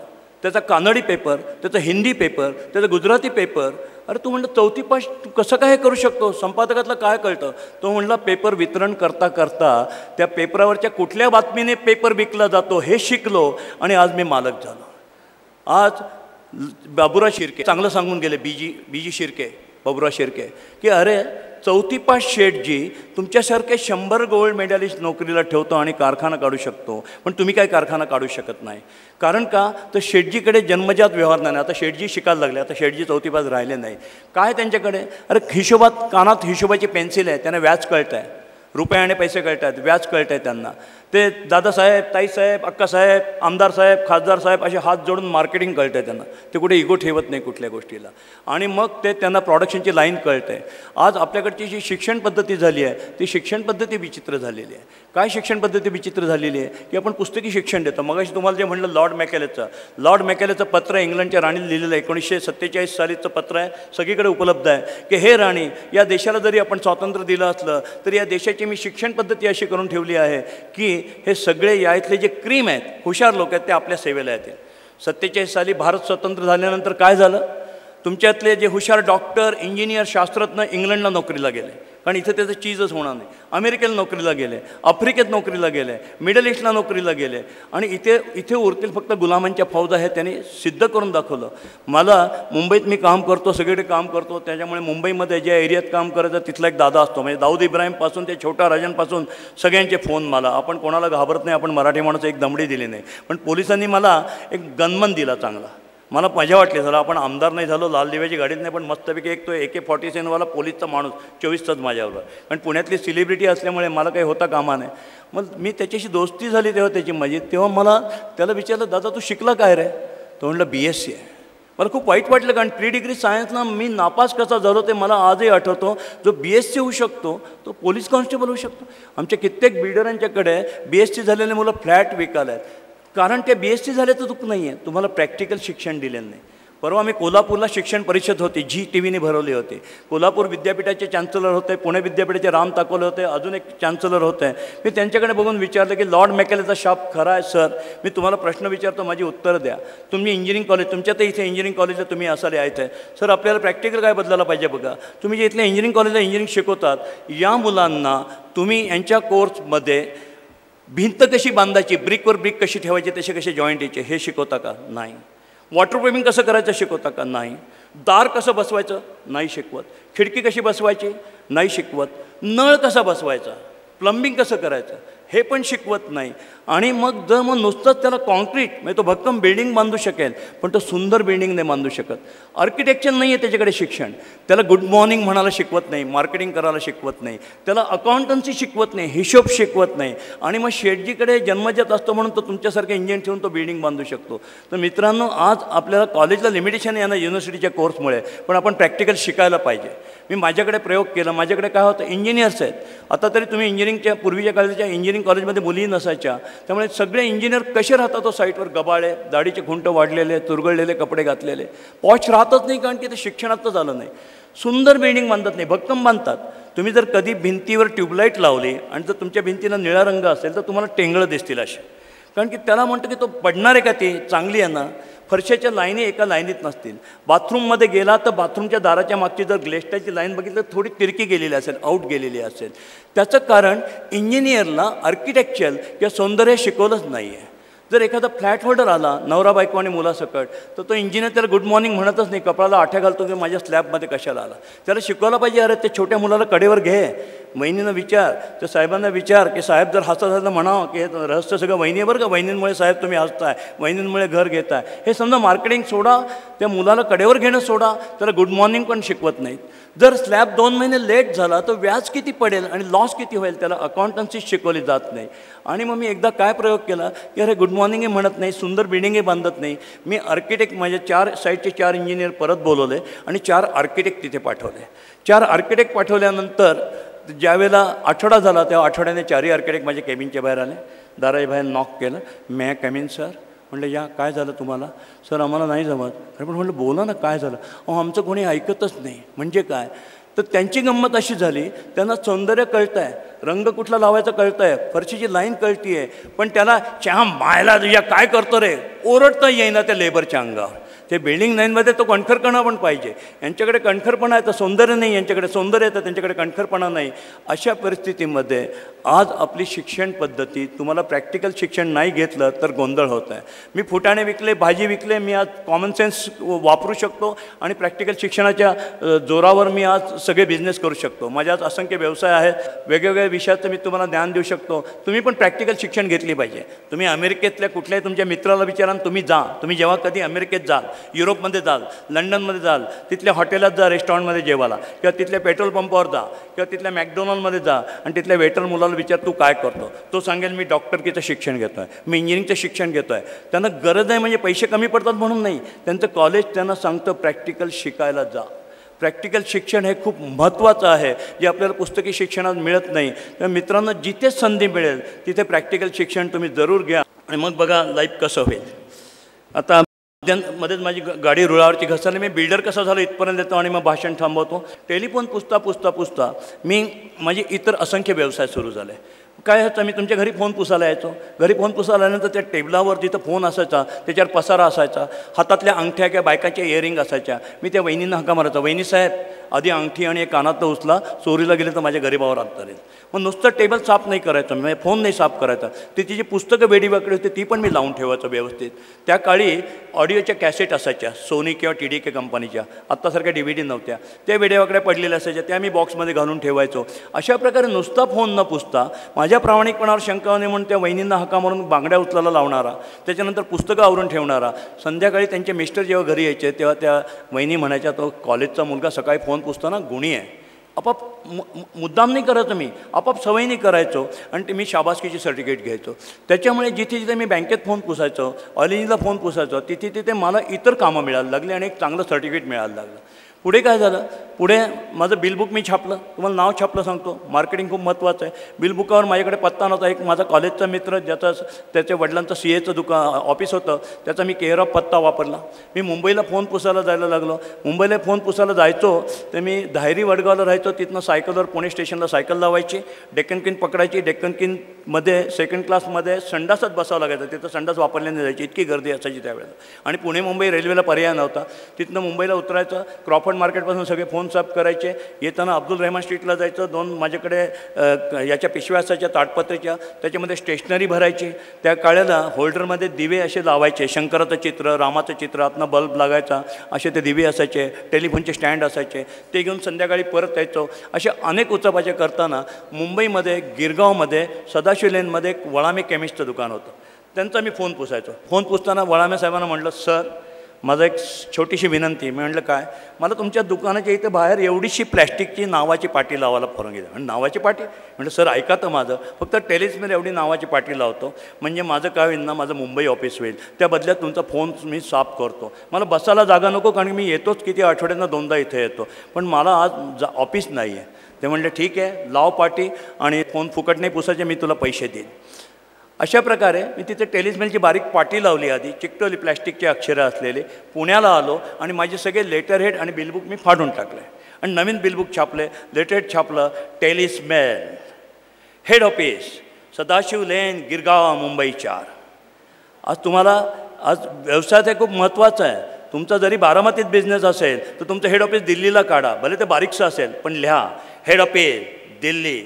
A: त्याचा कानडी पेपर, त्याचा हिंदी पेपर, त्याचा गुजराती पेपर. अरे तू म्हणलं 4थी पास तू कसं काय करू शकतो, संपादकातलं काय कळतं. तो म्हणला पेपर वितरण करता करता त्या पेपरावरच्या कुठल्या बातमीने पेपर विकला जातो हे शिकलो आणि आज मी मालक झालो. आज बाबुराव शिर्के चांगलं सांगून गेले, बीजी शिर्के, बाबुराव शिर्के, की अरे 4थी पास शेठजी तुमच्यासारखे 100 गोल्ड मेडलिस्ट नोकरीला ठेवतो आणि कारखाना काढू शकतो, पण तुम्ही काय कारखाना काढू शकत नाही. कारण का तर शेठजीकडे जन्मजात व्यवहार नाही. आता शेठजी शिकायला लागले, आता शेठजी 4थी पास राहिले नाही. काय त्यांच्याकडे, अरे हिशोबात कानात हिशोबाची पेन्सिल आहे, त्यांना व्याज कळतं आहे, रुपये आणि पैसे कळत आहेत, व्याज कळत आहे त्यांना. ते दादासाहेब, ताईसाहेब, अक्कासाहेब, आमदार साहेब, खासदार साहेब असे हात जोडून मार्केटिंग कळतं आहे त्यांना. ते कुठे इगो ठेवत नाही कुठल्या गोष्टीला. आणि मग ते त्यांना प्रोडक्शनची लाईन कळतं आहे. आज आपल्याकडची जी शिक्षण पद्धती झाली आहे ती शिक्षण पद्धती विचित्र झालेली आहे. काय शिक्षण पद्धती विचित्र झालेली आहे की आपण पुस्तकी शिक्षण देतो. मगाशी तुम्हाला जे म्हणलं लॉर्ड मॅकेलेचं पत्र आहे, इंग्लंडच्या राणीला लिहिलेलं आहे, 1947 सालीचं पत्र आहे, सगळीकडे उपलब्ध आहे की हे राणी, या देशाला जरी आपण स्वातंत्र्य दिलं असलं तरी या देशाची मी शिक्षण पद्धती अशी करून ठेवली आहे की हे सगळे यातले जे क्रीम आहेत, हुशार लोक आहेत, ते आपल्या सेवेला येतील. 47 साली भारत स्वतंत्र झाल्यानंतर काय झालं, तुमच्यातले जे हुशार डॉक्टर, इंजिनियर, शास्त्रज्ञ इंग्लंडला नोकरीला गेले, कारण इथे त्याचं चीजच होणार नाही. अमेरिकेला नोकरीला गेले, आफ्रिकेत नोकरीला गेले, मिडल ईस्टला नोकरीला गेले आणि इथे उरतील फक्त गुलामांच्या फौजा आहे. त्यांनी सिद्ध करून दाखवलं. मला मुंबईत मी काम करतो, सगळीकडे काम करतो, त्याच्यामुळे मुंबईमध्ये ज्या एरियात काम करायचं तिथला एक दादा असतो, म्हणजे दाऊद इब्राहिमपासून ते छोटा राजांपासून सगळ्यांचे फोन मला. आपण कोणाला घाबरत नाही, आपण मराठी माणूस, एक दमडी दिली नाही. पण पोलिसांनी मला एक गनमन दिला चांगला. मला मजा वाटली, झालं आपण आमदार नाही झालो, लाल दिव्याची गाडीत नाही, पण मस्तपैकी एक तो AK-47वाला पोलीसचा माणूस 24 तास माझ्यावर. कारण पुण्यातली सेलिब्रिटी असल्यामुळे मला काही होता कामा नाही. मग मी त्याच्याशी दोस्ती झाली तेव्हा त्याची माझी. तेव्हा मला त्याला विचारलं, दादा तू शिकला काय रे. तो म्हणलं BSc आहे. मला खूप वाईट वाटलं, कारण प्री डिग्री सायन्सला मी नापास कसा झालो ते मला आजही आठवतो. जो BSc होऊ शकतो तो पोलीस कॉन्स्टेबल होऊ शकतो. आमच्या कित्येक बिल्डरांच्याकडे BSc झालेले मुलं फ्लॅट विकायला आहेत, कारण ते BSc झाल्याचं दुःख नाही आहे, तुम्हाला प्रॅक्टिकल शिक्षण दिलेलं नाही. परवा मी कोल्हापूरला शिक्षण परिषद होती, जी टी व्हीने भरवली होती. कोल्हापूर विद्यापीठाचे चान्सलर होते, पुणे विद्यापीठाचे राम ताकोले होते, अजून एक चान्सलर होते. मी त्यांच्याकडे बघून विचारलं की लॉर्ड मॅकेलेचा शाप खरा आहे सर, मी तुम्हाला प्रश्न विचारतो, माझी उत्तरं द्या. तुम्ही इंजिनिअरिंग कॉलेज, तुमच्या तर इथे इंजिनिअरिंग कॉलेजला तुम्ही असाल यायचं आहे सर, आपल्याला प्रॅक्टिकल काय बदलायला पाहिजे बघा. तुम्ही जे इथल्या इंजिनिअरिंग कॉलेजला इंजिनिअरिंग शिकवतात, या मुलांना तुम्ही यांच्या कोर्समध्ये भिंत कशी बांधायची, ब्रिकवर ब्रिक कशी ठेवायची, तसे कसे जॉईंट यायचे हे शिकवता का? नाही. वॉटरप्रूफिंग कसं करायचं शिकवता का? नाही. दार कसं बसवायचं? नाही शिकवत. खिडकी कशी बसवायची? नाही शिकवत. नळ कसा बसवायचा, प्लंबिंग कसं करायचं हे पण शिकवत नाही. आणि मग नुसतंच त्याला कॉन्क्रीट म्हणजे तो भक्कम बिल्डिंग बांधू शकेल, पण तो सुंदर बिल्डिंग नाही बांधू शकत. आर्किटेक्चर नाही आहे त्याच्याकडे शिक्षण. त्याला गुड मॉर्निंग म्हणायला शिकवत नाही, मार्केटिंग करायला शिकवत नाही, त्याला अकाउंटन्सी शिकवत नाही, हिशोब शिकवत नाही. आणि मग शेठजीकडे जन्मजात असतो म्हणून तो तुमच्यासारखे इंजिनियर ठेवून तो बिल्डिंग बांधू शकतो. तर मित्रांनो, आज आपल्याला कॉलेजला लिमिटेशन आहे ना युनिव्हर्सिटीच्या कोर्समुळे, पण आपण प्रॅक्टिकल शिकायला पाहिजे. मी माझ्याकडे प्रयोग केला. माझ्याकडे काय होतं, इंजिनियर्स आहेत. आता तरी तुम्ही इंजिनिअरिंगच्या पूर्वीच्या काळाच्या इंजिनिअरिंग कॉलेजमध्ये मुली नसायच्या, त्यामुळे सगळे इंजिनियर कसे राहतात तो साईटवर, गबाळे, दाढीचे खुंट वाढलेले, तुरगळलेले कपडे घातलेले, पॉश राहतच नाही, कारण की ते शिक्षणातच झालं नाही. सुंदर बिल्डिंग बांधत नाही, भक्कम बांधतात. तुम्ही जर कधी भिंतीवर ट्यूबलाईट लावली आणि जर तुमच्या भिंतीला निळा रंग असेल तर तुम्हाला टेंगळं दिसतील असे, कारण की त्याला म्हणतं की तो पडणार आहे का, ती चांगली आहे ना. फरशाच्या लाईनी एका लाईनीत नसतील. बाथरूममध्ये गेला तर बाथरूमच्या दाराच्या मागची जर ग्लेस्टाची लाईन बघितलं तर थोडी तिरकी गेलेली असेल, आऊट गेलेली असेल. त्याचं कारण इंजिनियरला आर्किटेक्चर किंवा सौंदर्य शिकवलंच नाही आहे. जर एखादा फ्लॅट होल्डर आला नवरा बायको आणि मुलासकट, तर तो इंजिनियर त्याला गुड मॉर्निंग म्हणतच नाही, कपडाला आठ्या घालतो की माझ्या स्लॅबमध्ये कशाला आला. त्याला शिकवायला पाहिजे, अरे ते छोट्या मुलाला कडेवर घे, वहिनीनं विचार, त्या साहेबांना विचार की साहेब जर हसत असलं म्हणावं की हे रहस्य सगळं वहिनी आहे बरं का, वहिनींमुळे साहेब तुम्ही हसताय, वहिनींमुळे घर घेताय. हे समजा मार्केटिंग सोडा, त्या मुलाला कडेवर घेणं सोडा, त्याला गुड मॉर्निंग पण शिकवत नाहीत. जर स्लॅब 2 महिने लेट झाला तर व्याज किती पडेल आणि लॉस किती होईल, त्याला अकाउंटन्सी शिकवली जात नाही. आणि मग मी एकदा काय प्रयोग केला की अरे गुड मॉर्निंगही म्हणत नाही, सुंदर बिल्डिंगही बांधत नाही. मी आर्किटेक्ट माझ्या 4 साईडचे 4 इंजिनियर परत बोलवले आणि 4 आर्किटेक्ट तिथे पाठवले. 4 आर्किटेक्ट पाठवल्यानंतर ज्यावेळेला आठवडा झाला त्या आठवड्याने 4ही आर्किटेक्ट माझ्या केबिनच्या बाहेर आले. दाराच्या बाहेर नॉक केलं. मे कॅमिन सर. म्हटलं या, काय झालं तुम्हाला? सर आम्हाला नाही जमत. अरे पण म्हटलं बोला ना, काय झालं? आमचं कोणी ऐकतच नाही. म्हणजे काय? तर त्यांची गंमत अशी झाली, त्यांना सौंदर्य कळतं आहे, रंग कुठला लावायचा कळतं आहे, फरशीची लाईन कळती आहे, पण त्याला चहा मायला तुझ्या काय करतो रे ओरडता येईना त्या लेबरच्या अंगावर. ते बिल्डिंग लाईनमध्ये तो कणखरपणा पण पाहिजे. यांच्याकडे कणखरपणा आहे तर सौंदर्य नाही, यांच्याकडे सौंदर्य आहे तर त्यांच्याकडे कणखरपणा नाही. अशा परिस्थितीमध्ये आज आपली शिक्षण पद्धती, तुम्हाला प्रॅक्टिकल शिक्षण नाही घेतलं तर गोंधळ होत आहे. मी फुटाणे विकले, भाजी विकले, मी आज कॉमन सेन्स वापरू शकतो आणि प्रॅक्टिकल शिक्षणाच्या जोरावर मी आज सगळे बिझनेस करू शकतो. माझ्या आज असंख्य व्यवसाय आहेत, वेगवेगळ्या विषयाचं मी तुम्हाला ज्ञान देऊ शकतो. तुम्ही पण प्रॅक्टिकल शिक्षण घेतली पाहिजे. तुम्ही अमेरिकेतल्या कुठल्याही तुमच्या मित्राला विचारा, तुम्ही जा, तुम्ही जेव्हा कधी अमेरिकेत जाल, युरोपमध्ये जाल, लंडनमध्ये जाल, तिथल्या हॉटेलात जा, रेस्टॉरंटमध्ये जेवायला, किंवा तिथल्या पेट्रोल पंपावर जा, किंवा तिथल्या मॅकडोनल्डमध्ये जा आणि तिथल्या वेटर मुलाला विचार तू काय करतो. तो सांगेल मी डॉक्टरकीचं शिक्षण घेतो आहे, मी इंजिनिअरिंगचं शिक्षण घेतो आहे. त्यांना गरज आहे म्हणजे पैसे कमी पडतात म्हणून नाही, त्यांचं कॉलेज त्यांना सांगतं प्रॅक्टिकल शिकायला जा. प्रॅक्टिकल शिक्षण हे खूप महत्त्वाचं आहे, जे आपल्याला पुस्तकी शिक्षणात मिळत नाही. तर मित्रांनो, जिथे संधी मिळेल तिथे प्रॅक्टिकल शिक्षण तुम्ही जरूर घ्या आणि मग बघा लाईफ कसं होईल. आता मध्येच माझी गाडी रुळावरची घसरली. मी बिल्डर कसा झालो इथपर्यंत येतो आणि मग भाषण थांबवतो. टेलिफोन पुसता मी माझे इतर असंख्य व्यवसाय सुरू झाले. काय होतं, मी तुमच्या घरी फोन पुसायला यायचो. घरी फोन पुसायला आल्यानंतर त्या टेबलावर जिथं फोन असायचा त्याच्यावर पसारा असायचा, हातातल्या अंगठ्या किंवा बायकाच्या इयरिंग असायच्या. मी त्या वहिनींना हाका मारायचा, वहिनी साहेब आधी अंगठी आणि एक कानातलं उचला, चोरीला गेले तर माझ्या गरीबावर अंतर येईल. मग नुसतं टेबल साफ नाही करायचं, म्हणजे फोन नाही साफ करायचा. ती जी पुस्तकं वेडीवाकडी होती ती पण मी लावून ठेवायचं व्यवस्थित. त्या काळी ऑडिओच्या कॅसेट असायच्या, सोनी किंवा TDK कंपनीच्या, आत्तासारख्या DVD नव्हत्या. त्या वेडेवाकड्या पडलेल्या असायच्या, त्या मी बॉक्समध्ये घालून ठेवायचो. अशा प्रकारे नुसता फोन न पुसता माझ्या प्रामाणिकपणावर शंका होणे म्हणून त्या वहिनींना हाका मारून बांगड्या उचलायला लावणारा, त्याच्यानंतर पुस्तकं आवरून ठेवणारा. संध्याकाळी त्यांचे मिस्टर जेव्हा घरी यायचे तेव्हा त्या वहिनी म्हणायच्या, तो कॉलेजचा मुलगा सकाळी फोन पुसताना गुणी आहे. आपाप मुद्दाम नाही करायचो मी, आपाप सवयीने करायचो आणि ते मी शाबासकीची सर्टिफिकेट घ्यायचो. त्याच्यामुळे जिथे जिथे मी बँकेत फोन पुसायचो, ऑइल इंजिनला फोन पुसायचो, तिथे तिथे मला इतर कामं मिळायला लागली आणि एक चांगलं सर्टिफिकेट मिळायला लागलं. पुढे काय झालं, पुढे माझं बिलबुक मी छापलं, तुम्हाला नाव छापलं सांगतो, मार्केटिंग खूप महत्त्वाचं आहे. बिलबुकावर माझ्याकडे पत्ता नव्हता. एक माझा कॉलेजचा मित्र ज्याचा त्याच्या वडिलांचं CAचं ऑफिस होतं, त्याचा मी केअर ऑफ पत्ता वापरला. मी मुंबईला फोन पुसायला जायला लागलो. मुंबईला फोन पुसायला जायचो तर मी धायरी वडगावला राहायचो. तिथनं सायकलवर पुणे स्टेशनला सायकल लावायची, डेक्कन क्वीन पकडायची. डेक्कन क्वीनमध्ये सेकंड क्लासमध्ये संडासच बसावं लागायचं, तिथं संडास वापरले नाही जायची, इतकी गर्दी असायची त्यावेळेला. आणि पुणे मुंबई रेल्वेला पर्याय नव्हता. तिथनं मुंबईला उतरायचं, क्रॉफर्ड मार्केटपासून सगळे फोन साफ करायचे. येताना अब्दुल रहमान स्ट्रीटला जायचं. 2 माझ्याकडे याच्या पिशव्या असायच्या ताडपत्रीच्या, त्याच्यामध्ये स्टेशनरी भरायची. त्या काळाला होल्डरमध्ये दिवे असे लावायचे, शंकराचं चित्र, रामाचं चित्र, आतनं बल्ब लागायचा, असे ते दिवे असायचे. टेलिफोनचे स्टँड असायचे, ते घेऊन संध्याकाळी परत यायचो. अशा अनेक उचापाच्या करताना मुंबईमध्ये गिरगावमध्ये सदाशिव लेनमध्ये एक वळामे केमिस्टचं दुकान होतं. त्यांचा मी फोन पुसायचो. फोन पुसताना वळामे साहेबांना म्हटलं, सर माझं एक छोटीशी विनंती. मी म्हटलं काय? मला तुमच्या दुकानाच्या इथे बाहेर एवढीशी प्लॅस्टिकची नावाची पाटी लावायला परवानगी द्या. आणि नावाची पाटी? म्हटलं सर ऐका तर माझं, फक्त टेलिसमध्ये एवढी नावाची पाटी लावतो, म्हणजे माझं काय होईल ना, माझं मुंबई ऑफिस होईल. त्या बदल्यात तुमचा फोन मी साफ करतो. मला बसायला जागा नको, कारण मी येतोच किती आठवड्यांना 2दा इथे येतो, पण मला आज ऑफिस नाही आहे. ते म्हणले ठीक आहे, लाव पाटी आणि फोन फुकट नाही पुसायचे, मी तुला पैसे देईन. अशा प्रकारे मी तिथे टेलिसमेलची बारीक पाटी लावली, आधी चिकटवली, प्लॅस्टिकची अक्षरं असलेली. पुण्याला आलो आणि माझे सगळे लेटर हेड आणि बिलबुक मी फाडून टाकले आणि नवीन बिलबुक छापले, लेटर हेड छापलं, Telesmell head office Sadashiv lane Girgaon Mumbai 4. आज तुम्हाला आज व्यवसायात हे खूप महत्त्वाचं आहे. तुमचा जरी बारामतीत बिझनेस असेल तर तुमचं हेड ऑफिस दिल्लीला काढा, भले ते बारीकसं असेल, पण लिहा head office Delhi.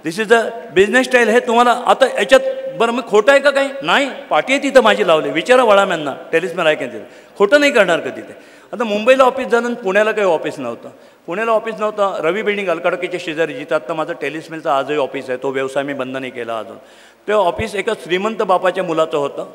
A: This is the business style. हे तुम्हाला आता याच्यात बरं मग खोटं आहे का काही? नाही, पाठी आहे तिथं माझी लावली. विचारा वळाम्यांना, टेलिसमेल आहे का तिथे, खोटं नाही करणार का तिथे. आता मुंबईला ऑफिस झालं आणि पुण्याला काही ऑफिस नव्हतं. पुण्याला ऑफिस नव्हतं. रवी बिल्डिंग अलकाडकीच्या शेजारी, जिथं आत्ता माझं टेलिसमेलचं आजही ऑफिस आहे, तो व्यवसाय मी बंद नाही केला अजून. ते ऑफिस एका श्रीमंत बापाच्या मुलाचं होतं.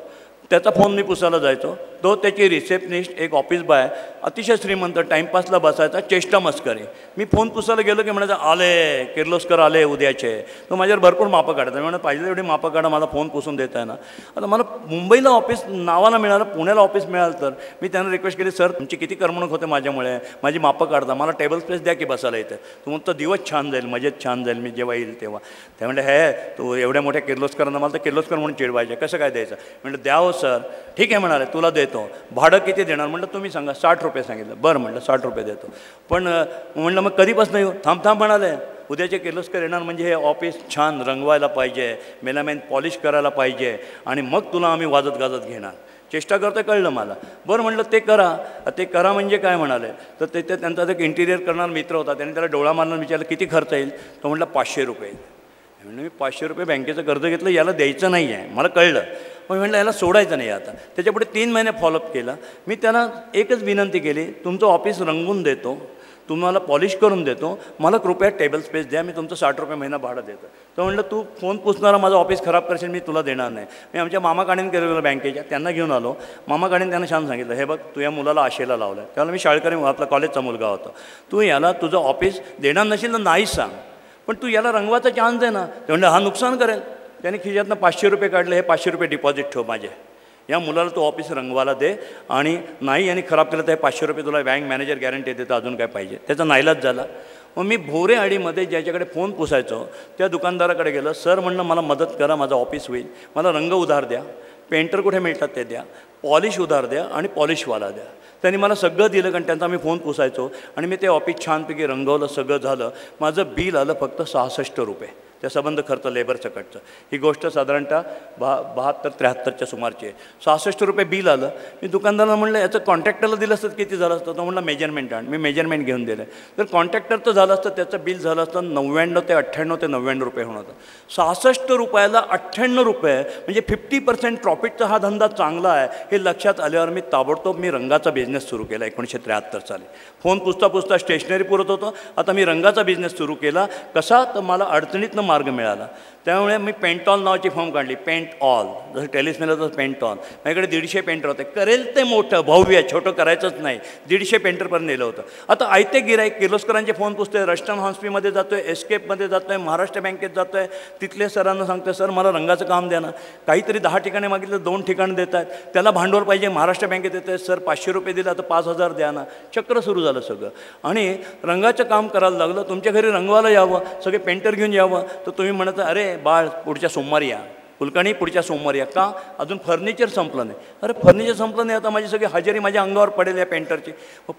A: त्याचा फोन मी पुसायला जायचो. तो त्याची रिसेप्शनिस्ट, एक ऑफिस बाय, अतिशय श्रीमंत, टाईमपासला बसायचा, चेष्टा मस्करी. मी फोन पुसायला गेलो की म्हणायचं आले किर्लोस्कर आले उद्याचे. तो माझ्यावर भरपूर मापं काढायचा. म्हणून पाहिजे एवढी मापं काढा, मला फोन पुसून देत आहे ना. आता मला मुंबईला ऑफिस नावाला मिळालं, पुण्याला ऑफिस मिळालं तर मी त्यांना रिक्वेस्ट केली, सर तुमची किती करमणूक होते माझ्यामुळे, माझी मापं काढता, मला टेबल स्पेस द्या की बसायला इथे, तुमचा दिवस छान जाईल, मजेत छान जाईल मी जेव्हा येईल तेव्हा. ते म्हणले हे तू एवढ्या मोठ्या किर्लोस्करांना, मला तर किर्लोस्कर म्हणून चिडवायचे, कसं काय द्यायचं. म्हटलं द्या हो सर. ठीक आहे म्हणाले, तुला देतो. भाडं किती देणार? म्हटलं तुम्ही सांगा. 60 रुपये सांगितलं. बरं म्हटलं 60 रुपये देतो. पण म्हटलं मग कधीपासून येऊ? थांब म्हणाले, उद्याचे किर्लोस्कर येणार म्हणजे हे ऑफिस छान रंगवायला पाहिजे, मेलामेन पॉलिश करायला पाहिजे, आणि मग तुला आम्ही वाजत गाजत घेणार. चेष्टा करतं, कळलं मला. बरं म्हटलं ते करा. ते करा म्हणजे काय म्हणाले, तर ते त्यांचा एक इंटिरियर करणारा मित्र होता, त्याने त्याला डोळा मारणार विचारलं किती खर्च येईल. तो म्हटलं 500 रुपये. म्हणजे मी 500 रुपये बँकेचं कर्ज घेतलं, याला द्यायचं नाही आहे, मला कळलं. पण म्हटलं याला सोडायचं नाही आता. त्याच्यापुढे 3 महिने फॉलोअप केला. मी त्यांना एकच विनंती केली, तुमचं ऑफिस रंगवून देतो, तुम्हाला पॉलिश करून देतो, मला कृपया टेबल स्पेस द्या, मी तुमचं 60 रुपये महिना भाडं देतो. तो म्हटलं तू फोन पुसणारा माझं ऑफिस खराब करशील, मी तुला देणार नाही. मी आमच्या मामाकाडीने केलेलं बँकेच्या, त्यांना घेऊन आलो. मामाकाडीने त्यांना छान सांगितलं, हे बघ तू या मुलाला आशेला लावलं. त्याला मी शाळकरी, आपला कॉलेजचा मुलगा होता, तू याला तुझं ऑफिस देणार नसेल तर नाहीच सांग, पण तू याला रंगवाचा चान्स दे ना. ते म्हणलं हा नुकसान करेल. त्याने खिशातनं 500 रुपये काढले, हे 500 रुपये डिपॉझिट ठेव माझे, या मुलाला तो ऑफिस रंगवाला दे, आणि नाही यांनी खराब केलं तर हे 500 रुपये तुला बँक मॅनेजर गॅरंटी देतं, अजून काय पाहिजे. त्याचा नाईलाज झाला. मग मी भोरेआडीमध्ये ज्याच्याकडे फोन पुसायचो त्या दुकानदाराकडे गेलं. सर म्हणलं मला मदत करा, माझं ऑफिस होईल, मला रंग उधार द्या, पेंटर कुठे मिळतात ते द्या, पॉलिश उधार द्या आणि पॉलिशवाला द्या. त्यांनी मला सगळं दिलं, कारण त्यांचा मी फोन पुसायचो, आणि मी ते ऑफिस छानपैकी रंगवलं, सगळं झालं. माझं बिल आलं फक्त 66 रुपये, त्या संबंध खर्च लेबरचं कटचं. ही गोष्ट साधारणतः 72-73च्या सुमारची आहे. 66 रुपये बिल आलं. मी दुकानदाराला म्हणलं याचं कॉन्ट्रॅक्टरला दिलं असतं किती झालं असतं. तो म्हणला मेजरमेंट आण. मी मेजरमेंट घेऊन दिलं. तर कॉन्ट्रॅक्टरचं झालं असतं, त्याचं बिल झालं असतं 99 ते 98 ते 99 रुपये होणं होतं. 66 रुपयाला 98 रुपये म्हणजे 50% प्रॉफिटचा हा धंदा चांगला आहे हे लक्षात आल्यावर मी ताबडतोब रंगाचा बिझनेस सुरू केला. 1973 साली फोन पुसता पुसता स्टेशनरी पुरत होतो. आता मी रंगाचा बिझनेस सुरू केला. कसा तर मला अडचणीतनं मार्ग मिळाला. त्यामुळे मी पेंटॉल नावाची फॉर्म काढली, पेंट ऑल, जसं टेलिस्मेला तसं पेंटॉल. माझ्याकडे 150 पेंटर होते. करेल ते मोठं भव्य, छोटं करायचंच नाही. 150 पेंटरपर्यंत नेलं होतं. आता आयते गिराईक किर्लोस्करांचे फोन पुसतोय, रस्टन हॉस्पिटलमध्ये जातो आहे, एस्केपमध्ये जातो आहे, महाराष्ट्र बँकेत जातो आहे. तिथले सरांना सांगतो, सर मला रंगाचं काम द्या ना. काहीतरी 10 ठिकाणी मागितलं, 2 ठिकाणं देत आहेत. त्याला भांडवल पाहिजे, महाराष्ट्र बँकेत देत आहे, सर 500 रुपये दिला तर 5000 द्या ना. चक्र सुरू झालं सगळं. आणि रंगाचं काम करायला लागलं. तुमच्या घरी रंगवायला यावं, सगळे पेंटर घेऊन यावं, तर तुम्ही म्हणता अरे बाळ पुढच्या सोमवारी या, कुलकर्णी पुढच्या सोमवारी या. का? अजून फर्निचर संपलं नाही. अरे फर्निचर संपलं नाही, आता माझी सगळी हजेरी माझ्या अंगावर पडेल या पेंटरची.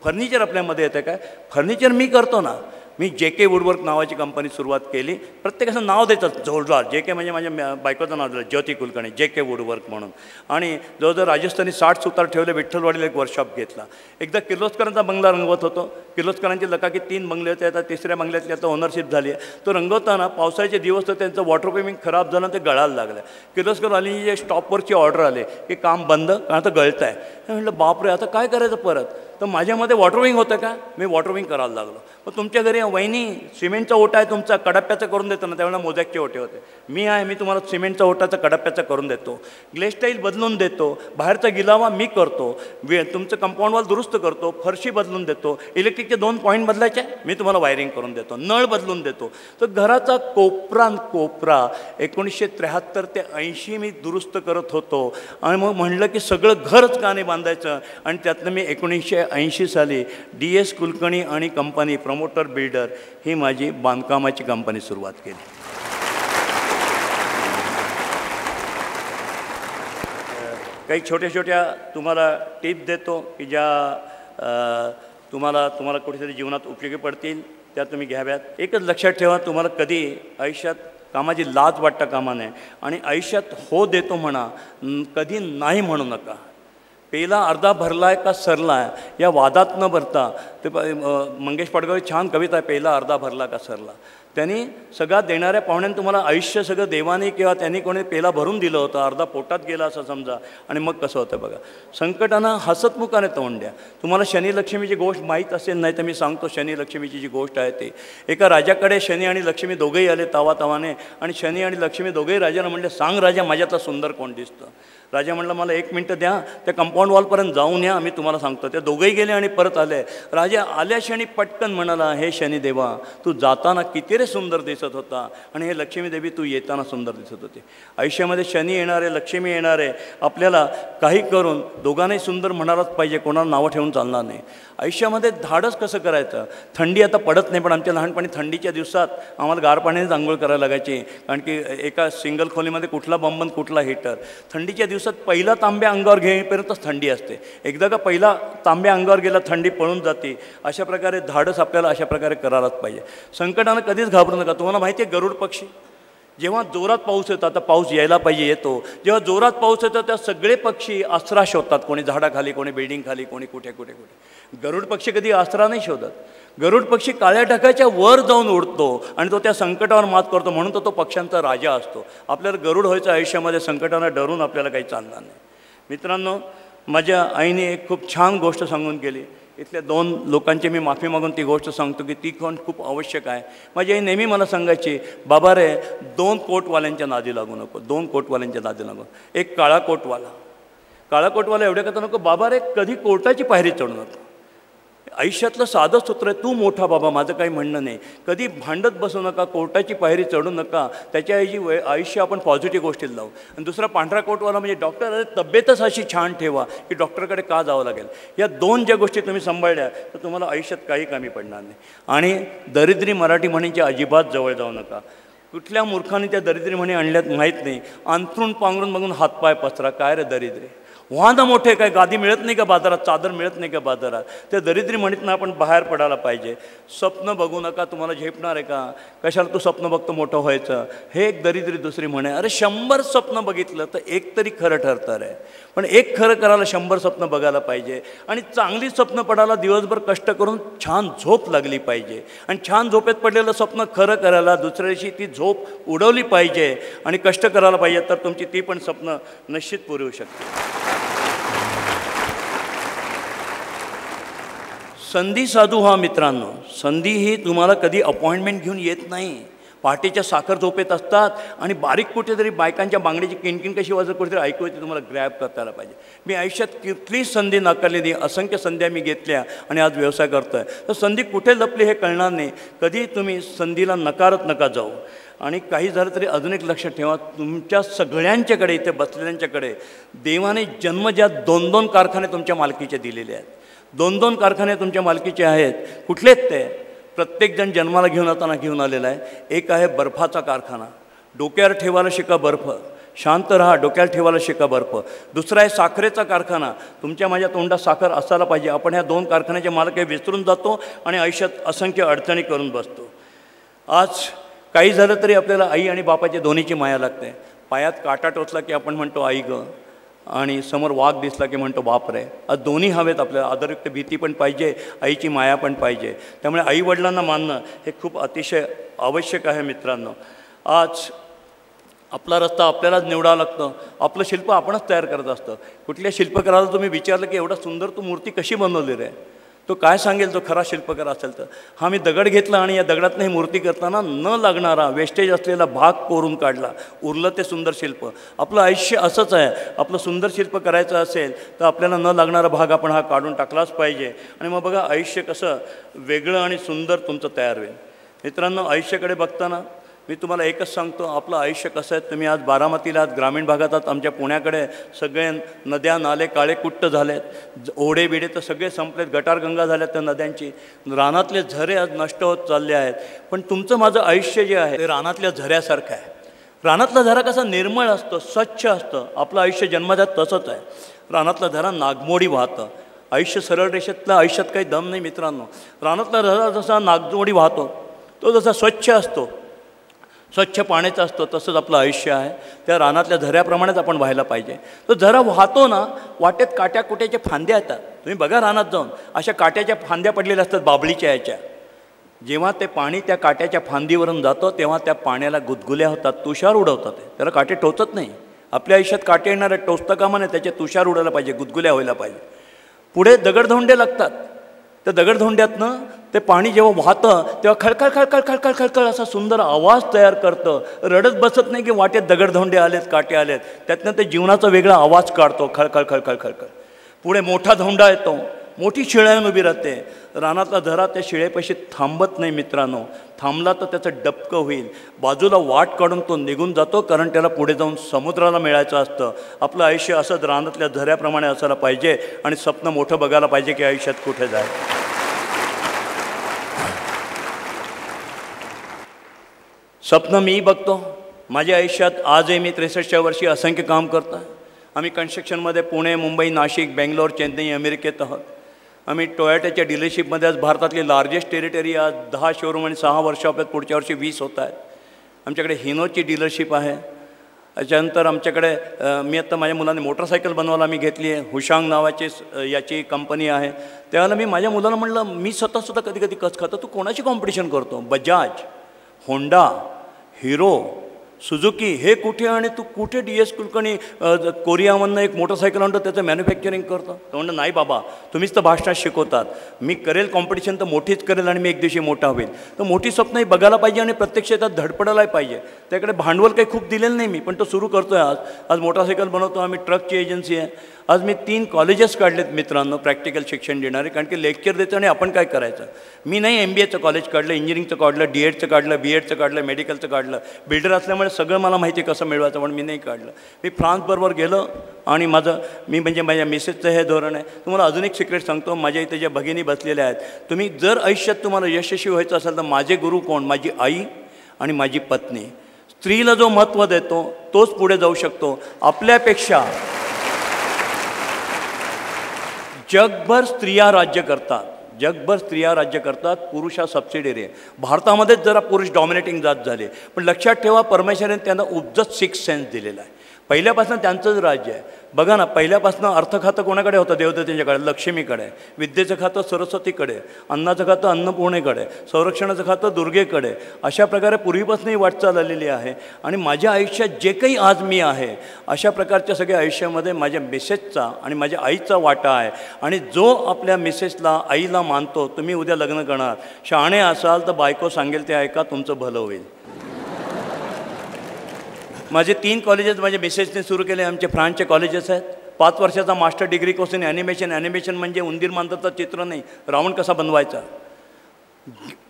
A: फर्निचर आपल्यामध्ये येतं काय? फर्निचर मी करतो ना. मी JK वुडवर्क नावाची कंपनी सुरुवात केली. प्रत्येकाचं नाव देतात जोरदार. JK म्हणजे माझ्या बायकोचं नाव दिलं, ज्योती कुलकर्णी, JK वुडवर्क म्हणून. आणि जवळजवळ राजस्थानी 60 सुतार ठेवले. विठ्ठलवाडीला एक वर्कशॉप घेतला. एकदा किर्लोस्करांचा बंगला रंगवत होतो. किर्लोस्करांचे लकाकी 3 बंगले होते. आता 3ऱ्या बंगल्यातली आता ओनरशिप झाली आहे. तो रंगवताना पावसाळ्याचे दिवस तर त्यांचं वॉटरप्रूफिंग खराब झालं, ते गळायला लागलं. किर्लोस्कर आली जे स्टॉपवरची ऑर्डर आले की काम बंद, कारण आता गळतं आहे. म्हटलं बापरे, आता काय करायचं परत? तर माझ्यामध्ये वॉटरविंग होतं का? मी वॉटरविंग करायला लागलो. मग तुमच्या घरी वहिनी सिमेंटचा ओटा आहे तुमचा, कडप्प्याचा करून देतो ना, त्यावेळेला मोजॅकचे ओटे होते. मी आहे, मी तुम्हाला सिमेंटचा ओटाचा कडप्प्याचा करून देतो, ग्लेस्टाईल बदलून देतो, बाहेरचा गिलावा मी करतो, तुमचं कंपाऊंड वॉल दुरुस्त करतो, फरशी बदलून देतो, इलेक्ट्रिकचे 2 पॉईंट बदलायचे मी तुम्हाला वायरिंग करून देतो, नळ बदलून देतो. तर घराचा कोपरा 1973 ते 80 मी दुरुस्त करत होतो. आणि मग म्हणलं की सगळं घरच का नाही बांधायचं. आणि त्यातनं मी 1980 साली DS कुलकर्णी आणि कंपनी प्रमोटर बिल्डर ही माझी बांधकामाची कंपनी सुरुवात केली. काही छोट्या तुम्हाला टिप देतो की ज्या तुम्हाला कुठेतरी जीवनात उपयोगी पडतील, त्या तुम्ही घ्याव्यात. एकच लक्षात ठेवा, तुम्हाला कधी आयुष्यात कामाची लाज वाटता कामा नये. आणि आयुष्यात हो देतो म्हणा, कधी नाही म्हणू नका. पेला अर्धा भरलाय का सरलाय या वादात न भरता, ते मंगेश पडगावची छान कविता आहे, पेला अर्धा भरला का सरला. त्यांनी सगळ्या देणाऱ्या पाहुण्यांनी तुम्हाला आयुष्य सगळं देवाने किंवा त्यांनी कोणी पेला भरून दिलं होतं, अर्धा पोटात गेला असं समजा. आणि मग कसं होतं बघा, संकटानं हसतमुखाने तोंड द्या. तुम्हाला शनी लक्ष्मीची गोष्ट माहीत असेल, नाही तर मी सांगतो शनी लक्ष्मीची जी गोष्ट आहे ती. एका राजाकडे शनी आणि लक्ष्मी दोघेही आले तावातावाने. आणि शनी आणि लक्ष्मी दोघेही राजाला म्हणले, सांग राजा माझ्यातला सुंदर कोण दिसतं. राजा म्हणलं मला 1 मिनटं द्या, त्या कंपाऊंड वॉलपर्यंत जाऊन या, मी तुम्हाला सांगतो. ते दोघंही गेले आणि परत आले. राजा आल्या क्षणी पटकन म्हणाला, हे शनिदेवा तू जाताना किती रे सुंदर दिसत होता, आणि हे लक्ष्मीदेवी तू येताना सुंदर दिसत होती. आयुष्यामध्ये शनी येणारे, लक्ष्मी येणारे, आपल्याला काही करून दोघांनाही सुंदर म्हणायलाच पाहिजे, कोणाला नावं ठेवून चालणार नाही. आयुष्यामध्ये धाडस कसं करायचं. थंडी आता पडत नाही, पण आमच्या लहानपणी थंडीच्या दिवसात आम्हाला गार पाण्यानेच आंघोळ करायला लागायची, कारण की एका सिंगल खोलीमध्ये कुठला बंबन कुठला हीटर. थंडीच्या दिवसात पहिला तांब्या अंगावर घेईपर्यंतच थंडी असते. एकदा का पहिला तांब्या अंगावर गेला थंडी पळून जाते. अशा प्रकारे धाडस आपल्याला अशा प्रकारे करायलाच पाहिजे. संकटानं कधीच घाबरू नका. तुम्हाला माहिती आहे गरुड पक्षी जेव्हा जोरात पाऊस येतो, आता पाऊस यायला पाहिजे येतो, जेव्हा जोरात पाऊस येतो त्या सगळे पक्षी आसरा शोधतात. कोणी झाडाखाली, कोणी बिल्डिंग खाली, कोणी कुठे कुठे कुठे. गरुड पक्षी कधी आसरा नाही शोधत. गरुड पक्षी काळ्या ढगाच्या वर जाऊन उडतो आणि तो त्या संकटावर मात करतो, म्हणून तो पक्ष्यांचा राजा असतो. आपल्याला गरुड व्हायचं आयुष्यामध्ये, संकटानं डरून आपल्याला काही चालणार नाही. मित्रांनो, माझ्या आईने एक खूप छान गोष्ट सांगून गेली. इथल्या 2 लोकांची मी माफी मागून ती गोष्ट सांगतो की ती खूप आवश्यक आहे. माझी आई नेहमी मला सांगायची, बाबा रे 2 कोटवाल्यांच्या नादी लागू नको, 2 कोटवाल्यांच्या नादी लागू. एक काळा कोटवाला एवढ्या करता नको, बाबा रे कधी कोर्टाची पायरी चढू नको. आयुष्यातलं साधं सूत्र आहे, तू मोठा बाबा माझं काही म्हणणं नाही. कधी भांडत बसू नका, कोर्टाची पायरी चढू नका. त्याच्याऐवजी आयुष्य आपण पॉझिटिव्ह गोष्टीत लावू. आणि दुसरा पांढरा कोटवाला म्हणजे डॉक्टर, अरे तब्येतच अशी छान ठेवा की डॉक्टरकडे का जावं लागेल. या 2 ज्या गोष्टी तुम्ही सांभाळल्या तर तुम्हाला आयुष्यात काही कमी पडणार नाही. आणि दरिद्री मराठी म्हणींच्या अजिबात जवळ जाऊ नका. कुठल्या मूर्खाने त्या दरिद्री म्हणी आणल्यात माहीत नाही. अंथरूण पांघरून बघून हातपाय पसरा. काय रे दरिद्री, वाहनं मोठे, काय गादी मिळत नाही का बाजारात, चादर मिळत नाही का बाजारात. त्या दरिद्री म्हणीतनं आपण बाहेर पडायला पाहिजे. स्वप्न बघू नका, तुम्हाला झेपणार आहे का, कशाला तू स्वप्न बघतो मोठं व्हायचं, हे एक दरिद्री दुसरी म्हणे. अरे 100 स्वप्न बघितलं तर एक तरी खरं ठरतं आहे. पण एक खरं करायला 100 स्वप्न बघायला पाहिजे. आणि चांगली स्वप्न पडायला दिवसभर कष्ट करून छान झोप लागली पाहिजे. आणि छान झोपेत पडलेलं स्वप्न खरं करायला दुसऱ्या दिवशी ती झोप उडवली पाहिजे आणि कष्ट करायला पाहिजे, तर तुमची ती पण स्वप्न निश्चित पुरी होऊ शकते. संधी साधू व्हा मित्रांनो. संधी ही तुम्हाला कधी अपॉइंटमेंट घेऊन येत नाही. पहाटेच्या साखर झोपेत असतात आणि बारीक कुठेतरी बायकांच्या बांगडीची किणकिण कशी वाजत कुठेतरी ऐकू येते, तुम्हाला ग्रॅब करता आला पाहिजे. मी आयुष्यात कुठलीच संधी नाकारलेली, असंख्य संध्या मी घेतल्या आणि आज व्यवसाय करतो आहे. तर संधी कुठे लपली हे कळणार नाही. कधी तुम्ही संधीला नकारत नका जाऊ. आणि काही झालं तरी अजून एक लक्षात ठेवा, तुमच्या सगळ्यांच्याकडे इथे बसलेल्यांच्याकडे देवाने जन्मजात 2-2 कारखाने तुमच्या मालकीचे दिलेले आहेत. 2-2 कारखाने तुमच्या मालकीचे आहेत. कुठलेच ते? प्रत्येकजण जन्माला घेऊन येताना घेऊन आलेला आहे. एक आहे बर्फाचा कारखाना, डोक्यावर ठेवायला शिका बर्फ, शांत राहा, डोक्यावर ठेवायला शिका बर्फ. दुसरा आहे साखरेचा कारखाना, तुमच्या माझ्या तोंडात साखर असायला पाहिजे. आपण ह्या 2 कारखान्याचे मालक हे विसरून जातो आणि आयुष्यात असंख्य अडचणी करून बसतो. आज काही झालं तरी आपल्याला आई आणि बापाची दोन्हीची माया लागते. पायात काटा टोचला की आपण म्हणतो आई गं, आणि समोर वाघ दिसला की म्हणतो बाप रे. आज दोन्ही हवेत आपल्याला. आदरयुक्त भीती पण पाहिजे, आईची माया पण पाहिजे. त्यामुळे आईवडिलांना मानणं हे खूप अतिशय आवश्यक आहे मित्रांनो. आज आपला रस्ता आपल्यालाच निवडावा लागतं. आपलं शिल्प आपणच तयार करत असतं. कुठल्या शिल्पकाराला तुम्ही विचारलं की एवढा सुंदर तू मूर्ती कशी बनवली रे, तो काय सांगेल तो खरा शिल्पकार असेल तर. हा मी दगड घेतला आणि या दगडातनं ही मूर्ती करताना न लागणारा वेस्टेज असलेला भाग कोरून काढला, उरलं ते सुंदर शिल्प. आपलं आयुष्य असंच आहे. आपलं सुंदर शिल्प करायचं असेल तर आपल्याला न लागणारा भाग आपण हा काढून टाकलाच पाहिजे. आणि मग बघा आयुष्य कसं वेगळं आणि सुंदर तुमचं तयार होईल. मित्रांनो, आयुष्याकडे बघताना मी तुम्हाला एकच सांगतो, आपलं आयुष्य कसं आहे. तुम्ही आज बारामतीला, आज ग्रामीण भागात आहात, आमच्या पुण्याकडे सगळे नद्या नाले काळे कुट्ट झालेत, ओढे बिडे तर सगळे संपलेत, गटारगंगा झाल्यात त्या नद्यांची, रानातले झरे आज नष्ट होत चालले आहेत. पण तुमचं माझं आयुष्य जे आहे ते रानातल्या झऱ्यासारखं आहे. रानातला झरा कसा निर्मळ असतो, स्वच्छ असतं, आपलं आयुष्य जन्मजात तसंच आहे. रानातला झरा नागमोडी वाहतं. आयुष्य सरळ रेषेतलं आयुष्यात काही दम नाही मित्रांनो. रानातला झरा जसा नागमोडी वाहतो, तो जसा स्वच्छ असतो, स्वच्छ पाण्याचं असतं, तसंच आपलं आयुष्य आहे. त्या रानातल्या झऱ्याप्रमाणेच आपण व्हायला पाहिजे. तो झरा वाहतो ना, वाटेत काट्या कुट्याच्या फांद्या येतात. तुम्ही बघा रानात जाऊन, अशा काट्याच्या फांद्या पडलेल्या असतात बाबळीच्या याच्या. जेव्हा ते पाणी त्या काट्याच्या फांदीवरून जातं तेव्हा त्या पाण्याला गुदगुल्या होतात, तुषार उडवतात. त्याला काटे टोचत नाही. आपल्या आयुष्यात काटे येणारे टोचतं कामा नये, त्याचे तुषार उडायला पाहिजे, गुदगुल्या व्हायला पाहिजे. पुढे दगडधोंडे लागतात. त्या दगडधोंड्यातनं ते पाणी जेव्हा वाहतं तेव्हा खळखळ खळखळ खळखळ खळखळ असा सुंदर आवाज तयार करतं. रडत बसत नाही की वाटेत दगडधोंडे आलेत, काटे आलेत. त्यातनं ते जीवनाचा वेगळा आवाज काढतो, खळखळ खळखळ खळखळ. पुढे मोठा धोंडा येतो, मोठी शिळा येऊन उभी राहते. रानातला झरा त्या शिळेपाशी थांबत नाही मित्रांनो. थांबला तर त्याचं डबकं होईल. बाजूला वाट काढून तो निघून जातो, कारण त्याला पुढे जाऊन समुद्राला मिळायचं असतं. आपलं आयुष्य असंच रानातल्या झऱ्याप्रमाणे असायला पाहिजे आणि स्वप्न मोठं बघायला पाहिजे की आयुष्यात कुठे जायचं. स्वप्न मी बघतो माझ्या आयुष्यात. आजही मी 63व्या वर्षी असंख्य काम करतो. आम्ही कन्स्ट्रक्शनमध्ये पुणे, मुंबई, नाशिक, बेंगलोर, चेन्नई, अमेरिकेत आहोत. आम्ही टोयोटाच्या डीलरशिपमध्ये आज भारतातली लार्जेस्ट टेरिटरी, आज 10 शोरूम आणि 6 वर्कशॉप आहेत. पुढच्या वर्षी 20 होत आहेत. आमच्याकडे हिनोची डीलरशिप आहे. त्याच्यानंतर आमच्याकडे मी आत्ता माझ्या मुलाने मोटरसायकल बनवायला मी घेतली आहे. हुशांग नावाची याची कंपनी आहे. त्यावेळेला मी माझ्या मुलाला म्हणलं, मी स्वतःसुद्धा कधी कधी कच खातो, तू कोणाची कॉम्पिटिशन करतो? बजाज, होंडा, हिरो, सुझुकी हे कुठे, आणि तू कुठे DS कुलकर्णी कोरियामधनं एक मोटरसायकल आणतो त्याचं मॅन्युफॅक्चरिंग करतो? तर म्हणलं नाही बाबा, तुम्हीच तर भाषणात शिकवतात. मी करेल कॉम्पिटिशन तर मोठीच करेल आणि मी एक दिवशी मोठा होईल. तर मोठी स्वप्नही बघायला पाहिजे आणि प्रत्यक्ष त्यात धडपडायलाही पाहिजे. त्याकडे भांडवल काही खूप दिलेलं नाही मी, पण तो सुरू करतो आहे. आज मोटरसायकल बनवतो आम्ही. ट्रकची एजन्सी आहे. आज मी 3 कॉलेजेस काढलेत मित्रांनो, प्रॅक्टिकल शिक्षण देणारे. कारण की लेक्चर देतो आणि आपण काय करायचं. मी नाही MBAचं कॉलेज काढलं, इंजिनिअरिंगचं काढलं, D.Edचं काढलं, B.Edचं काढलं, मेडिकलचं काढलं. बिल्डर असल्यामुळे सगळं मला माहिती कसं मिळवायचं, म्हणून मी नाही काढलं. मी फ्रान्सबरोबर गेलो आणि मी म्हणजे माझ्या मिसेसचं हे धोरण आहे. तुम्हाला अजून एक सिक्रेट सांगतो. माझ्या इथे ज्या भगिनी बसलेल्या आहेत, तुम्ही जर आयुष्यात तुम्हाला यशस्वी व्हायचं असेल तर माझे गुरु कोण? माझी आई आणि माझी पत्नी. स्त्रीला जो महत्त्व देतो तोच पुढे जाऊ शकतो. आपल्यापेक्षा जगभर स्त्रिया राज्य करतात. जगभर स्त्रिया राज्य करतात. पुरुष हा सबसिडियरी आहे. भारतामध्येच जरा पुरुष डॉमिनेटिंग जात झाले. पण लक्षात ठेवा, परमेश्वराने त्यांना उपजत 6 सेन्स दिलेला आहे. पहिल्यापासून त्यांचंच राज्य आहे. बघा ना, पहिल्यापासून अर्थ खातं कोणाकडे होतं? देवदत्तांच्याकडे, लक्ष्मीकडे. विद्येचं खातं सरस्वतीकडे, अन्नाचं खातं अन्नपूर्णेकडे, संरक्षणाचं खातं दुर्गेकडे. अशा प्रकारे पूर्वीपासूनही वाटचाल आलेली आहे. आणि माझ्या आयुष्यात जे काही आज मी आहे, अशा प्रकारच्या सगळ्या आयुष्यामध्ये माझ्या मिसेसचा आणि माझ्या आईचा वाटा आहे. आणि जो आपल्या मिसेसला, आईला मानतो, तुम्ही उद्या लग्न करणार, शहाणे असाल तर बायको सांगेल ते ऐका, तुमचं भलं होईल. माझे 3 कॉलेजेस माझ्या मिसेसने सुरू केले, आमचे फ्रान्सचे कॉलेजेस आहेत. 5 वर्षाचा master degree course in animation म्हणजे उंदीर मांजरचं चित्र नाही, रावण कसा बनवायचा.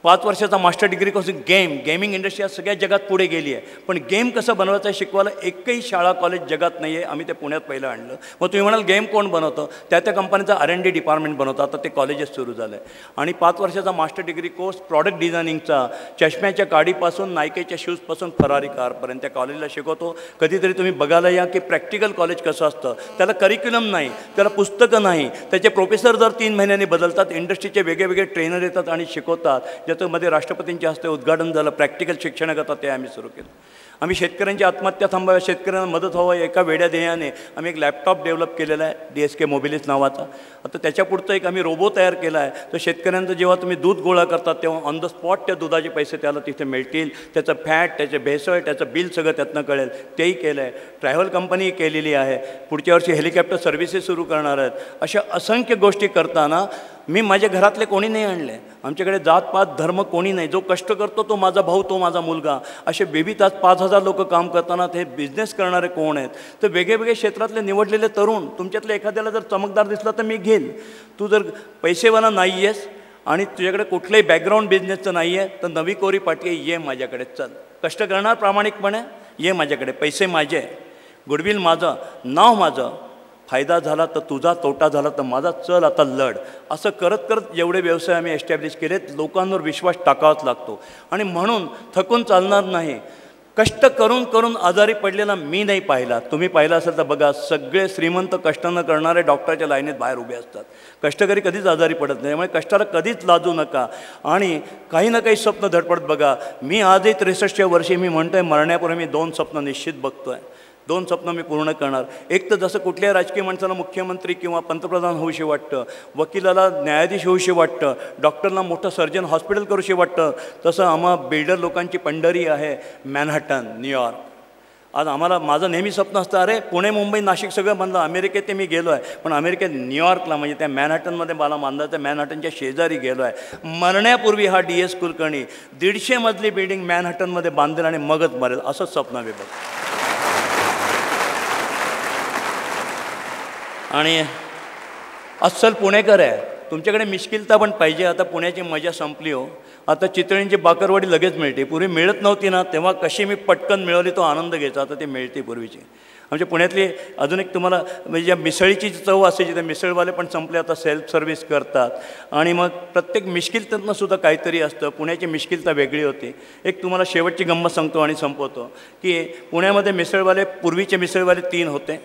A: 5 वर्षाचा master degree course gaming industry आज सगळ्या जगात पुढे गेली आहे. पण गेम कसं बनवायचं आहे शिकवायला एकही शाळा कॉलेज जगात नाही आहे. आम्ही ते पुण्यात पहिलं आणलं. मग तुम्ही म्हणाल गेम कोण बनवतं, त्या कंपनीचा R&D डिपार्टमेंट बनवतं. आता ते कॉलेजेस सुरू झालं आहे. आणि 5 वर्षाचा मास्टर डिग्री कोर्स प्रॉडक्ट डिझायनिंगचा, चष्म्याच्या काडीपासून नायकेच्या शूजपासून फरारी कारपर्यंत त्या कॉलेजला शिकवतो. कधीतरी तुम्ही बघायला या की प्रॅक्टिकल कॉलेज कसं असतं. त्याला करिक्युलम नाही, त्याला पुस्तकं नाही, त्याचे प्रोफेसर दर 3 महिन्यांनी बदलतात. इंडस्ट्रीचे वेगळे ट्रेनर येतात आणि शिकवतात. ज्याच्यामध्ये राष्ट्रपतींच्या हस्ते उद्घाटन झालं. प्रॅक्टिकल शिक्षणाकरता ते आम्ही सुरू केलं. आम्ही शेतकऱ्यांची आत्महत्या थांबाव्या, शेतकऱ्यांना मदत व्हावं एका वेड्या ध्येयाने आम्ही एक लॅपटॉप डेव्हलप केलेला आहे, DSK मोबिलिस नावाचा. आता त्याच्यापुढचं एक आम्ही रोबो तयार केला आहे. तर शेतकऱ्यांचं जेव्हा तुम्ही दूध गोळा करतात तेव्हा ऑन द स्पॉट त्या दुधाचे पैसे त्याला तिथे मिळतील. त्याचं फॅट, त्याचे भेसळ, त्याचं बिल सगळं त्यातनं कळेल, तेही केलं आहे. ट्रॅव्हल कंपनी केलेली आहे. पुढच्या वर्षी हेलिकॉप्टर सर्व्हिसेस सुरू करणार आहेत. अशा असंख्य गोष्टी करताना मी माझ्या घरातले कोणी नाही आणले. आमच्याकडे जातपात धर्म कोणी नाही. जो कष्ट करतो तो माझा भाऊ, तो माझा मुलगा. असे विविध आज 5,000 लोक काम करताना ते बिझनेस करणारे कोण आहेत. तर वेगवेगळे क्षेत्रातले निवडलेले तरुण, तुमच्यातल्या एखाद्याला जर चमकदार दिसला तर मी घेईन. तू जर पैसेवाला नाही आहेस आणि तुझ्याकडे कुठलंही बॅकग्राऊंड बिझनेसचं नाही आहे तर नवी कोरी पाटी ये माझ्याकडे, चल. कष्ट करणार प्रामाणिकपणे ये माझ्याकडे. पैसे माझे, गुडविल माझं, नाव माझं. फायदा झाला तर तुझा, तोटा झाला तर माझा, चल आता लढ. असं करत करत जेवढे व्यवसाय आम्ही एस्टॅब्लिश केलेत, लोकांवर विश्वास टाकावाच लागतो. आणि म्हणून थकून चालणार नाही. कष्ट करून करून आजारी पडलेला मी नाही पाहिला. तुम्ही पाहिला असेल तर बघा, सगळे श्रीमंत कष्ट न करणारे डॉक्टरच्या लाईनीत बाहेर उभे असतात. कष्टकरी कधीच आजारी पडत नाही. त्यामुळे कष्टाला कधीच लाजू नका. आणि काही ना काही स्वप्न धडपडत बघा. मी आजही 63व्या वर्षी मी म्हणतो आहे, मरण्यापूर्वी मी 2 स्वप्न निश्चित बघतो आहे. 2 स्वप्न मी पूर्ण करणार. एक तर जसं कुठल्याही राजकीय माणसाला मुख्यमंत्री किंवा पंतप्रधान होऊशी वाटतं, वकिलाला न्यायाधीश होऊशी वाटतं, डॉक्टरला मोठं सर्जन हॉस्पिटल करूशी वाटतं, तसं आम्हा बिल्डर लोकांची पंढरी आहे मॅनहॅटन, न्यूयॉर्क. आज आम्हाला, माझं नेहमी स्वप्न असतं, अरे पुणे, मुंबई, नाशिक सगळं बांधलं. अमेरिकेत ते मी गेलो आहे, पण अमेरिकेत न्यूयॉर्कला म्हणजे त्या मॅनहॅटनमध्ये मला बांधायचं. मॅनहॅटनच्या शेजारी गेलो आहे. मरण्यापूर्वी हा DS कुलकर्णी 150 मजली बिल्डिंग मॅनहॅटनमध्ये बांधेल आणि मगच मरेल, असंच स्वप्न मी बघ. आणि अस्सल पुणेकर आहे. तुमच्याकडे मिश्किलता पण पाहिजे. आता पुण्याची मजा संपली हो. आता चितळींची बाकरवाडी लगेच मिळते. पूर्वी मिळत नव्हती ना, तेव्हा कशी मी पटकन मिळवली तो आनंद घ्यायचा. आता ते मिळते पूर्वीची. आमच्या पुण्यातली अजून एक तुम्हाला म्हणजे ज्या मिसळीची चव असायची, त्या मिसळवाले पण संपले, आता सेल्फ सर्व्हिस करतात. आणि मग प्रत्येक मिश्किलतातनं सुद्धा काहीतरी असतं. पुण्याची मिश्किलता वेगळी होती. एक तुम्हाला शेवटची गंमत सांगतो आणि संपवतो की पुण्यामध्ये मिसळवाले, पूर्वीचे मिसळवाले 3 होते.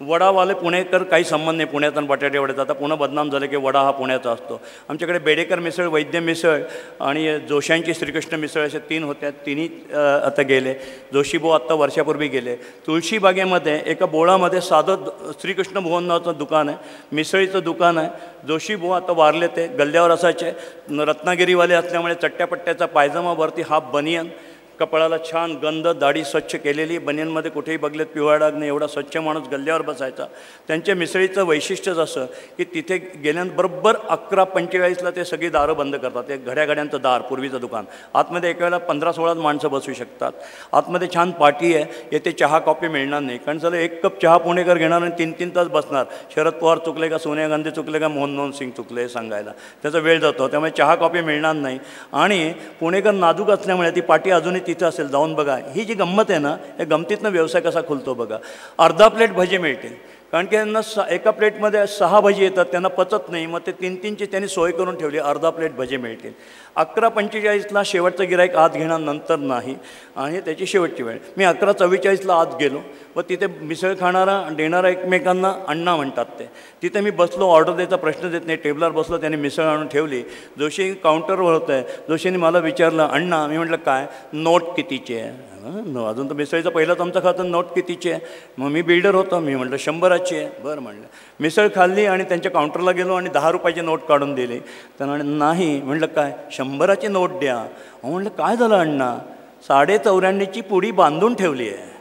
A: वडावाले पुणेकर काही संबंध नाही पुण्यात आणि बटाटे वड्याचा. आता पुणे बदनाम झालं की वडा हा पुण्याचा असतो. आमच्याकडे बेडेकर मिसळ, वैद्य मिसळ आणि जोशांची श्रीकृष्ण मिसळ अशा 3 होत्या. तिन्ही आता गेले. जोशीभाऊ आत्ता वर्षापूर्वी गेले. तुळशीबागेमध्ये एका बोळामध्ये साधं श्रीकृष्ण भुवन नावाचं दुकान आहे, मिसळीचं दुकान आहे. जोशीभाऊ आता वारले. ते गल्ल्यावर असायचे. रत्नागिरीवाले असल्यामुळे चट्ट्यापट्ट्याचा पायजमा, वरती हाफ बनियन, कपाळाला छान गंध, दाढी स्वच्छ केलेली, बनियनमध्ये कुठेही बघलेत पिवळा डाग नाही, एवढा स्वच्छ माणूस गल्ल्यावर बसायचा. त्यांच्या मिसळीचं वैशिष्ट्यच असं की तिथे गेल्यानंतर बरोबर 11:45ला ते सगळी दारं बंद करतात. ते घड्याघड्यांचं दार, पूर्वीचं दुकान. आतमध्ये एक वेळेला 15-16 माणसं बसू शकतात. आतमध्ये छान पाटी आहे. येथे चहा कॉफी मिळणार नाही, कारण चला 1 कप चहा पुणेकर घेणार आणि 3-3 तास बसणार. शरद पवार चुकले का, सोनिया गांधी चुकले का, मनमोहन सिंग चुकले हे सांगायला त्याचा वेळ जातो. त्यामुळे चहा कॉफी मिळणार नाही. आणि पुणेकर नाजूक असल्यामुळे ती पाटी अजूनही तिथं असेल, जाऊन बघा. ही जी गंमत आहे ना, या गमतीतनं व्यवसाय कसा खुलतो बघा. अर्धा प्लेट भजी मिळतील, कारण की त्यांना एका प्लेटमध्ये 6 भजी येतात, त्यांना पचत नाही. मग ते 3-3ची त्यांनी सोय करून ठेवली. अर्धा प्लेट भजी मिळतील. 11:45ला शेवटचं गिराईक आत घेणार, नंतर नाही. आणि त्याची शेवटची वेळ. मी 11:44ला आत गेलो व तिथे मिसळ खाणारा देणारा एकमेकांना अण्णा म्हणतात ते. तिथे मी बसलो. ऑर्डर द्यायचा प्रश्न देत नाही. टेबलवर बसलो. त्यांनी मिसळ आणून ठेवली. जोशी काउंटरवर होतं आहे. जोशीने मला विचारलं, अण्णा. मी म्हटलं काय? नोट कितीची आहे? अजून तर मिसळीचा पहिलाच आमचा खातं. नोट कितीची आहे? मग मी बिल्डर होतो. मी म्हटलं 100ची आहे. बरं म्हणलं. मिसळ खाल्ली आणि त्यांच्या काउंटरला गेलो आणि 10 रुपयाची नोट काढून दिली. त्यांना नाही. म्हटलं काय? 100ची नोट द्या. म्हटलं काय झालं अण्णा? 84.5ची पुडी बांधून ठेवली आहे.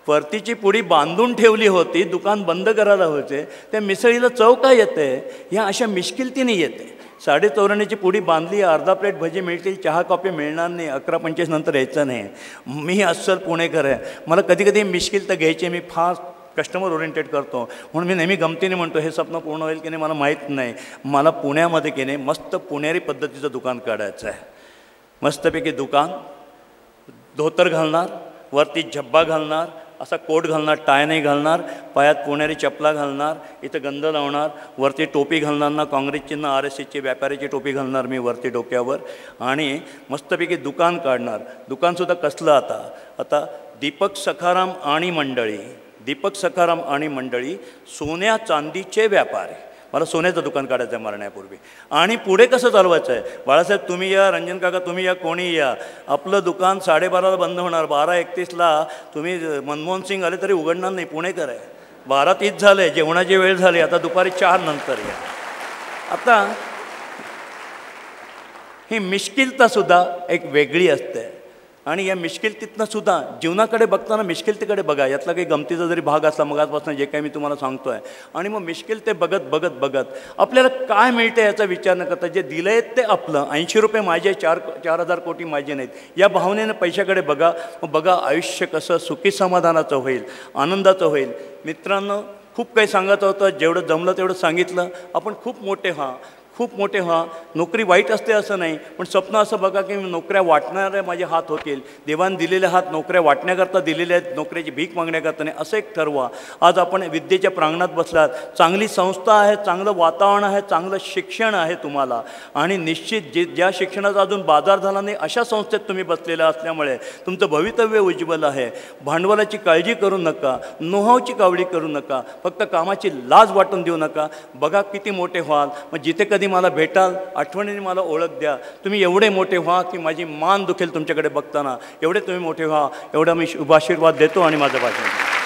A: परतीची पुडी बांधून ठेवली होती, दुकान बंद करायला होते. त्या मिसळीला चव काय येते? ह्या अशा मिश्किलतीने येते. 4:94ची पुडी बांधली, अर्धा प्लेट भजी मिळतील, चहा कॉफी मिळणार नाही, 11:25 नंतर यायचं नाही. मी अस्सल पुणेकर आहे. मला कधी कधी मिश्किल तर घ्यायची, मी फार कस्टमर ओरिएंटेड करतो, म्हणून मी नेहमी गमतीने म्हणतो हे स्वप्न पूर्ण होईल की नाही मला माहीत नाही. मला पुण्यामध्ये की नाही मस्त पुणेरी पद्धतीचं दुकान काढायचं आहे. मस्तपैकी दुकान, धोतर घालणार, वरती झब्बा घालणार, असा कोट घालणार, टाय नाही घालणार, पायात पुणेरी चपला घालणार, इथं गंध लावणार, वरती टोपी घालणार ना, काँग्रेस चिन्ह RSSची व्यापाऱ्याची टोपी घालणार मी वरती डोक्यावर, आणि मस्तपैकी दुकान काढणार. दुकानसुद्धा कसलं आता दीपक सखाराम आणि मंडळी, दीपक सखाराम आणि मंडळी सोन्या चांदीचे व्यापारी. मला सोन्याचं दुकान काढायचं आहे मरण्यापूर्वी. आणि पुढे कसं चालवायचं आहे, बाळासाहेब तुम्ही या, रंजन काका तुम्ही या, कोणी या, आपलं दुकान 12:30ला बंद होणार, 12:31ला तुम्ही मनमोहन सिंग आले तरी उघडणार नाही, पुणेकर आहे. 12:30 झाले, जेवणाची वेळ झाली, आता दुपारी 4 नंतर या. आता ही मिश्किलतासुद्धा एक वेगळी असते, आणि या मिश्किलतीतनं सुद्धा जीवनाकडे बघताना मिश्किलतेकडे बघा. यातला काही गमतीचा जरी भाग असला मगाचपासून जे काही मी तुम्हाला सांगतो आहे, आणि मग मिश्किलते बघत बघत बघत आपल्याला काय मिळतं याचा विचार न करता जे दिलं आहे ते आपलं. 80 रुपये माझे, 4,000 कोटी माझे नाहीत, या भावनेनं पैशाकडे बघा. मग बघा आयुष्य कसं सुखी समाधानाचं होईल, आनंदाचं होईल. मित्रांनो, खूप काही सांगायचं होतं, जेवढं जमलं तेवढं सांगितलं. आपण खूप मोठे व्हा. नोकरी वाईट असते असं नाही, पण स्वप्न असं बघा की नोकऱ्या वाटणारे माझे हात होतील. देवान दिलेले हात नोकऱ्या वाटण्याकरता दिलेले आहेत, नोकरीची भीक मागण्याकरता नाही, असं एक ठरवा. आज आपण विद्येच्या प्रांगणात बसलात, चांगली संस्था आहे, चांगलं वातावरण आहे, चांगलं शिक्षण आहे तुम्हाला, आणि निश्चित ज्या शिक्षणाचा अजून बाजार झाला नाही अशा संस्थेत तुम्ही बसलेला असल्यामुळे तुमचं भवितव्य उज्ज्वल आहे. भांडवलाची काळजी करू नका, नोहावची कावडी करू नका, फक्त कामाची लाज वाटून देऊ नका. बघा किती मोठे व्हाल. मग जिथे कधी मला भेटाल आठवणीने मला ओळख द्या. तुम्ही एवढे मोठे व्हा की माझी मान दुखेल तुमच्याकडे बघताना. एवढे तुम्ही मोठे व्हा, एवढा मी शुभाशीर्वाद देतो आणि माझं भाषण